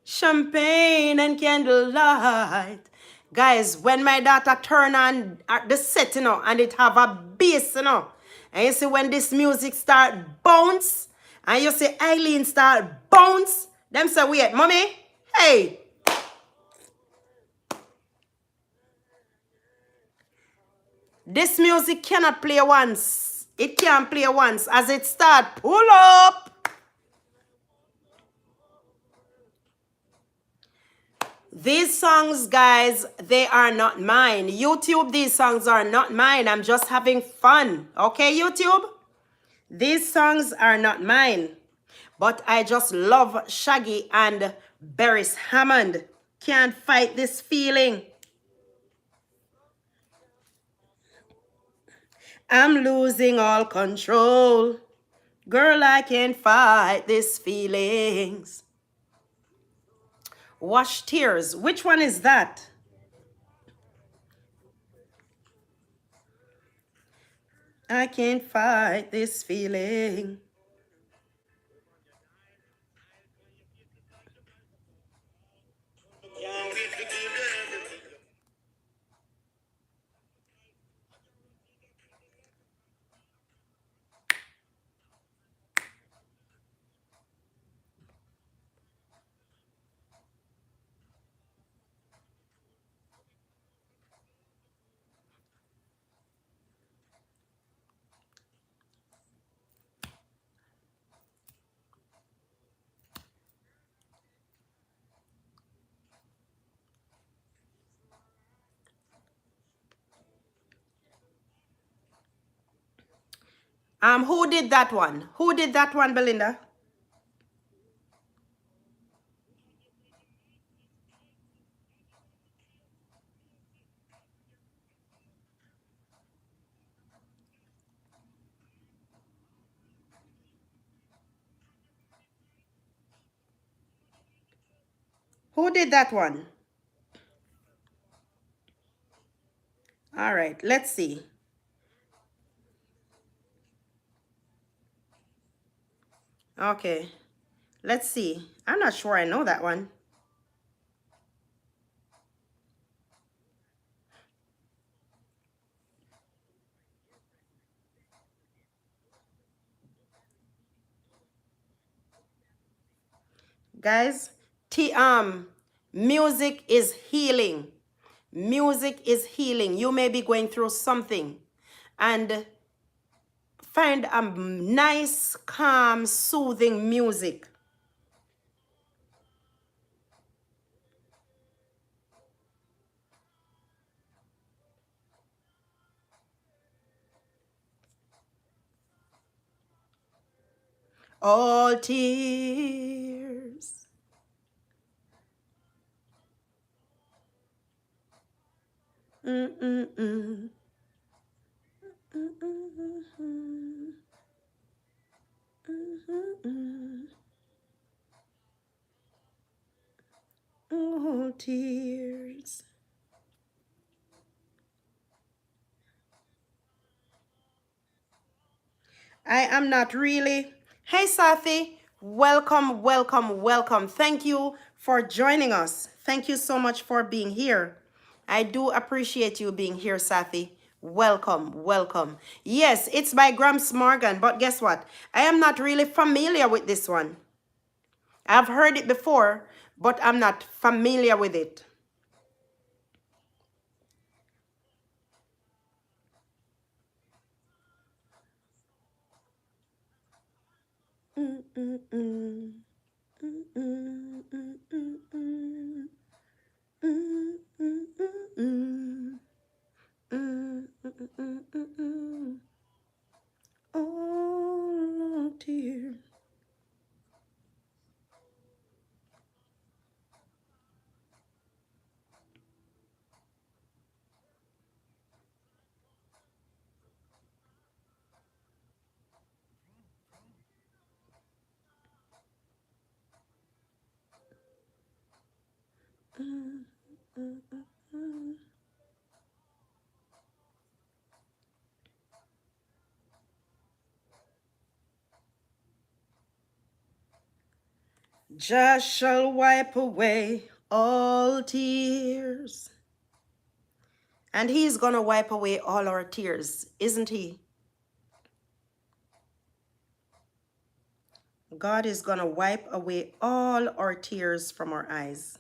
Champagne and candlelight. Guys, when my daughter turn on the set, and it have a bass, and you see when this music start bounce, and you see Eileen start bounce, them say, wait, mommy, hey, this music cannot play once. It can't play once. As it start, pull up. These songs, guys, they are not mine. YouTube, these songs are not mine. I'm just having fun. Okay, YouTube? These songs are not mine. But I just love Shaggy and Beres Hammond. Can't fight this feeling. I'm losing all control. Girl, I can't fight these feelings. Wash Tears. Which one is that? I can't fight this feeling. Who did that one? Who did that one, Belinda? Who did that one? All right, let's see. Okay, let's see. I'm not sure I know that one. Guys, music is healing. Music is healing. You may be going through something and find a nice, calm, soothing music. All tears. Mm-mm-mm. Mm-mm-mm. Mm-mm-mm. All tears. I am not really. Hey, Safi. Welcome, welcome, welcome. Thank you for joining us. Thank you so much for being here. I do appreciate you being here, Safi. Welcome, welcome. Yes, it's by Gramps Morgan, but guess what? I am not really familiar with this one. I've heard it before, but I'm not familiar with it. Mm-mm-mm. Mm-mm-mm-mm-mm. Just shall wipe away all tears. And he's gonna wipe away all our tears, isn't he? God is gonna wipe away all our tears from our eyes.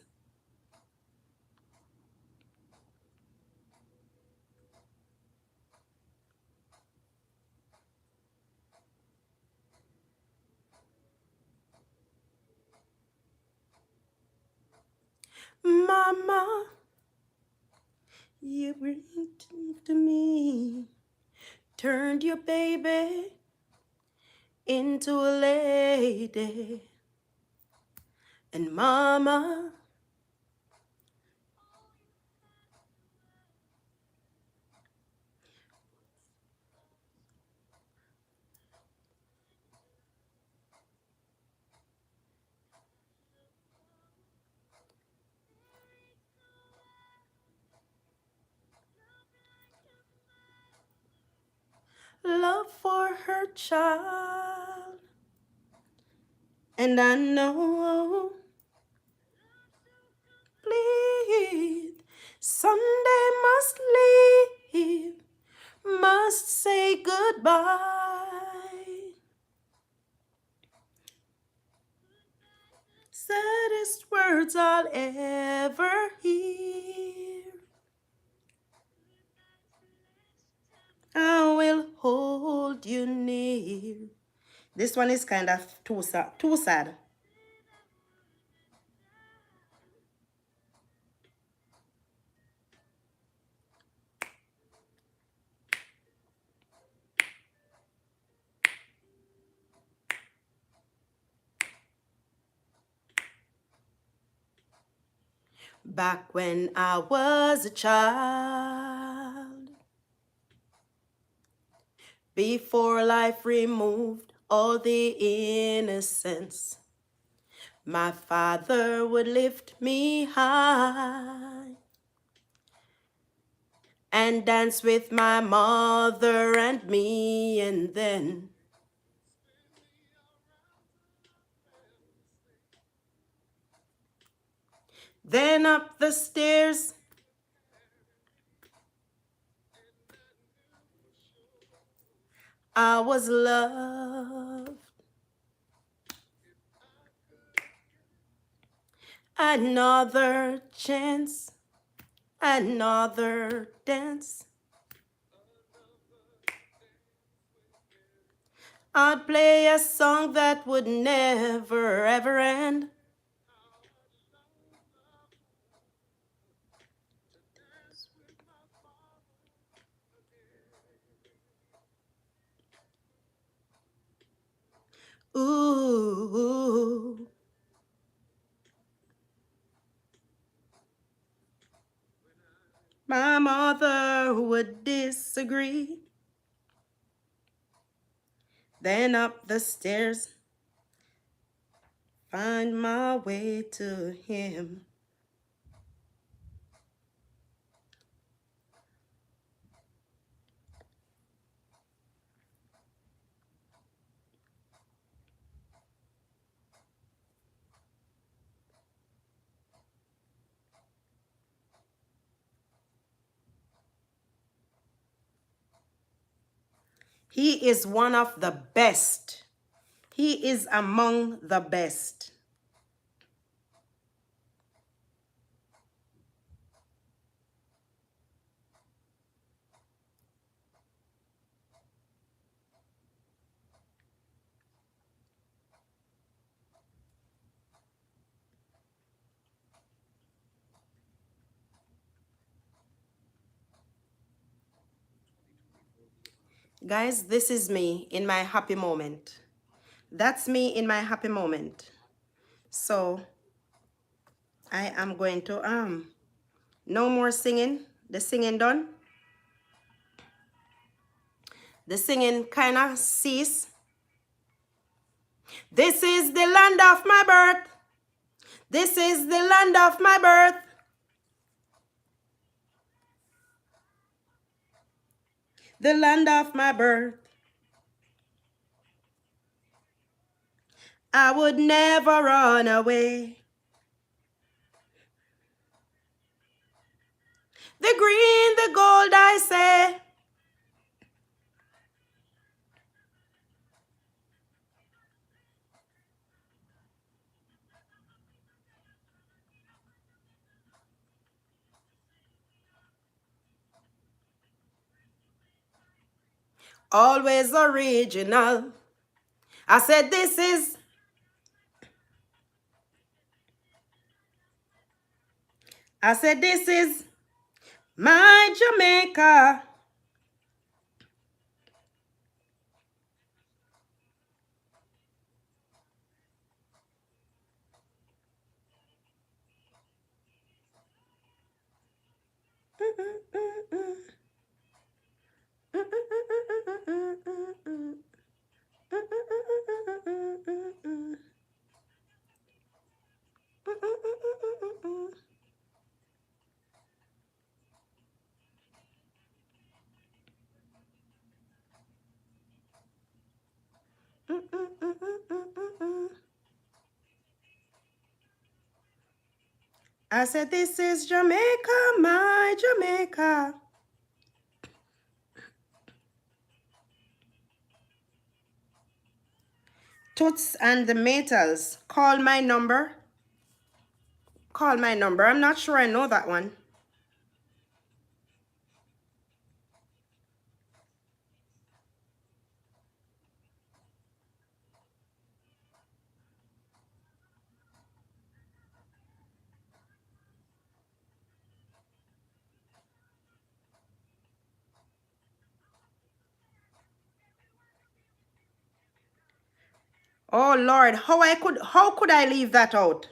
Mama, you bring to me, turned your baby into a lady. And mama, love for her child. And I know, bleed, someday must leave, must say goodbye. Saddest words I'll ever hear. I will hold you near. This one is kind of too sad. Back when I was a child, before life removed all the innocence, my father would lift me high and dance with my mother and me, and then up the stairs I was loved. Another chance, another dance. I'd play a song that would never ever end. Ooh. My mother would disagree. Then up the stairs, find my way to him. He is one of the best. He is among the best. Guys, this is me in my happy moment. That's me in my happy moment. So I am going to no more singing. The singing done. The singing kind of cease. This is the land of my birth. This is the land of my birth. the land of my birth. I would never run away. The green, the gold, I say. Always original. I said this is. I said this is my Jamaica. I said this is Jamaica, my Jamaica. Toots and the Metals. Call my number. Call my number. I'm not sure I know that one. Oh Lord, how could I leave that out?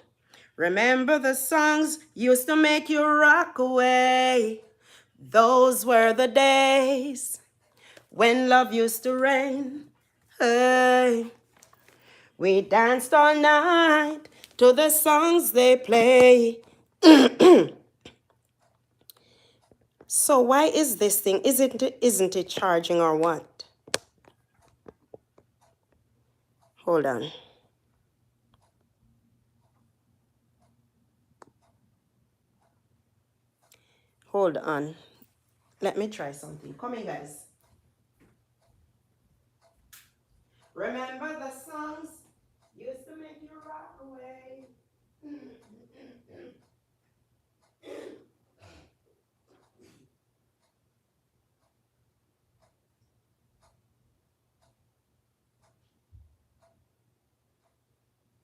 Remember the songs used to make you rock away. Those were the days when love used to reign. Hey, we danced all night to the songs they play. So why is this thing? Isn't it charging or what? Hold on. Hold on. Let me try something. Come in, guys. Remember the songs used to make you rock away.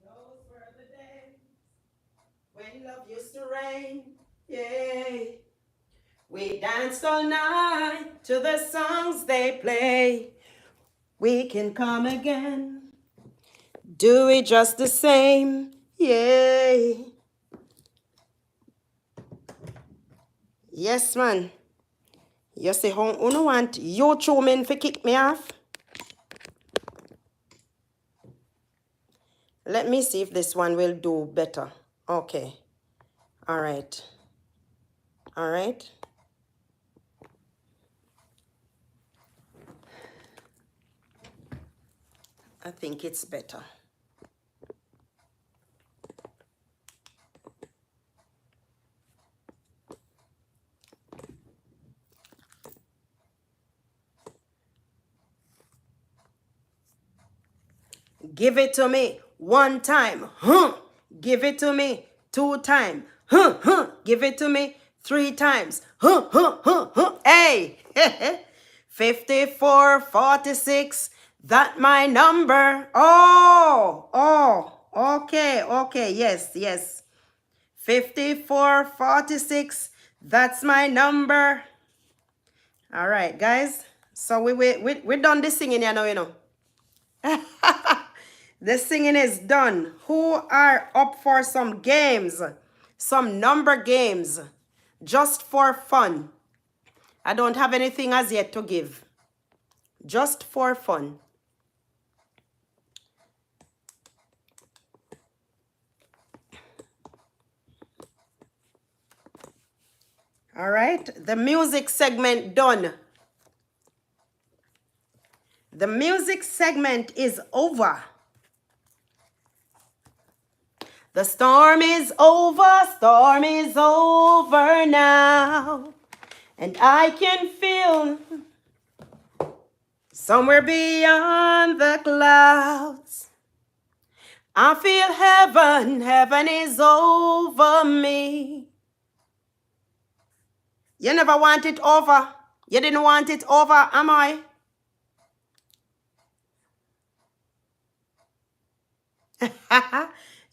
Those were the days when love used to reign. Yeah. We danced all night to the songs they play. We can come again. Do it just the same. Yeah. Yes, man. You say, how you want you two men to kick me off? Let me see if this one will do better. Okay. All right. All right. I think it's better. Give it to me one time. Huh. Give it to me two times. Huh, huh. Give it to me three times. Huh, huh, huh, huh. Hey. 5446. That my number. Oh. Okay, okay. Yes, yes. 5446. That's my number. All right, guys. So we done this singing here now, you know. The singing is done. Who are up for some games? Some number games. Just for fun. I don't have anything as yet to give. Just for fun. All right. The music segment done. The music segment is over. The storm is over now. And I can feel somewhere beyond the clouds. I feel heaven is over me. You never want it over. You didn't want it over, am I?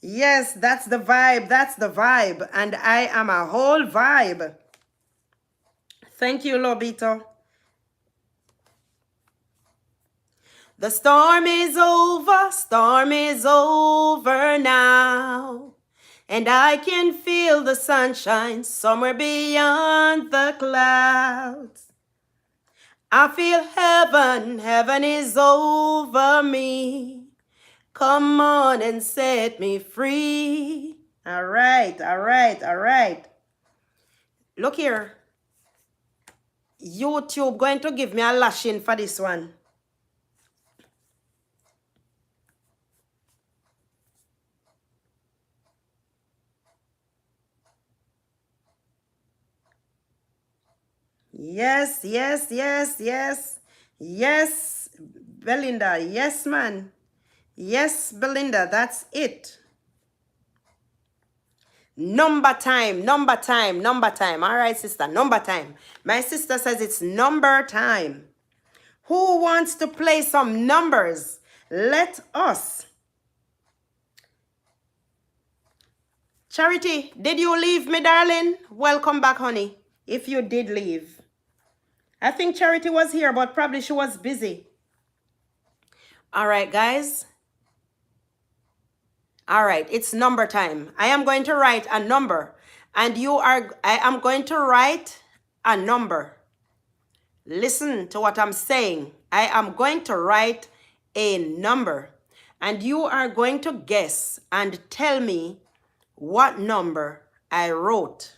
Yes, that's the vibe, and I am a whole vibe. Thank you, Lobito. The storm is over now, and I can feel the sunshine somewhere beyond the clouds. I feel heaven is over me. Come on and set me free. All right. Look here. YouTube going to give me a lashing for this one. Yes. Yes, Belinda. Yes, man. Yes, Belinda, that's it. Number time. All right, sister, number time. My sister says it's number time. Who wants to play some numbers? Let us. Charity, did you leave me, darling? Welcome back, honey. If you did leave. I think Charity was here, but probably she was busy. All right, guys. All right, it's number time. I am going to write a number, and I am going to write a number. Listen to what I'm saying. I am going to write a number, and you are going to guess and tell me what number I wrote.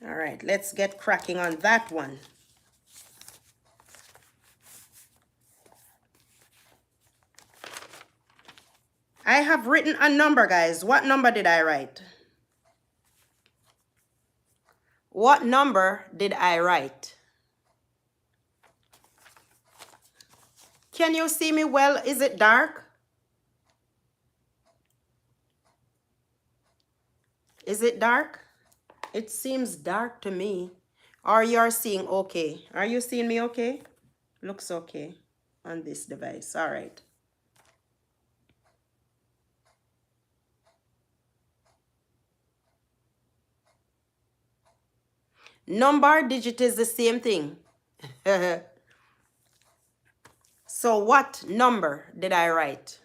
All right, let's get cracking on that one. I have written a number, guys. What number did I write? What number did I write? Can you see me well? Is it dark? Is it dark? It seems dark to me. Or you're seeing okay. Are you seeing me okay? Looks okay on this device. All right. Number digit is the same thing. So what number did I write?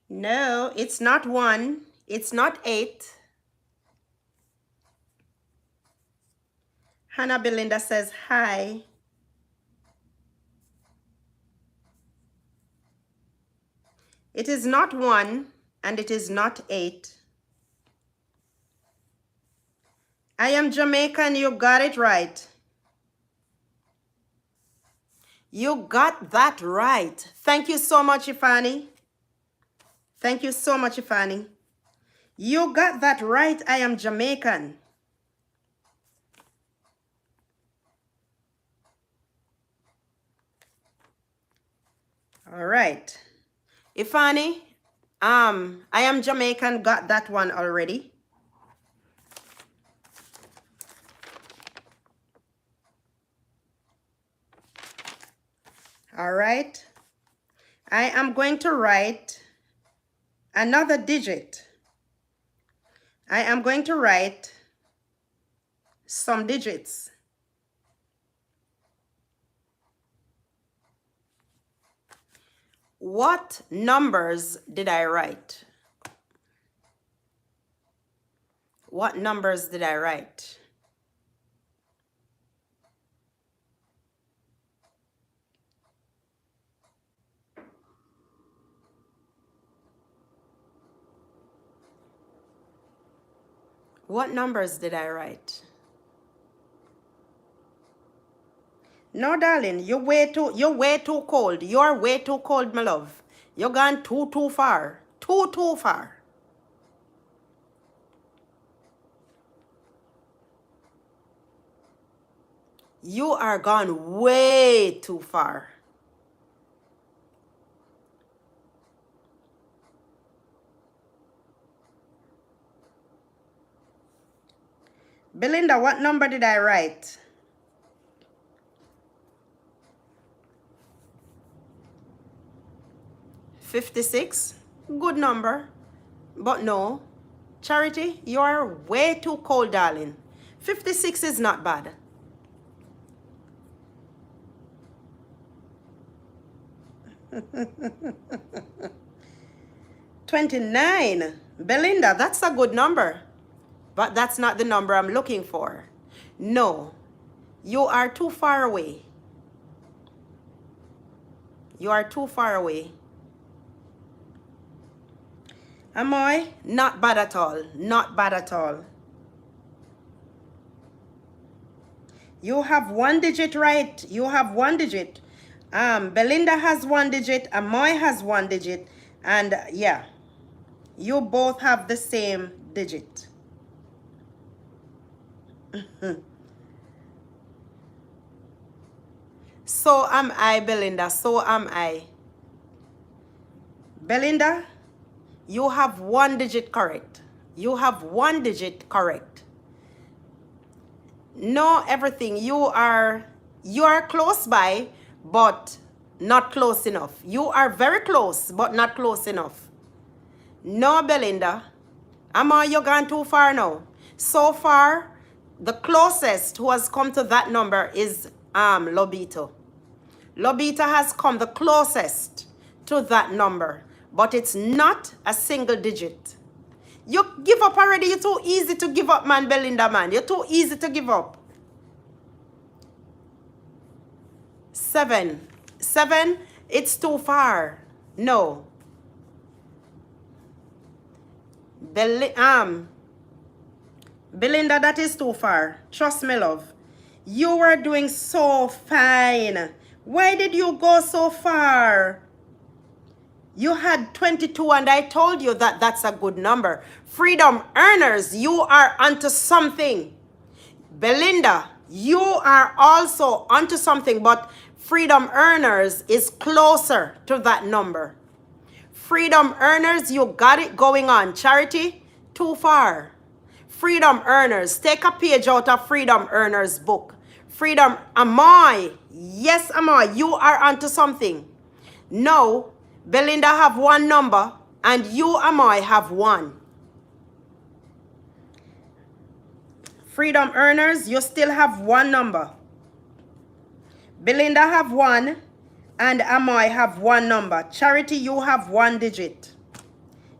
No, it's not 1. It's not 8. Hannah Belinda says hi. It is not 1 and it is not 8. I am Jamaican. You got it right. You got that right. Thank you so much, Ifani. Thank you so much, Ifani. You got that right. I am Jamaican. All right. Ifani, I am Jamaican. Got that one already. All right. I am going to write another digit. I am going to write some digits. What numbers did I write? What numbers did I write? What numbers did I write? No, darling, you're way too cold. You're way too cold, my love. You're gone too far. Too far. You are gone way too far. Belinda, what number did I write? 56. Good number. But no. Charity, you're way too cold, darling. 56 is not bad. 29. Belinda, that's a good number. But that's not the number I'm looking for. No. You are too far away. You are too far away. Am I? Not bad at all. Not bad at all. You have one digit right. You have one digit. Belinda has one digit. Amoy has one digit. And yeah, you both have the same digit. So am I, Belinda. So am I. Belinda, you have one digit correct. You have one digit correct. No, everything. You are close by, but not close enough. You are very close, but not close enough. No, Belinda. Amma, you're gone too far now. So far, the closest who has come to that number is Lobito. Lobito has come the closest to that number, but it's not a single digit. You give up already. You're too easy to give up, man, Belinda, man. You're too easy to give up. 7. 7, it's too far. No. Belinda, that is too far. Trust me, love. You were doing so fine. Why did you go so far? You had 22 and I told you that that's a good number. Freedom earners, you are onto something. Belinda, you are also onto something, but freedom earners is closer to that number. Freedom earners, you got it going on. Charity, too far. Freedom earners, take a page out of freedom earners book. Freedom, Amoy, yes, Amoy, you are onto something. No, Belinda have one number and you, Amoy, have one. Freedom earners, you still have one number. Belinda have one and Amoy have one number. Charity, you have one digit.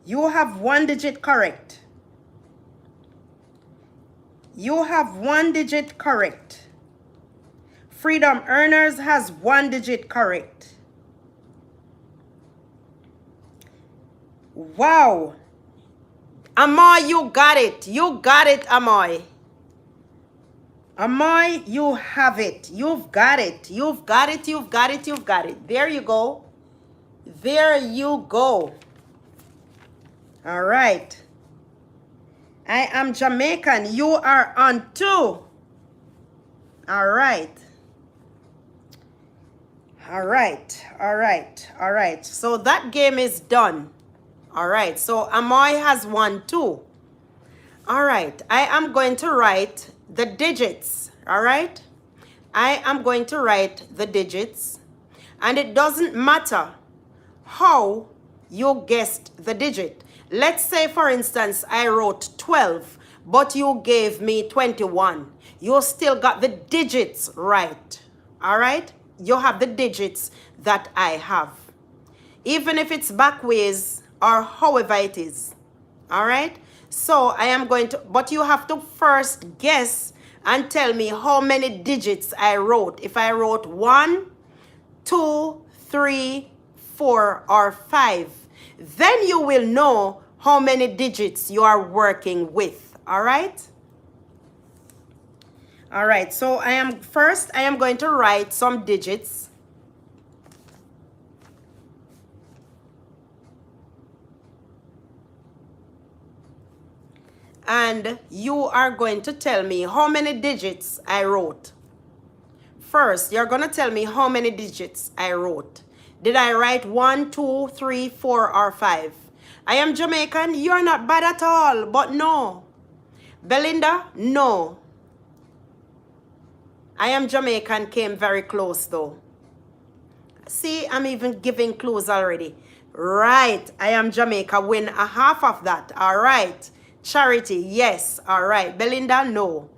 You have one digit correct. You have one digit correct. Freedom earners has one digit correct. Wow. Amoy, you got it. You got it, Amoy. Amoy, you have it. You've got it. You've got it. You've got it. You've got it. There you go. There you go. All right. I am Jamaican. You are on 2. All right. All right. All right. All right. So that game is done. All right. So Amoy has won 2. All right. I am going to write the digits. All right. I am going to write the digits. And it doesn't matter how you guessed the digit. Let's say, for instance, I wrote 12, but you gave me 21. You still got the digits right. All right? You have the digits that I have. even if it's back ways or however it is. All right? So I am going to, but you have to first guess and tell me how many digits I wrote. If I wrote 1, 2, 3, 4, or 5, then you will know how many digits you are working with. All right? All right, so I am going to write some digits. And you are going to tell me how many digits I wrote. First, you're going to tell me how many digits I wrote. Did I write 1, 2, 3, 4, or 5? I am Jamaican. You're not bad at all, but no. Belinda, no. I am Jamaican came very close though. See, I'm even giving clues already. Right, I am Jamaica, win a half of that. All right. Charity, yes. All right. Belinda, no.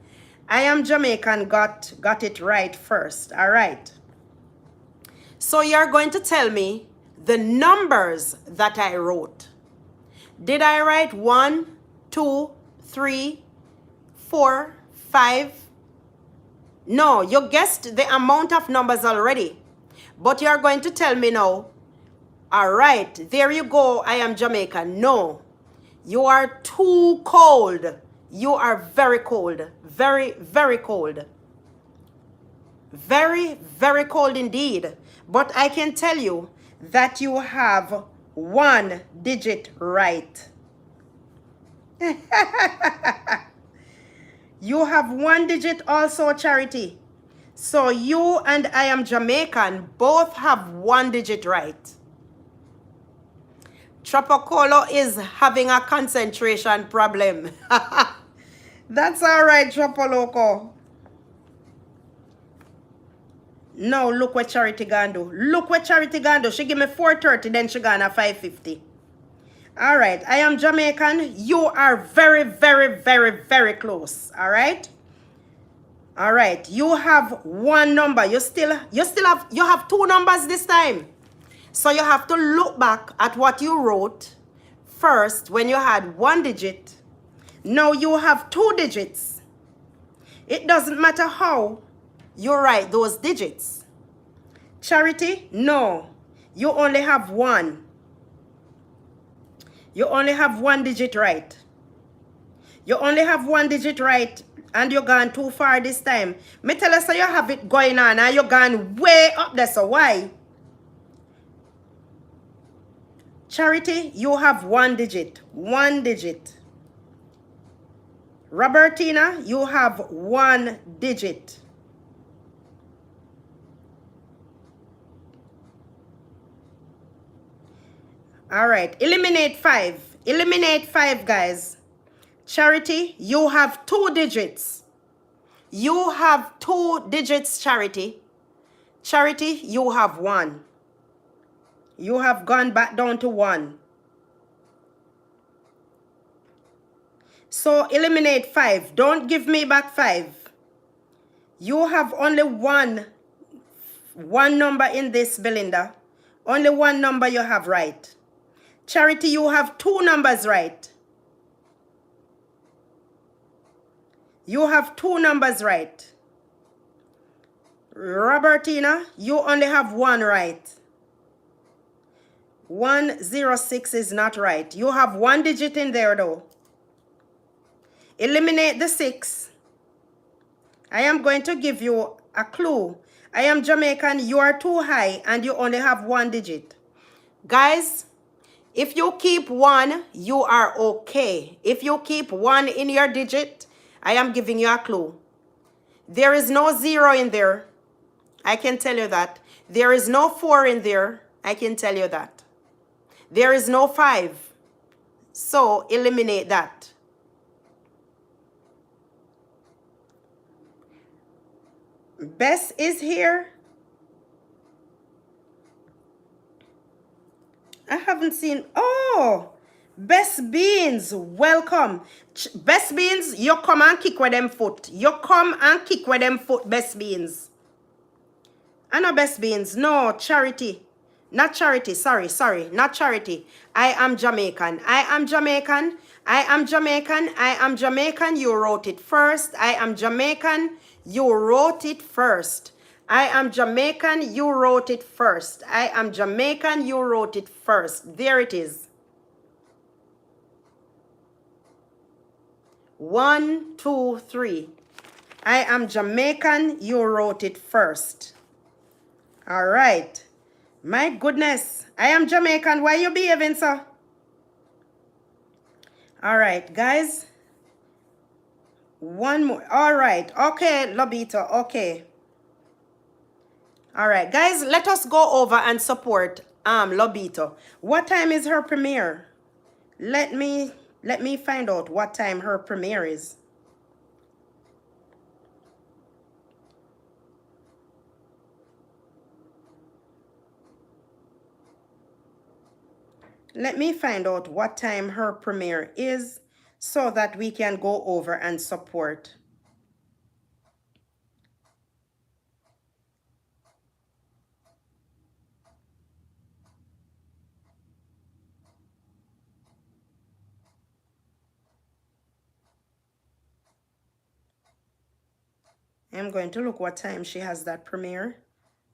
I am Jamaican, got it right first. All right. So you're going to tell me the numbers that I wrote. Did I write 1, 2, 3, 4, 5? No, you guessed the amount of numbers already. But you're going to tell me now. All right, there you go. I am Jamaican. No, you are too cold. You are very cold. Very, very cold. Very, very cold indeed. But I can tell you that you have 1 digit right. You have 1 digit also, Charity. So you and I am Jamaican both have 1 digit right. Tropocolo is having a concentration problem. That's all right, Tropoloco. Now look what Charity gonna do. Look what Charity gonna do. She give me 430, then she gonna 550. All right, I am Jamaican. You are very, very, very, very close. All right. All right. You have 1 number. You have 2 numbers this time. So you have to look back at what you wrote first when you had 1 digit. Now you have 2 digits. It doesn't matter how you write those digits. Charity, no. You only have 1. You only have 1 digit right. You only have 1 digit right and you're gone too far this time. Me tell you so you have it going on and you're gone way up there. So why? Charity, you have 1 digit. 1 digit. Robertina, you have 1 digit. All right, eliminate 5. Eliminate 5, guys. Charity, you have 2 digits. You have 2 digits, Charity. Charity, you have 1. You have gone back down to 1. So eliminate 5. Don't give me back 5. You have only one number in this, Belinda. Only 1 number you have right. Charity, you have 2 numbers right. You have 2 numbers right. Robertina, you only have 1 right. 106 is not right. You have 1 digit in there though. Eliminate the 6. I am going to give you a clue. I am Jamaican, you are too high and you only have 1 digit. Guys, if you keep 1, you are okay. If you keep 1 in your digit, I am giving you a clue. There is no 0 in there. I can tell you that. There is no 4 in there. I can tell you that. There is no 5. So eliminate that. Bess is here. I haven't seen. Oh, Best Beans, welcome. Best Beans, you come and kick with them foot. You come and kick with them foot, Best Beans. I know Best Beans. No, Charity. Not Charity, sorry, not Charity. I am Jamaican. I am Jamaican. I am Jamaican. I am Jamaican. You wrote it first. I am Jamaican. You wrote it first. I am Jamaican. You wrote it first. I am Jamaican. You wrote it first. There it is. 1, 2, 3. I am Jamaican. You wrote it first. All right. My goodness. I am Jamaican. Why you behaving, sir? All right, guys. One more. All right. Okay, Lobito. Okay. All right, guys. Let us go over and support Lobito. What time is her premiere? Let me find out what time her premiere is. Let me find out what time her premiere is so that we can go over and support. I'm going to look what time she has that premiere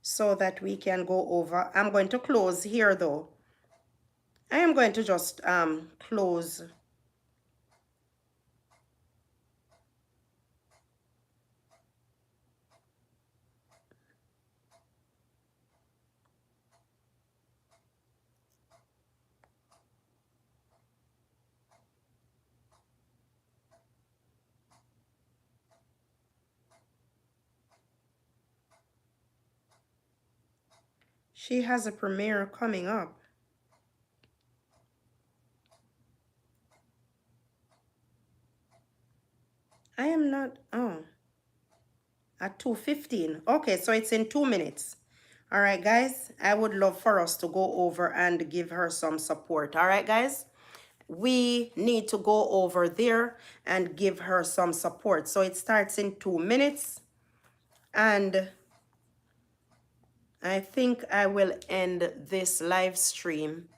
so that we can go over. I'm going to close here though. I am going to just close. She has a premiere coming up. I am not, oh, at 2:15. Okay, so it's in 2 minutes. All right, guys, I would love for us to go over and give her some support. All right, guys, we need to go over there and give her some support. So it starts in 2 minutes. And I think I will end this live stream.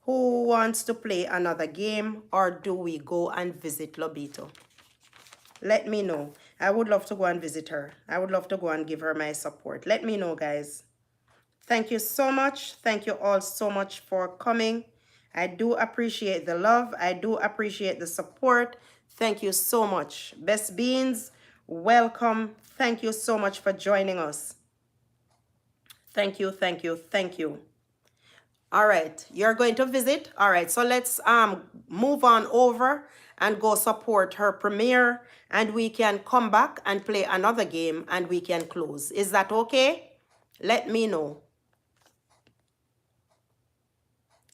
Who wants to play another game, or do we go and visit Lobito? Let me know. I would love to go and visit her. I would love to go and give her my support. Let me know, guys. Thank you so much. Thank you all so much for coming. I do appreciate the love. I do appreciate the support. Thank you so much. Best Beans, welcome. Thank you so much for joining us. Thank you, thank you, thank you. All right, you're going to visit. All right, so let's move on over and go support her premiere, and we can come back and play another game and we can close. Is that okay? Let me know.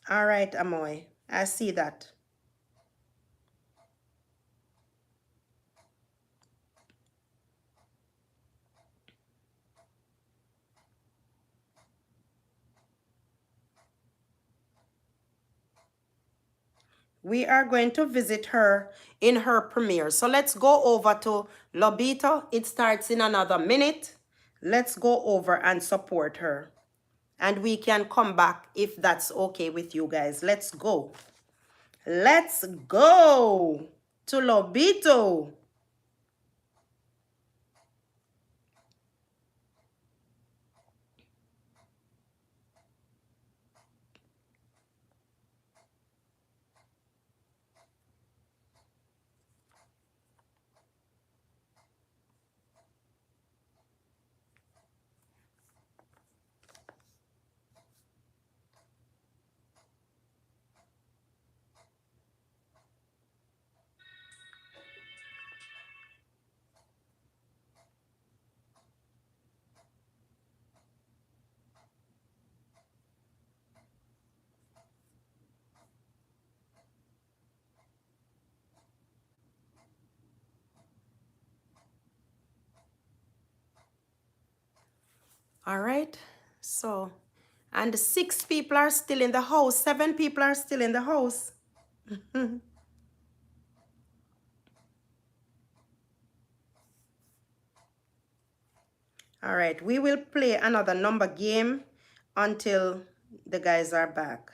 All right, Amoy, I see that. We are going to visit her in her premiere. So let's go over to Lobito. It starts in another minute. Let's go over and support her. And we can come back if that's okay with you guys. Let's go. Let's go to Lobito. All right. So, and 6 people are still in the house. 7 people are still in the house. All right. We will play another number game until The guys are back.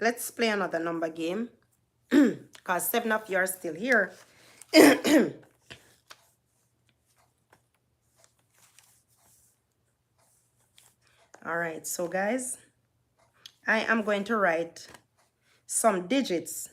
Let's play another number game. Because 7 of you are still here. All right, so guys, I am going to write some digits.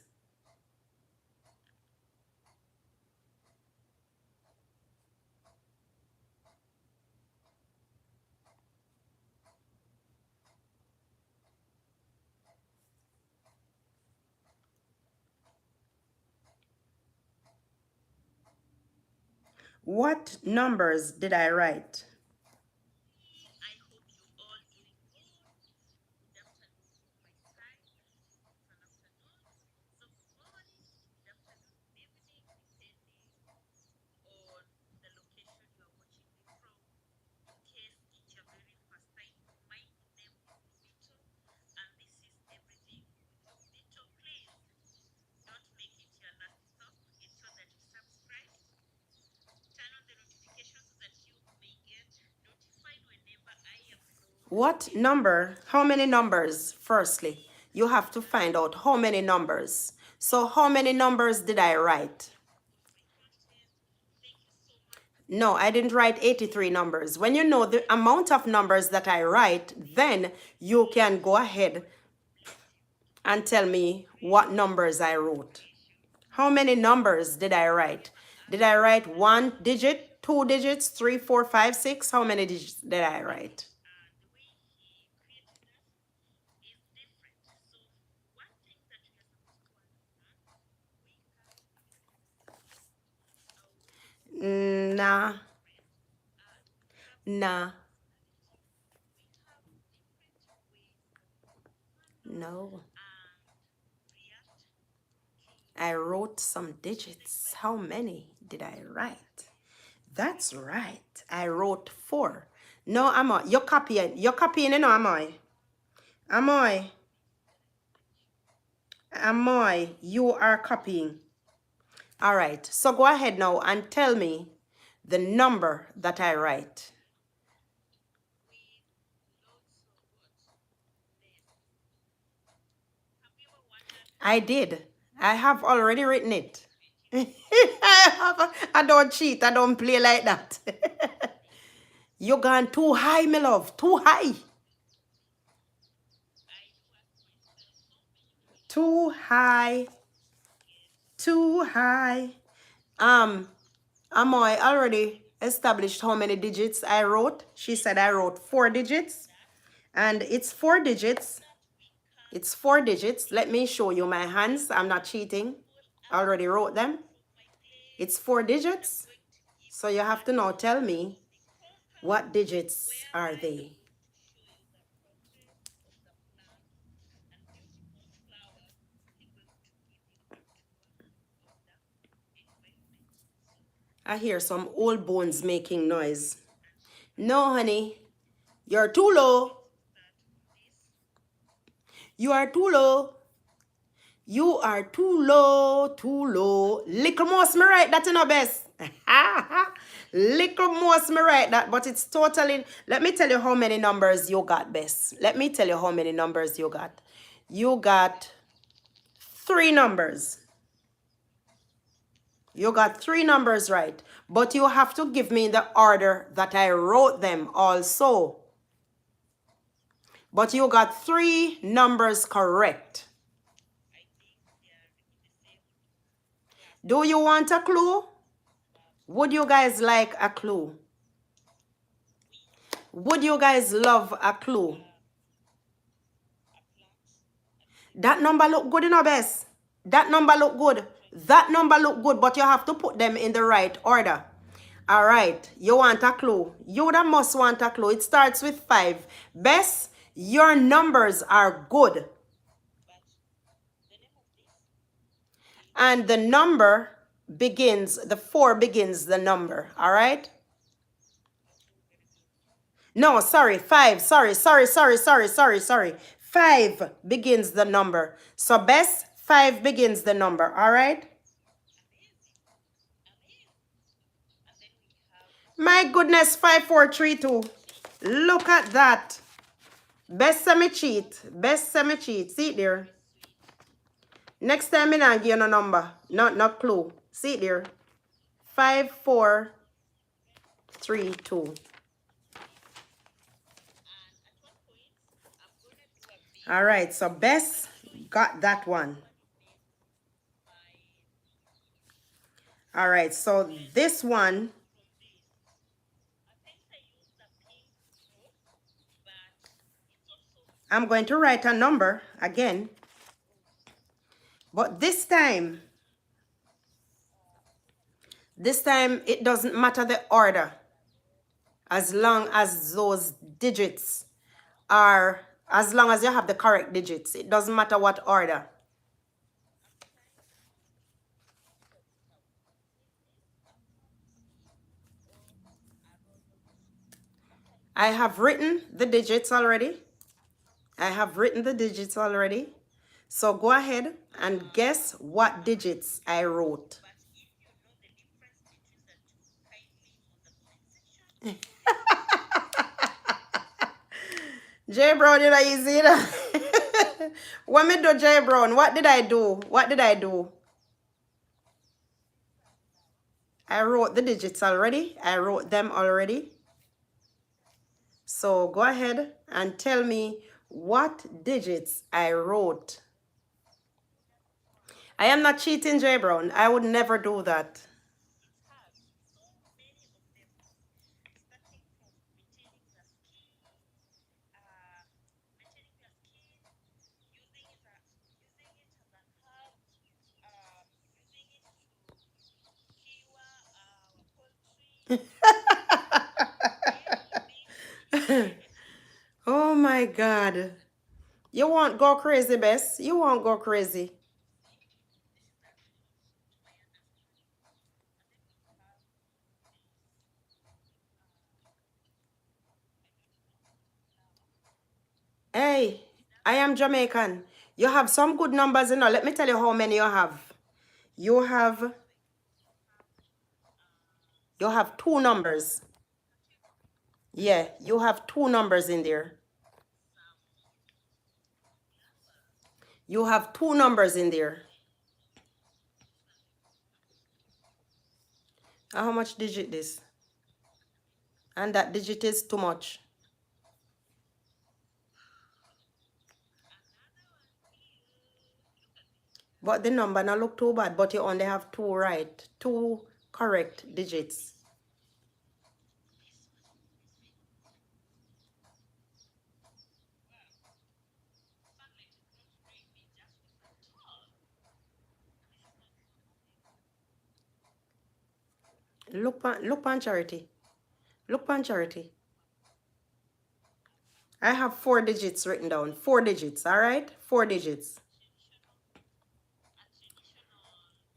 What numbers did I write? What number, how many numbers, firstly? You have to find out how many numbers. So how many numbers did I write? No, I didn't write 83 numbers. When you know the amount of numbers that I write, then you can go ahead and tell me what numbers I wrote. How many numbers did I write? Did I write 1 digit, 2 digits, 3, 4, 5, 6? How many digits did I write? Nah, nah, no. I wrote some digits. How many did I write? That's right. I wrote 4. No, Amoy, you're copying. You're copying, you know, Amoy. Amoy. Amoy, you are copying. All right. So go ahead now and tell me the number that I write. I did. I have already written it. I don't cheat. I don't play like that. You're gone too high, my love. Too high. Too high. Too high. Amoy already established how many digits I wrote. She said I wrote 4 digits. And it's 4 digits. It's 4 digits. Let me show you my hands. I'm not cheating. I already wrote them. It's 4 digits. So you have to now tell me what digits are they. I hear some old bones making noise. No, honey. You're too low. You are too low. You are too low, too low. Little most me write that in a best. Little most me write that, but it's totally... Let me tell you how many numbers you got, best. Let me tell you how many numbers you got. You got 3 numbers. You got 3 numbers right. But you have to give me the order that I wrote them also. But you got 3 numbers correct. Do you want a clue? Would you guys like a clue? Would you guys love a clue? That number look good in our best. That number look good. That number look good, but you have to put them in the right order. All right. You want a clue? You that must want a clue. It starts with 5. Bess, your numbers are good. And the number begins, the 4 begins the number, all right? No, sorry, 5, sorry. 5 begins the number. So Bess, 5 begins the number, all right? My goodness, 5432. Look at that. Best semi cheat. Best semi cheat. See it there. Next time I not give you no number. Not clue. See it there. 5432. All right, so Bess got that one. All right, so this one, I'm going to write a number again. But this time it doesn't matter the order. As long as those digits are, as long as you have the correct digits, it doesn't matter what order. I have written the digits already. So go ahead and guess what digits I wrote. J Brown, you know easy. When me do J Brown, what did I do? I wrote the digits already. I wrote them already. So go ahead and tell me what digits I wrote. I am not cheating, J Brown. I would never do that. Oh my God. You won't go crazy, Bess. You won't go crazy. Hey, I am Jamaican. You have some good numbers, you know. Let me tell you how many you have. You have 2 numbers. Yeah, you have 2 numbers in there. You have 2 numbers in there. How much digit this? And that digit is too much. But the number not look too bad, but you only have 2 right. 2 correct digits. Look on Charity. Look on Charity. I have 4 digits written down. 4 digits, all right? 4 digits.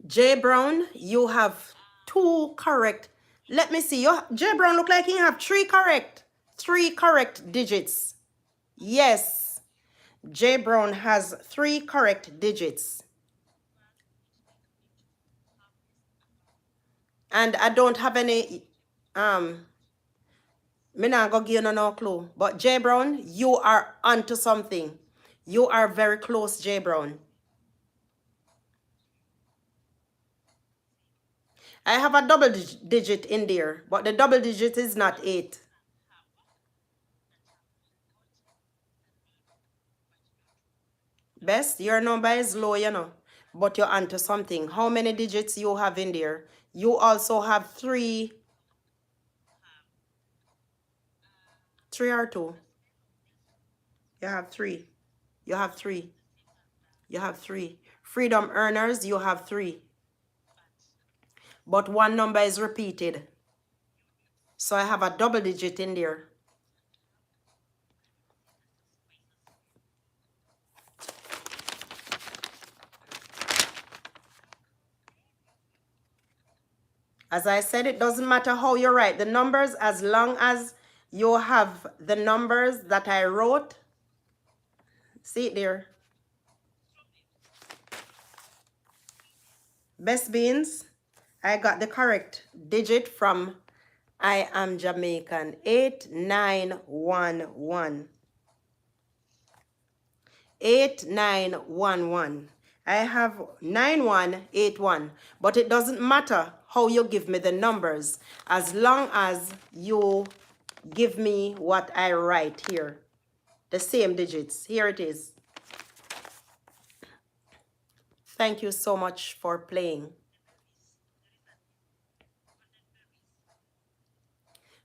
J Brown, you have 2 correct. Let me see. J Brown look like you have 3 correct. 3 correct digits. Yes. J Brown has 3 correct digits. And I don't have any me not gonna give you no clue. But J Brown, you are onto something. You are very close, J Brown. I have a double digit in there, but the double digit is not 8. Best, your number is low, you know, but you're onto something. How many digits you have in there? You also have 3 or 2. You have 3. You have 3. You have 3. Freedom earners, you have 3. But one number is repeated. So I have a double digit in there. As I said, it doesn't matter how you write the numbers, as long as you have the numbers that I wrote. See it there. Best beans, I got the correct digit from I Am Jamaican. 8911. 8911. I have 9181, but it doesn't matter how you give me the numbers, as long as you give me what I write here. The same digits. Here it is. Thank you so much for playing.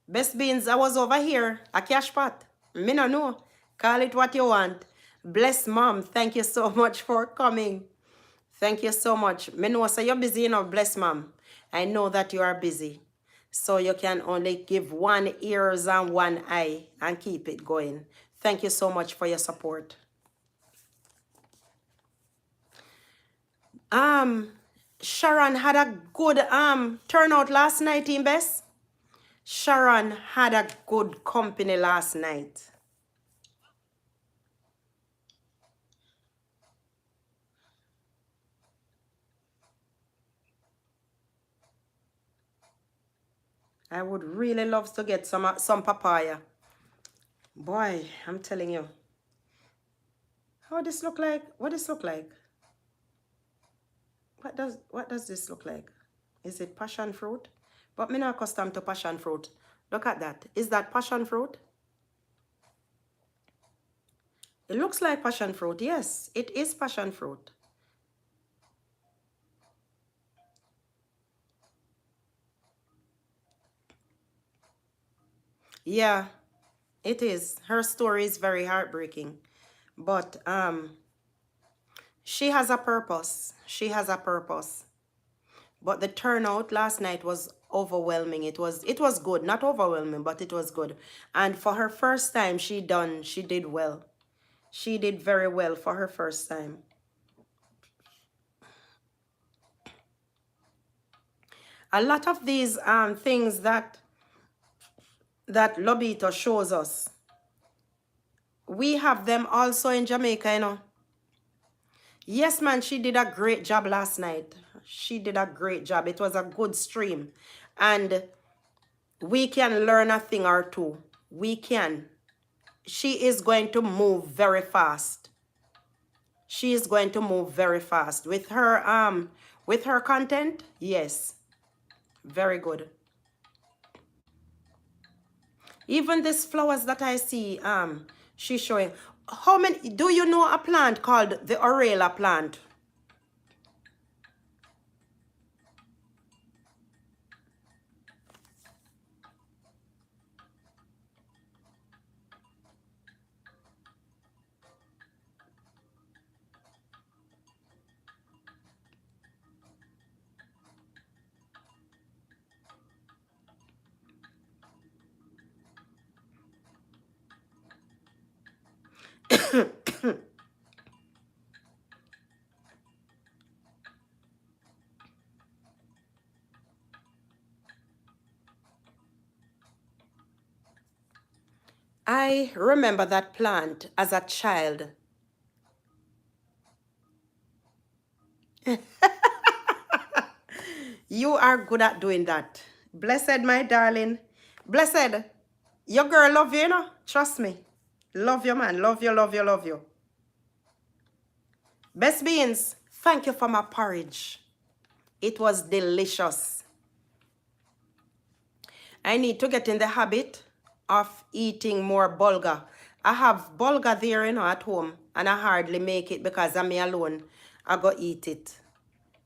Best beans, I was over here, a cash pot. Me no know. Call it what you want. Bless mom. Thank you so much for coming. Thank you so much. Me know so you're busy, you know, bless mom. I know that you are busy. So you can only give one ears and one eye and keep it going. Thank you so much for your support. Sharon had a good turnout last night, Team Best. Sharon had a good company last night. I would really love to get some papaya. Boy, I'm telling you. How this look like? What this look like? What does this look like? Is it passion fruit? But me not accustomed to passion fruit. Look at that. Is that passion fruit? It looks like passion fruit. Yes, it is passion fruit. Yeah, it is. Her story is very heartbreaking. But she has a purpose. She has a purpose. But the turnout last night was overwhelming. It was good. Not overwhelming, but it was good. And for her first time, she did well. She did very well for her first time. A lot of these things that Lobito shows us, we have them also in Jamaica, you know. Yes, man, she did a great job last night. She did a great job. It was a good stream. And we can learn a thing or two. We can. She is going to move very fast. She is going to move very fast. With her content, yes. Very good. Even these flowers that I see, she's showing. How many, do you know a plant called the Orela plant? I remember that plant as a child. You are good at doing that. Blessed, my darling. Blessed. Your girl love you, you know? Trust me. Love you, man. Love you, love you, love you. Best beans, thank you for my porridge. It was delicious. I need to get in the habit of eating more bulgur. I have bulgur there, you know, at home, and I hardly make it because I'm me alone. I go eat it.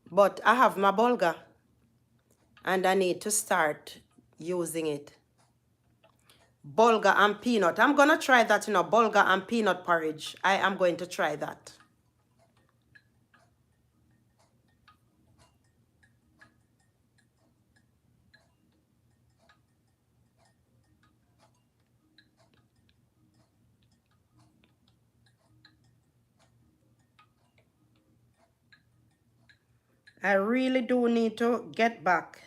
But I have my bulgur, and I need to start using it. Bulgur and peanut. I'm going to try that, you know, bulgur and peanut porridge. I am going to try that. I really do need to get back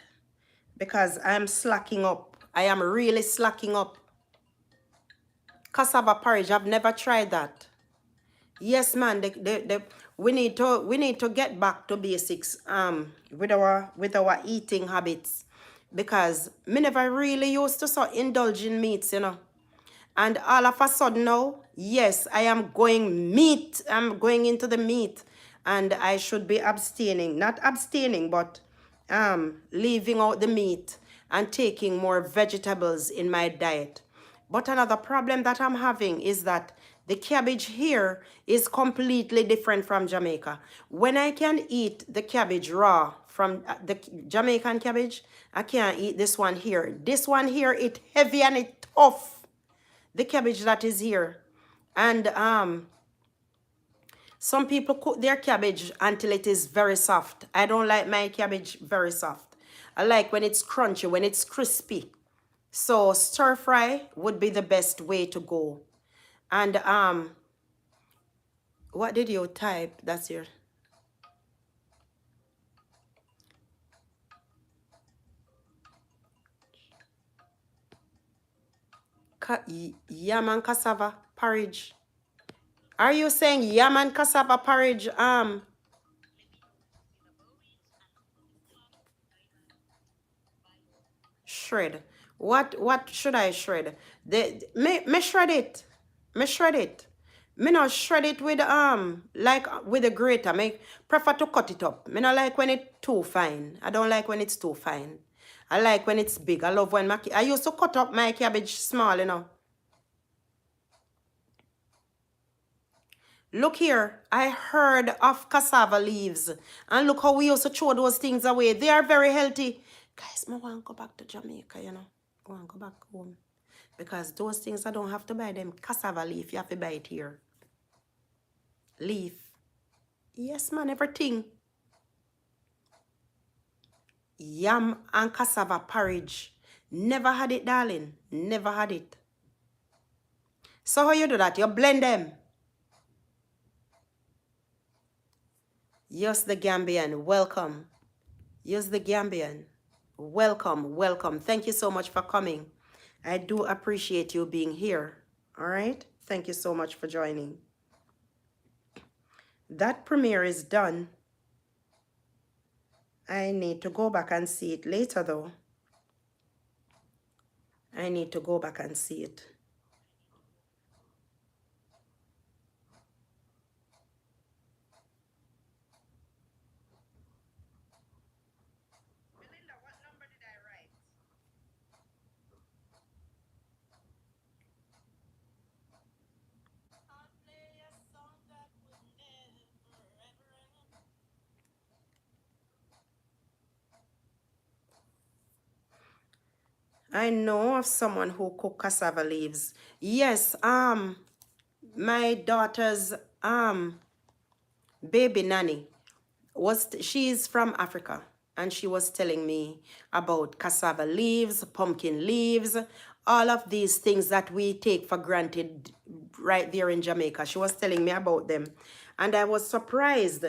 because I'm slacking up. I am really slacking up. Cassava porridge, I've never tried that. Yes, man. We need to get back to basics with our eating habits, because me never really used to so indulge in meats, you know. And all of a sudden now, yes, I am going meat. I'm going into the meat, and I should be abstaining, not abstaining, but leaving out the meat and taking more vegetables in my diet. But another problem that I'm having is that the cabbage here is completely different from Jamaica. When I can eat the cabbage raw from the Jamaican cabbage, I can't eat this one here. This one here, it heavy and it tough. The cabbage that is here. And some people cook their cabbage until it is very soft. I don't like my cabbage very soft. I like when it's crunchy, when it's crispy. So stir fry would be the best way to go. And what did you type? That's your yam and cassava porridge. Are you saying yam and cassava porridge? Shred. What should I shred? Me shred it. Me shred it. Me not shred it with like with a grater. Me prefer to cut it up. Me not like when it's too fine. I don't like when it's too fine. I like when it's big. I love when I used to cut up my cabbage small, you know. Look here, I heard of cassava leaves. And look how we used to throw those things away. They are very healthy. Guys, I want to go back to Jamaica, you know. I want to go back home. Because those things, I don't have to buy them. Cassava leaf, you have to buy it here. Leaf. Yes, man, everything. Yam and cassava porridge. Never had it, darling. Never had it. So how you do that? You blend them. Yes, the Gambian. Welcome. Yes, the Gambian. Welcome, welcome. Thank you so much for coming. I do appreciate you being here. All right? Thank you so much for joining. That premiere is done. I need to go back and see it later, though. I need to go back and see it. Melinda, what number did I write? I know of someone who cook cassava leaves. Yes, my daughter's baby nanny she's from Africa, and she was telling me about cassava leaves, pumpkin leaves, all of these things that we take for granted right there in Jamaica. She was telling me about them, and I was surprised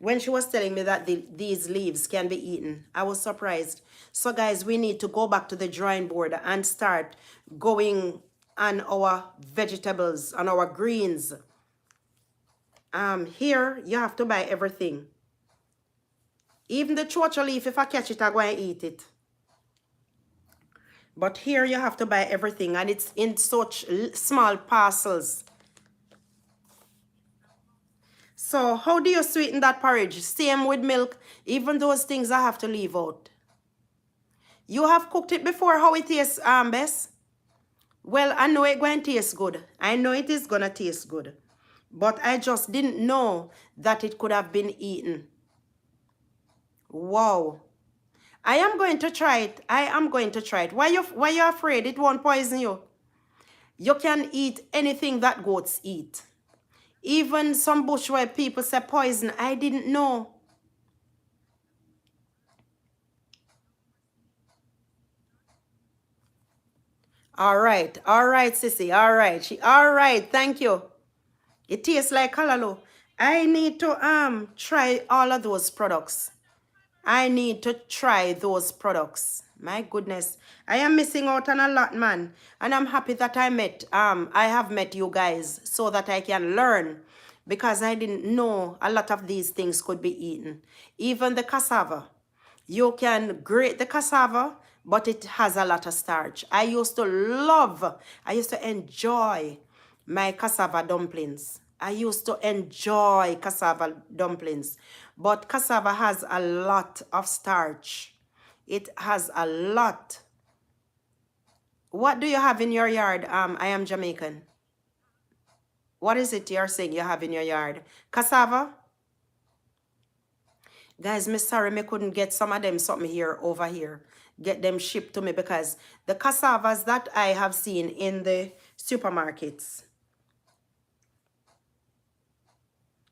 when she was telling me that these leaves can be eaten. I was surprised. So guys, we need to go back to the drawing board and start going on our vegetables, on our greens. Here, you have to buy everything. Even the chocho leaf, if I catch it, I'm going to eat it. But here, you have to buy everything, and it's in such small parcels. So how do you sweeten that porridge? Same with milk. Even those things I have to leave out. You have cooked it before. How it tastes, Bess? Well, I know it's going to taste good. I know it is going to taste good. But I just didn't know that it could have been eaten. Wow. I am going to try it. I am going to try it. Why you afraid it won't poison you? You can eat anything that goats eat. Even some bush where people say poison, I didn't know. All right, sissy, all right, thank you. It tastes like callaloo. I need to try all of those products. I need to try those products. My goodness. I am missing out on a lot, man. And I'm happy that I have met you guys so that I can learn, because I didn't know a lot of these things could be eaten. Even the cassava. You can grate the cassava, but it has a lot of starch. I used to enjoy my cassava dumplings. I used to enjoy cassava dumplings, but cassava has a lot of starch. It has a lot. What do you have in your yard? I am Jamaican. What is it you're saying you have in your yard? Cassava? Guys, me sorry me couldn't get some of them something here over here. Get them shipped to me, because the cassavas that I have seen in the supermarkets.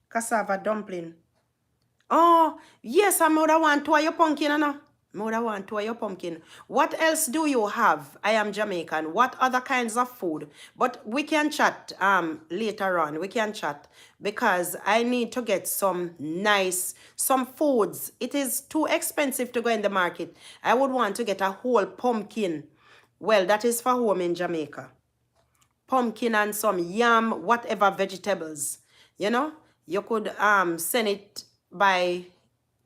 Cassava dumpling. Oh, yes, I would want to your pumpkin, Anna. I would want to your pumpkin. What else do you have? I am Jamaican. What other kinds of food? But we can chat later on. We can chat, because I need to get some foods. It is too expensive to go in the market. I would want to get a whole pumpkin. Well, that is for home in Jamaica. Pumpkin and some yam, whatever vegetables. You know, you could send it by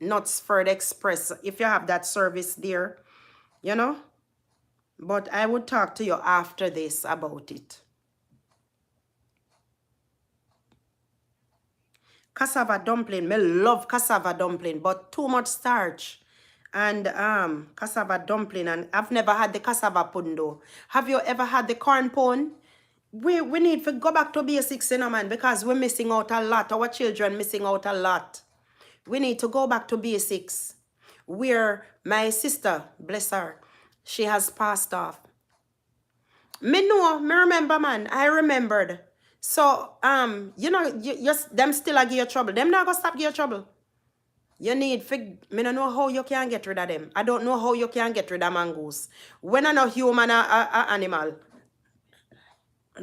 Knutsford Express if you have that service there, you know. But I would talk to you after this about it. Cassava dumpling, me love cassava dumpling, but too much starch. And cassava dumpling, and I've never had the cassava pudding though. Have you ever had the corn pone? We need to go back to basics, you know, man, because we're missing out a lot. Our children missing out a lot. We need to go back to basics. Where my sister, bless her, she has passed off. Me remember, man. I remembered. So, you know, them still a give you trouble. Them not gonna stop give you trouble. You need me don't know how you can get rid of them. I don't know how you can get rid of mangoes. When I know human animal.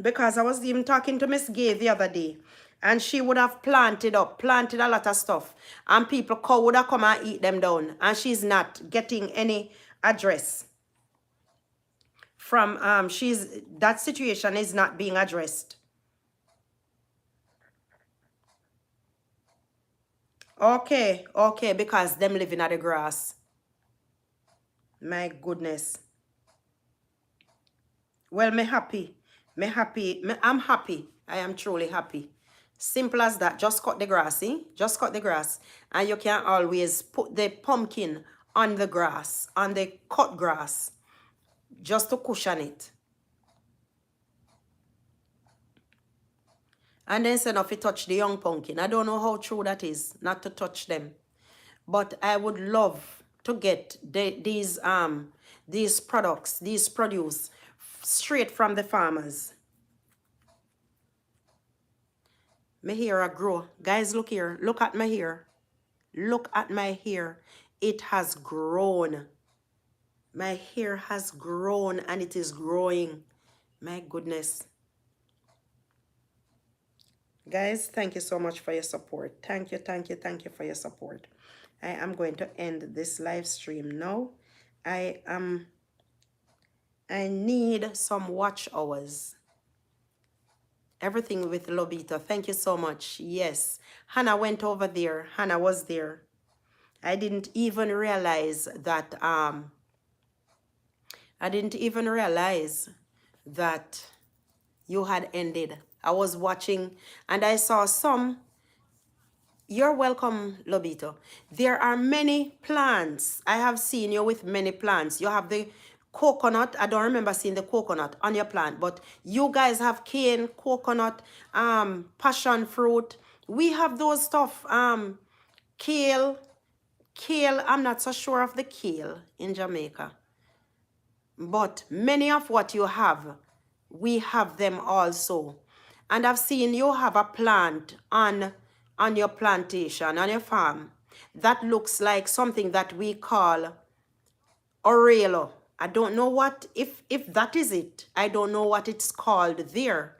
Because I was even talking to Miss Gay the other day, and she would have planted a lot of stuff, and people would have come and eat them down, and she's not getting any address from that situation is not being addressed. Okay, because them living at the grass. My goodness. Well, I'm happy. I am truly happy. Simple as that. Just cut the grass, Just cut the grass. And you can always put the pumpkin on the grass, on the cut grass, just to cushion it. And then say, if you touch the young pumpkin. I don't know how true that is, not to touch them. But I would love to get these products, these produce, straight from the farmers. My hair a grow. Guys, look here. Look at my hair. Look at my hair. It has grown. My hair has grown, and it is growing. My goodness. Guys, thank you so much for your support. Thank you for your support. I am going to end this live stream now. I need some watch hours. Everything with Lobito. Thank you so much. Yes. Hannah went over there. Hannah was there. I didn't even realize that you had ended. I was watching and I saw some. You're welcome, Lobito. There are many plants. I have seen you with many plants. You have the coconut. I don't remember seeing the coconut on your plant, but you guys have cane, coconut, passion fruit. We have those stuff. Kale. I'm not so sure of the kale in Jamaica, but many of what you have, we have them also. And I've seen you have a plant on your plantation, on your farm, that looks like something that we call Orelo. I don't know what, if that is it. I don't know what it's called there.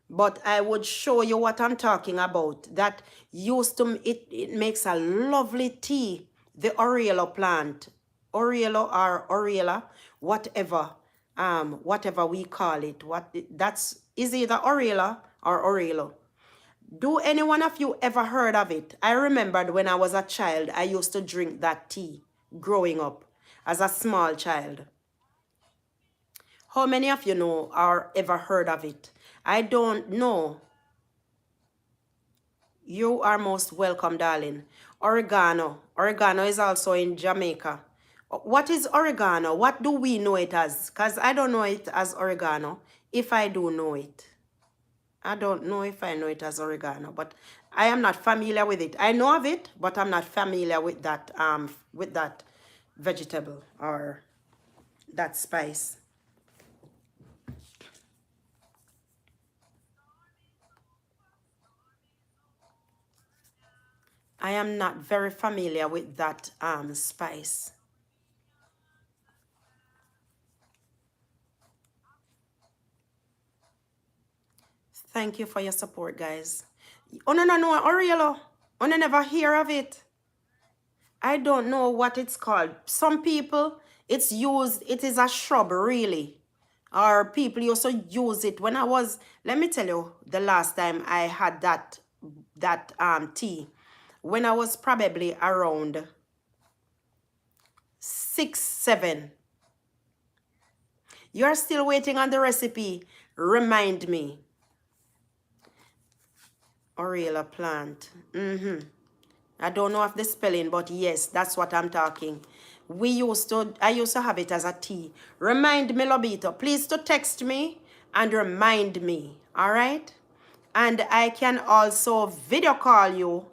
But I would show you what I'm talking about. That used to, it makes a lovely tea. the Oriolo plant, Oriolo or Oriela, whatever, whatever we call it. That's is either Oriela or Orielo. Do any one of you ever heard of it? I remembered when I was a child, I used to drink that tea growing up as a small child. How many of you know or ever heard of it? I don't know. You are most welcome, darling. Oregano. Oregano is also in Jamaica. What is oregano? What do we know it as? Because I don't know it as oregano, if I do know it. I don't know if I know it as oregano, but I am not familiar with it. I know of it, but I'm not familiar with that vegetable or that spice. I am not very familiar with that spice. Thank you for your support, guys. Oh, no, no, no, Oriolo. Oh, no, never hear of it. I don't know what it's called. Some people, it's used, it is a shrub, really. Or people used to use it when I was, let me tell you, the last time I had that tea, when I was probably around 6, 7. You're still waiting on the recipe. Remind me. Oriela plant. I don't know of the spelling, but yes, that's what I'm talking. I used to have it as a tea. Remind me, Lobito, please to text me and remind me, all right? And I can also video call you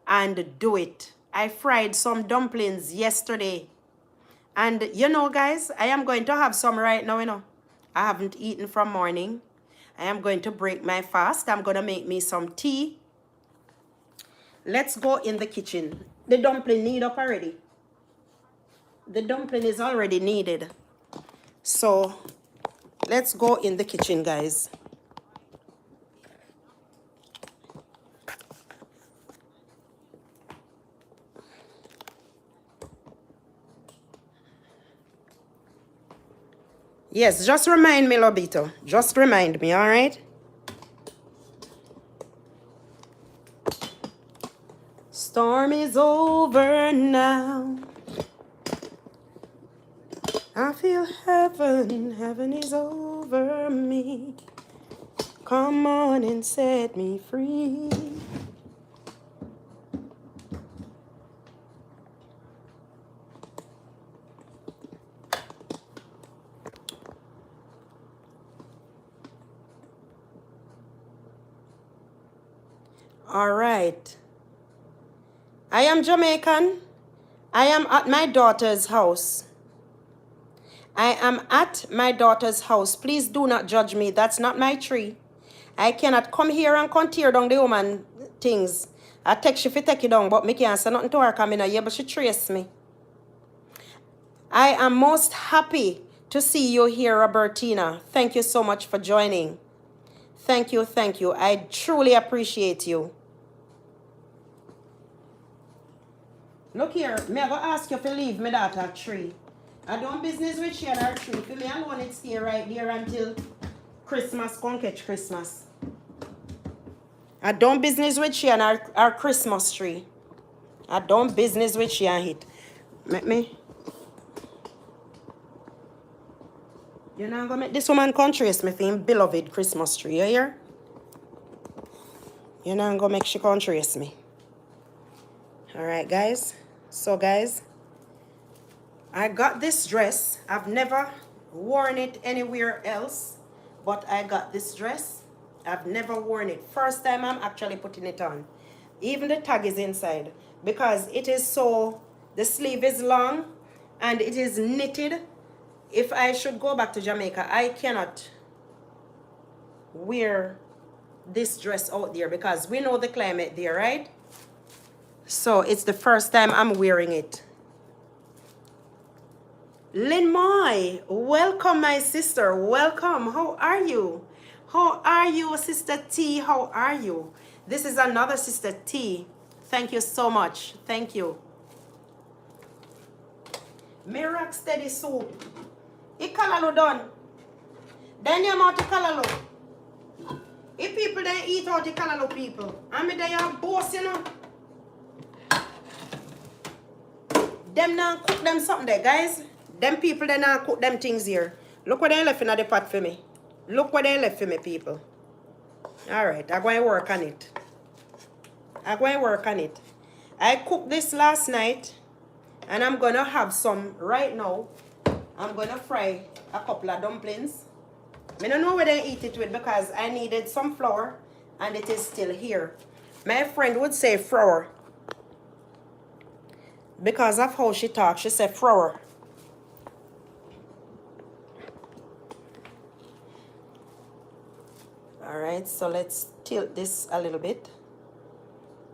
and do it. I fried some dumplings yesterday. And you know, guys, I am going to have some right now, you know. I haven't eaten from morning. I am going to break my fast. I'm going to make me some tea. Let's go in the kitchen. The dumpling need up already. The dumpling is already needed. So let's go in the kitchen, guys. Yes, just remind me, Lobito. Just remind me, all right? Storm is over now. I feel heaven, heaven is over me. Come on and set me free. All right. I am Jamaican. I am at my daughter's house. I am at my daughter's house. Please do not judge me. That's not my tree. I cannot come here and come tear down the woman things. I text you if you take it down, but me can't say nothing to her coming here, but she trace me. I am most happy to see you here, Robertina. Thank you so much for joining. Thank you, thank you. I truly appreciate you. Look here, me I go ask you to leave me that at tree. I don't business with she and her tree. For me alone it stay right there until Christmas come catch Christmas. I don't business with she and our Christmas tree. I don't business with she and it. Make me. You're not gonna make this woman contrast me for him beloved Christmas tree, you hear? You're not gonna make she contrast me. Alright, guys. So guys, I got this dress. I've never worn it anywhere else, but I got this dress. I've never worn it. First time I'm actually putting it on. Even the tag is inside because it is so, the sleeve is long and it is knitted. If I should go back to Jamaica, I cannot wear this dress out there because we know the climate there, right? So it's the first time I'm wearing it. Lynn Moy, welcome my sister, welcome. How are you? How are you, Sister T? How are you? This is another Sister T. Thank you so much. Thank you. Me rock steady soup. It callaloo done. Then you out the callaloo. If people then eat out the callaloo people. I mean they are boss, you know. Them now cook them something there, guys. Them people they now cook them things here. Look what they left in the pot for me. Look what they left for me, people. Alright, I'm going to work on it. I'm going to work on it. I cooked this last night. And I'm going to have some right now. I'm going to fry a couple of dumplings. I don't know where they eat it with because I needed some flour. And it is still here. My friend would say flour. Because of how she talks, she said flour. Alright, so let's tilt this a little bit.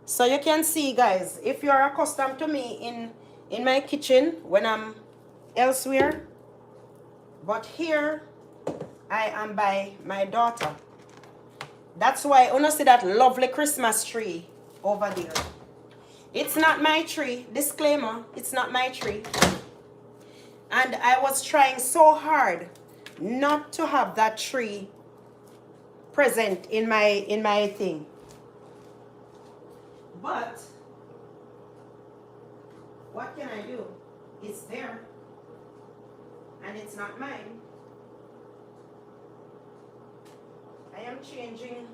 So you can see, guys, if you're accustomed to me in my kitchen when I'm elsewhere, but here I am by my daughter. That's why you see that lovely Christmas tree over there. It's not my tree. Disclaimer, it's not my tree. And I was trying so hard not to have that tree present in my thing. But what can I do? It's there. And it's not mine. I am changing.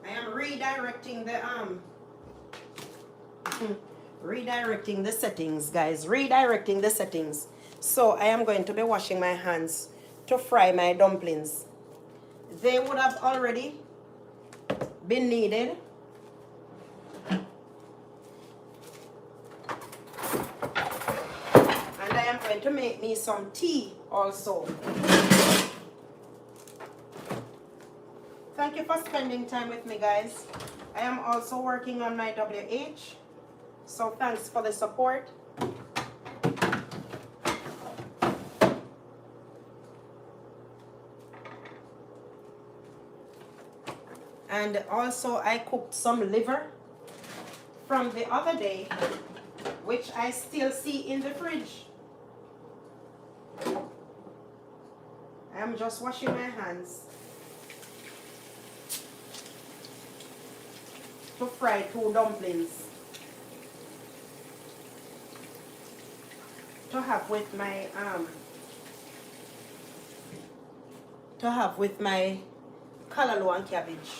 I am redirecting the redirecting the settings, guys. Redirecting the settings. So I am going to be washing my hands to fry my dumplings. They would have already been kneaded. And I am going to make me some tea also. Thank you for spending time with me, guys. I am also working on my WH. So thanks for the support. And also I cooked some liver from the other day, which I still see in the fridge. I am just washing my hands to fry 2 dumplings to have with my callaloo and cabbage.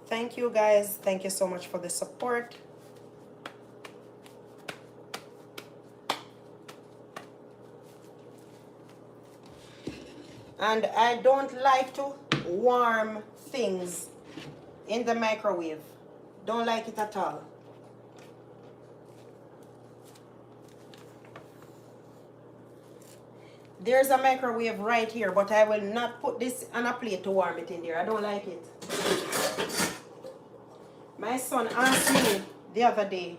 Thank you, guys. Thank you so much for the support. And I don't like to warm things in the microwave. Don't like it at all. There's a microwave right here, but I will not put this on a plate to warm it in there. I don't like it. My son asked me the other day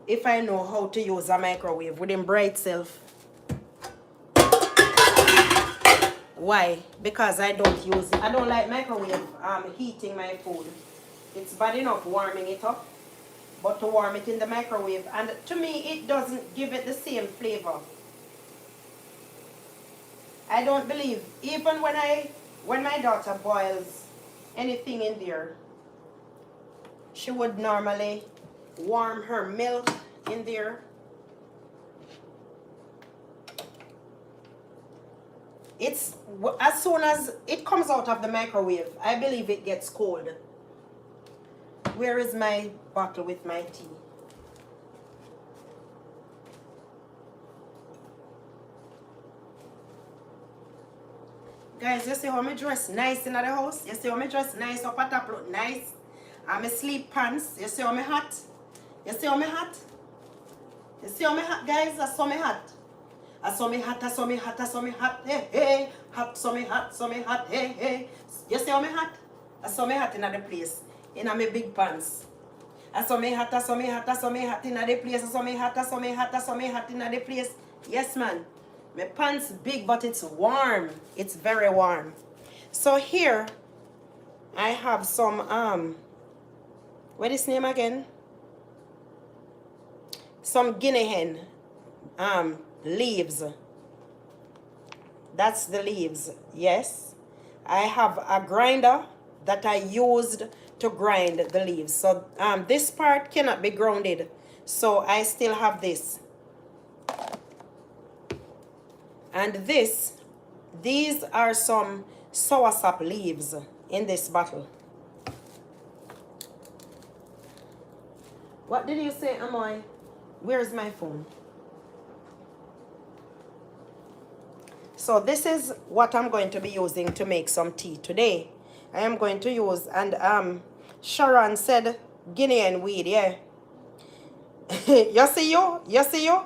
if I know how to use a microwave with him bright self. Why? Because I don't like microwave heating my food. It's bad enough warming it up, but to warm it in the microwave, and to me it doesn't give it the same flavor. I don't believe, even when my daughter boils anything in there, she would normally warm her milk in there. It's as soon as it comes out of the microwave, I believe it gets cold. Where is my bottle with my tea? Guys, you see how me dress nice in the house? You see how me dress nice up at top, look nice? And my sleep pants. You see how me hot? You see how me hot? You see how me hot, guys? I saw me hot. I saw me hot, I saw me hot, I saw me hot, hey, hey. Hot, saw me hot, hey, hey. You see how me hot? I saw me hot in the place. In my big pants. I saw me hot, I saw me hot, I saw me hot in the place. I saw me hot, I saw me hot, I saw me hot in the place. Yes, man. My pants big, but it's warm. It's very warm. So here, I have some what is name again? Some guinea hen leaves. That's the leaves. Yes. I have a grinder that I used to grind the leaves. So this part cannot be grounded. So I still have this. And these are some soursop leaves in this bottle. What did you say, Amoy? Where's my phone? So this is what I'm going to be using to make some tea today. I am going to use, and Sharon said guinea and weed, yeah. You see you? You see you?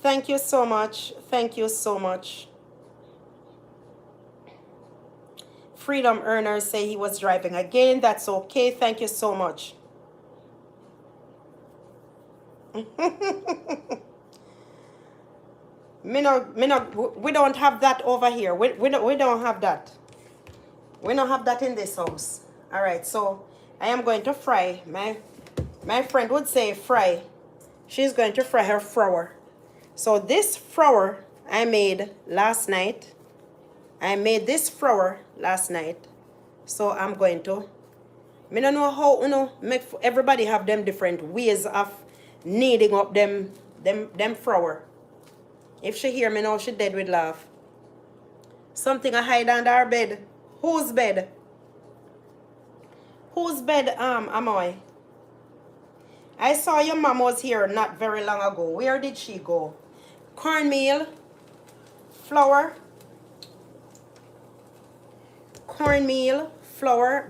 Thank you so much. Thank you so much. Freedom Earners say he was driving again. That's okay. Thank you so much. We don't have that over here. We don't have that. We don't have that in this house. All right, so I am going to fry. My friend would say fry. She's going to fry her flour. So this flour I made last night. I made this flour last night. So I'm going to. I don't know how make everybody have them different ways of kneading up them flour. If she hear me now, she dead with laugh. Something I hide under our bed. Whose bed? Whose bed, Amoy? I saw your mom was here not very long ago. Where did she go? Cornmeal, flour,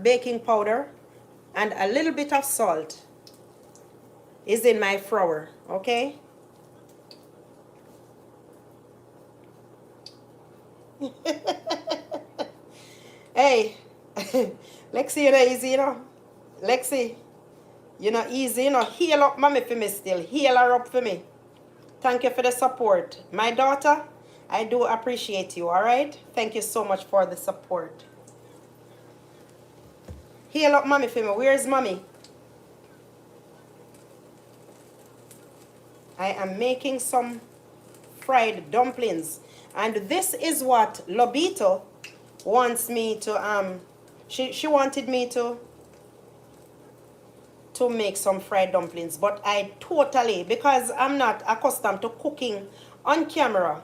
baking powder, and a little bit of salt is in my flour, okay? Hey, Lexi, you know easy, you know? Lexi, you know easy, you know? Heal up mommy for me still. Heal her up for me. Thank you for the support. My daughter, I do appreciate you, all right? Thank you so much for the support. Heal up mommy for me. Where's mommy? I am making some fried dumplings. And this is what Lobito wants me to, she wanted me to make some fried dumplings. But I totally, because I'm not accustomed to cooking on camera,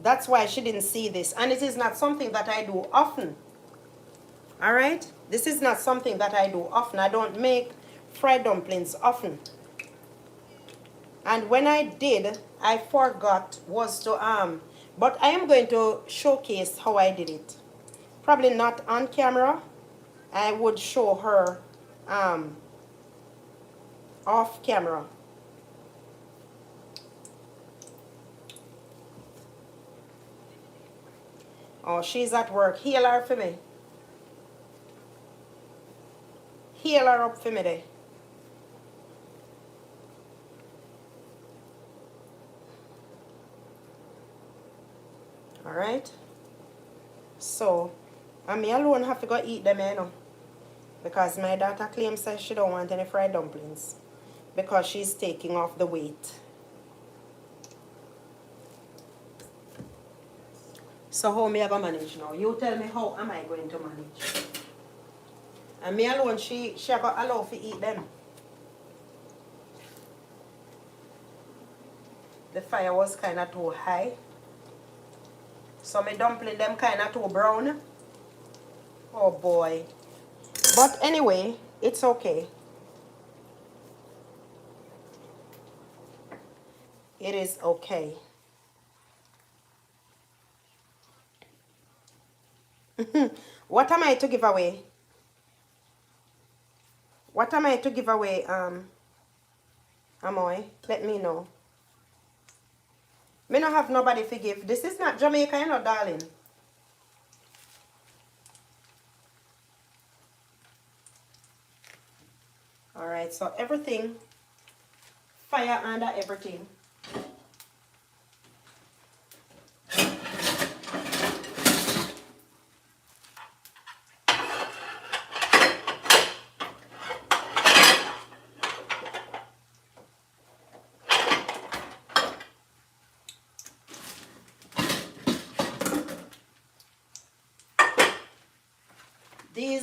that's why she didn't see this. And it is not something that I do often. All right? This is not something that I do often. I don't make fried dumplings often. And when I did, I forgot was to, but I am going to showcase how I did it. Probably not on camera. I would show her off camera. Oh, she's at work. Heal her for me. Heal her up for me there. All right. So, and me alone have to go eat them, you know. Because my daughter claims that she don't want any fried dumplings. Because she's taking off the weight. So how me I going to manage now? You tell me how am I going to manage? And me alone, she got allow to eat them. The fire was kind of too high. So my dumpling them kind of too brown. Oh boy. But anyway, it's okay. It is okay. What am I to give away? What am I to give away, Amoy? Let me know. Me not have nobody to give. This is not Jamaica, you know, darling. Alright, so everything, fire under everything.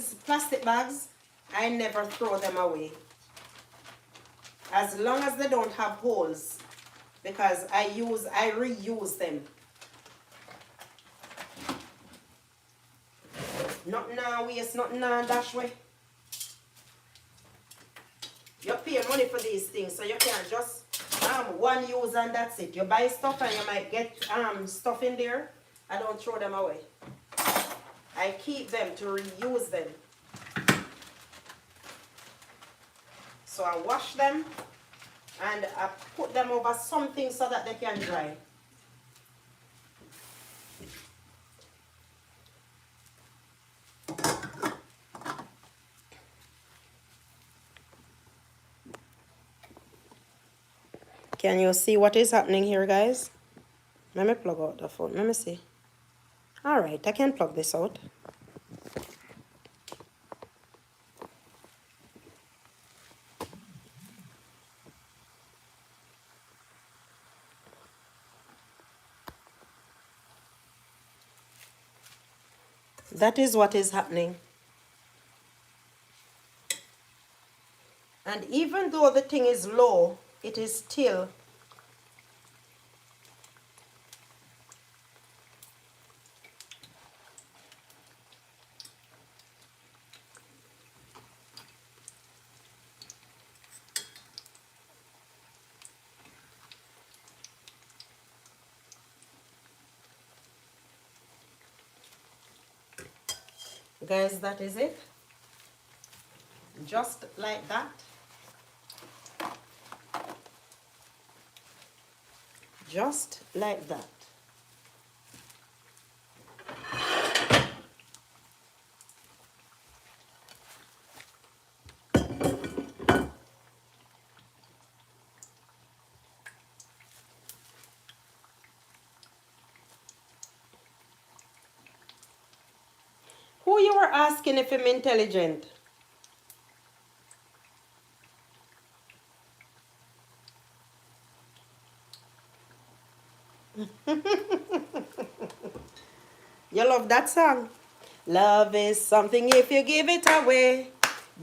these plastic bags, I never throw them away. As long as they don't have holes. Because I reuse them. Nothing now waste, nothing now dash way. You pay money for these things, so you can't just one use and that's it. You buy stuff and you might get stuff in there. I don't throw them away. I keep them to reuse them. So I wash them and I put them over something so that they can dry. Can you see what is happening here, guys? Let me plug out the phone. Let me see. All right, I can plug this out. That is what is happening. And even though the thing is low, it is still guys, that is it. Just like that. Just like that. Who you were asking if I'm intelligent? You love that song? Love is something if you give it away,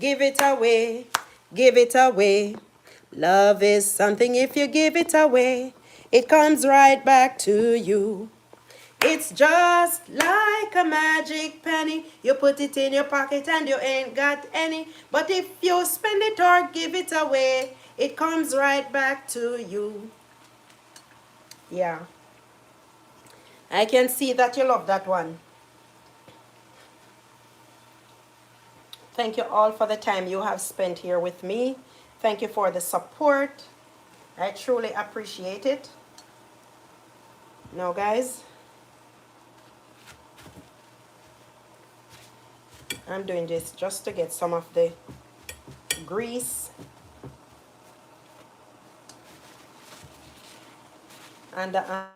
give it away, give it away. Love is something if you give it away, it comes right back to you. It's just like a magic penny. You put it in your pocket and you ain't got any. But if you spend it or give it away, it comes right back to you. Yeah. I can see that you love that one. Thank you all for the time you have spent here with me. Thank you for the support. I truly appreciate it. Now, guys, I'm doing this just to get some of the grease and the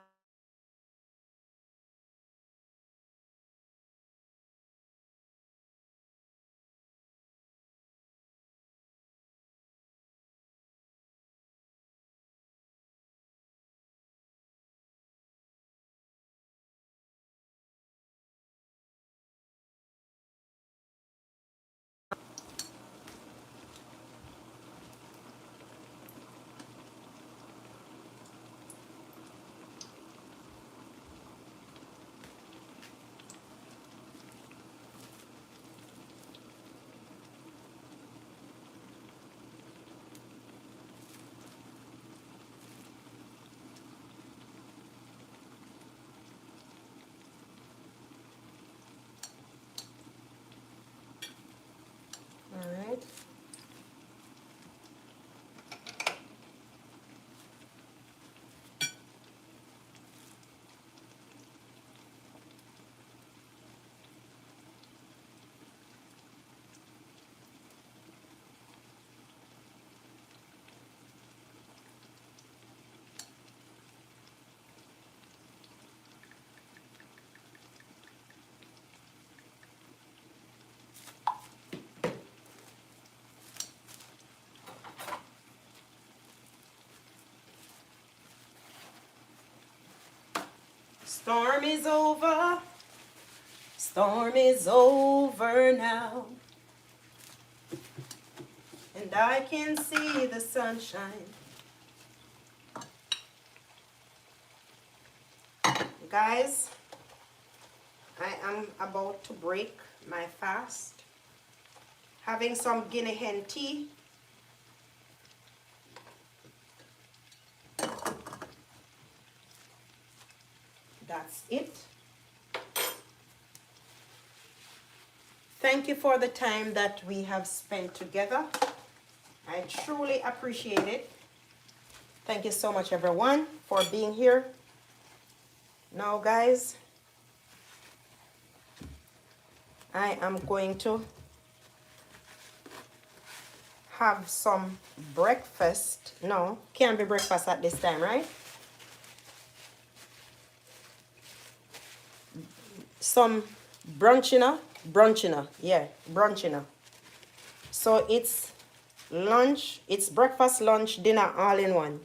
all right. Storm is over. storm is over now, and I can see the sunshine. Guys, I am about to break my fast, having some guinea hen tea. That's it. Thank you for the time that we have spent together. I truly appreciate it. Thank you so much, everyone, for being here. Now, guys, I am going to have some breakfast. No, can't be breakfast at this time, right? Some brunchina, yeah, brunchina. So it's lunch, it's breakfast, lunch, dinner, all in one.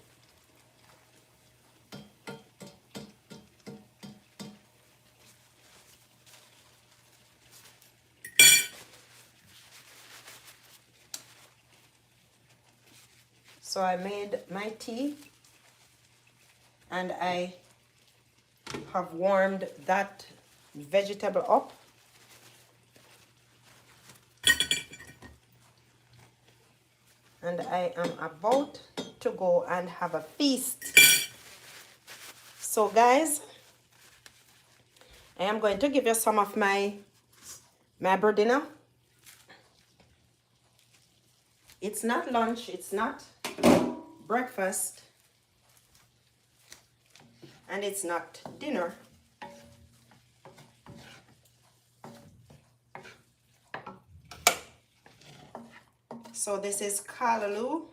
So I made my tea and I have warmed that vegetable up. And I am about to go and have a feast. So guys, I am going to give you some of my bread dinner. It's not lunch, it's not breakfast, and it's not dinner. So this is callaloo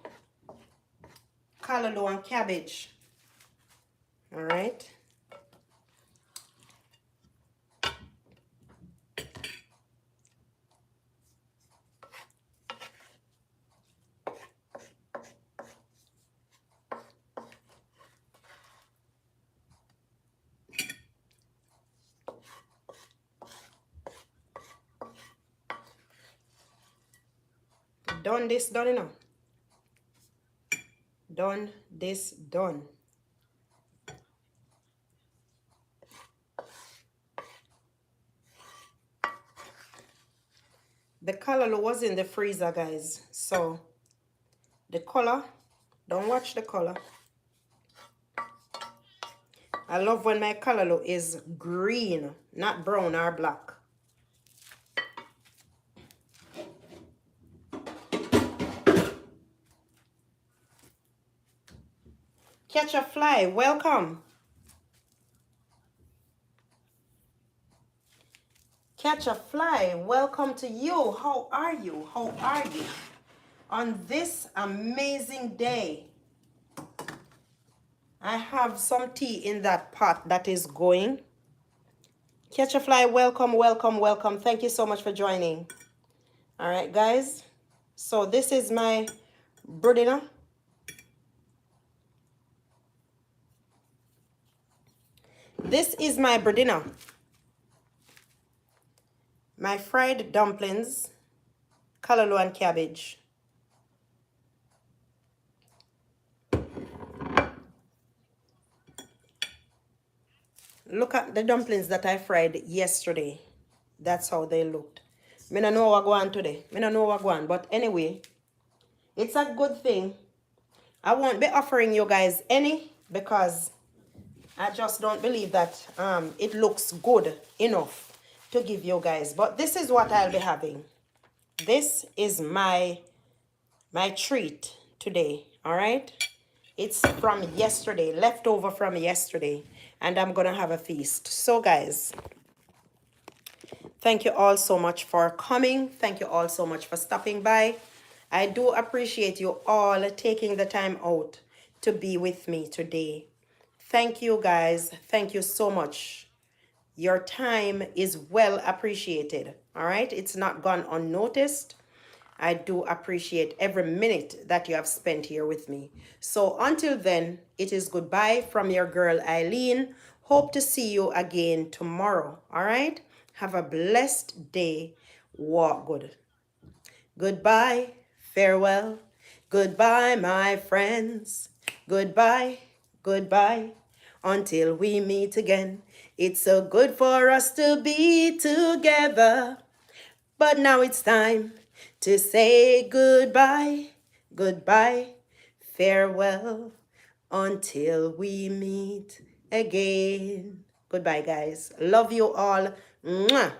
and cabbage. All right. Done this, done enough. Done this, done. The callaloo was in the freezer, guys. So the color, don't watch the color. I love when my callaloo is green, not brown or black. Catch a fly, welcome. Catch a fly, welcome to you. How are you? How are you? On this amazing day, I have some tea in that pot that is going. Catch a fly, welcome, welcome, welcome. Thank you so much for joining. All right, guys. So this is my bread dinner. This is my bread dinner. My fried dumplings, callaloo and cabbage. Look at the dumplings that I fried yesterday. That's how they looked. I don't know what going on today. I don't know what going on. But anyway, it's a good thing. I won't be offering you guys any because I just don't believe that it looks good enough to give you guys. But this is what I'll be having. This is my treat today. All right? It's from yesterday, leftover from yesterday. And I'm going to have a feast. So, guys, thank you all so much for coming. Thank you all so much for stopping by. I do appreciate you all taking the time out to be with me today. Thank you, guys. Thank you so much. Your time is well appreciated. All right? It's not gone unnoticed. I do appreciate every minute that you have spent here with me. So until then, it is goodbye from your girl Eileen. Hope to see you again tomorrow. All right? Have a blessed day. Walk good. Goodbye, farewell, goodbye, my friends. Goodbye, goodbye, until we meet again. It's so good for us to be together, but now it's time to say goodbye, goodbye, farewell, until we meet again. Goodbye, guys. Love you all. Mwah.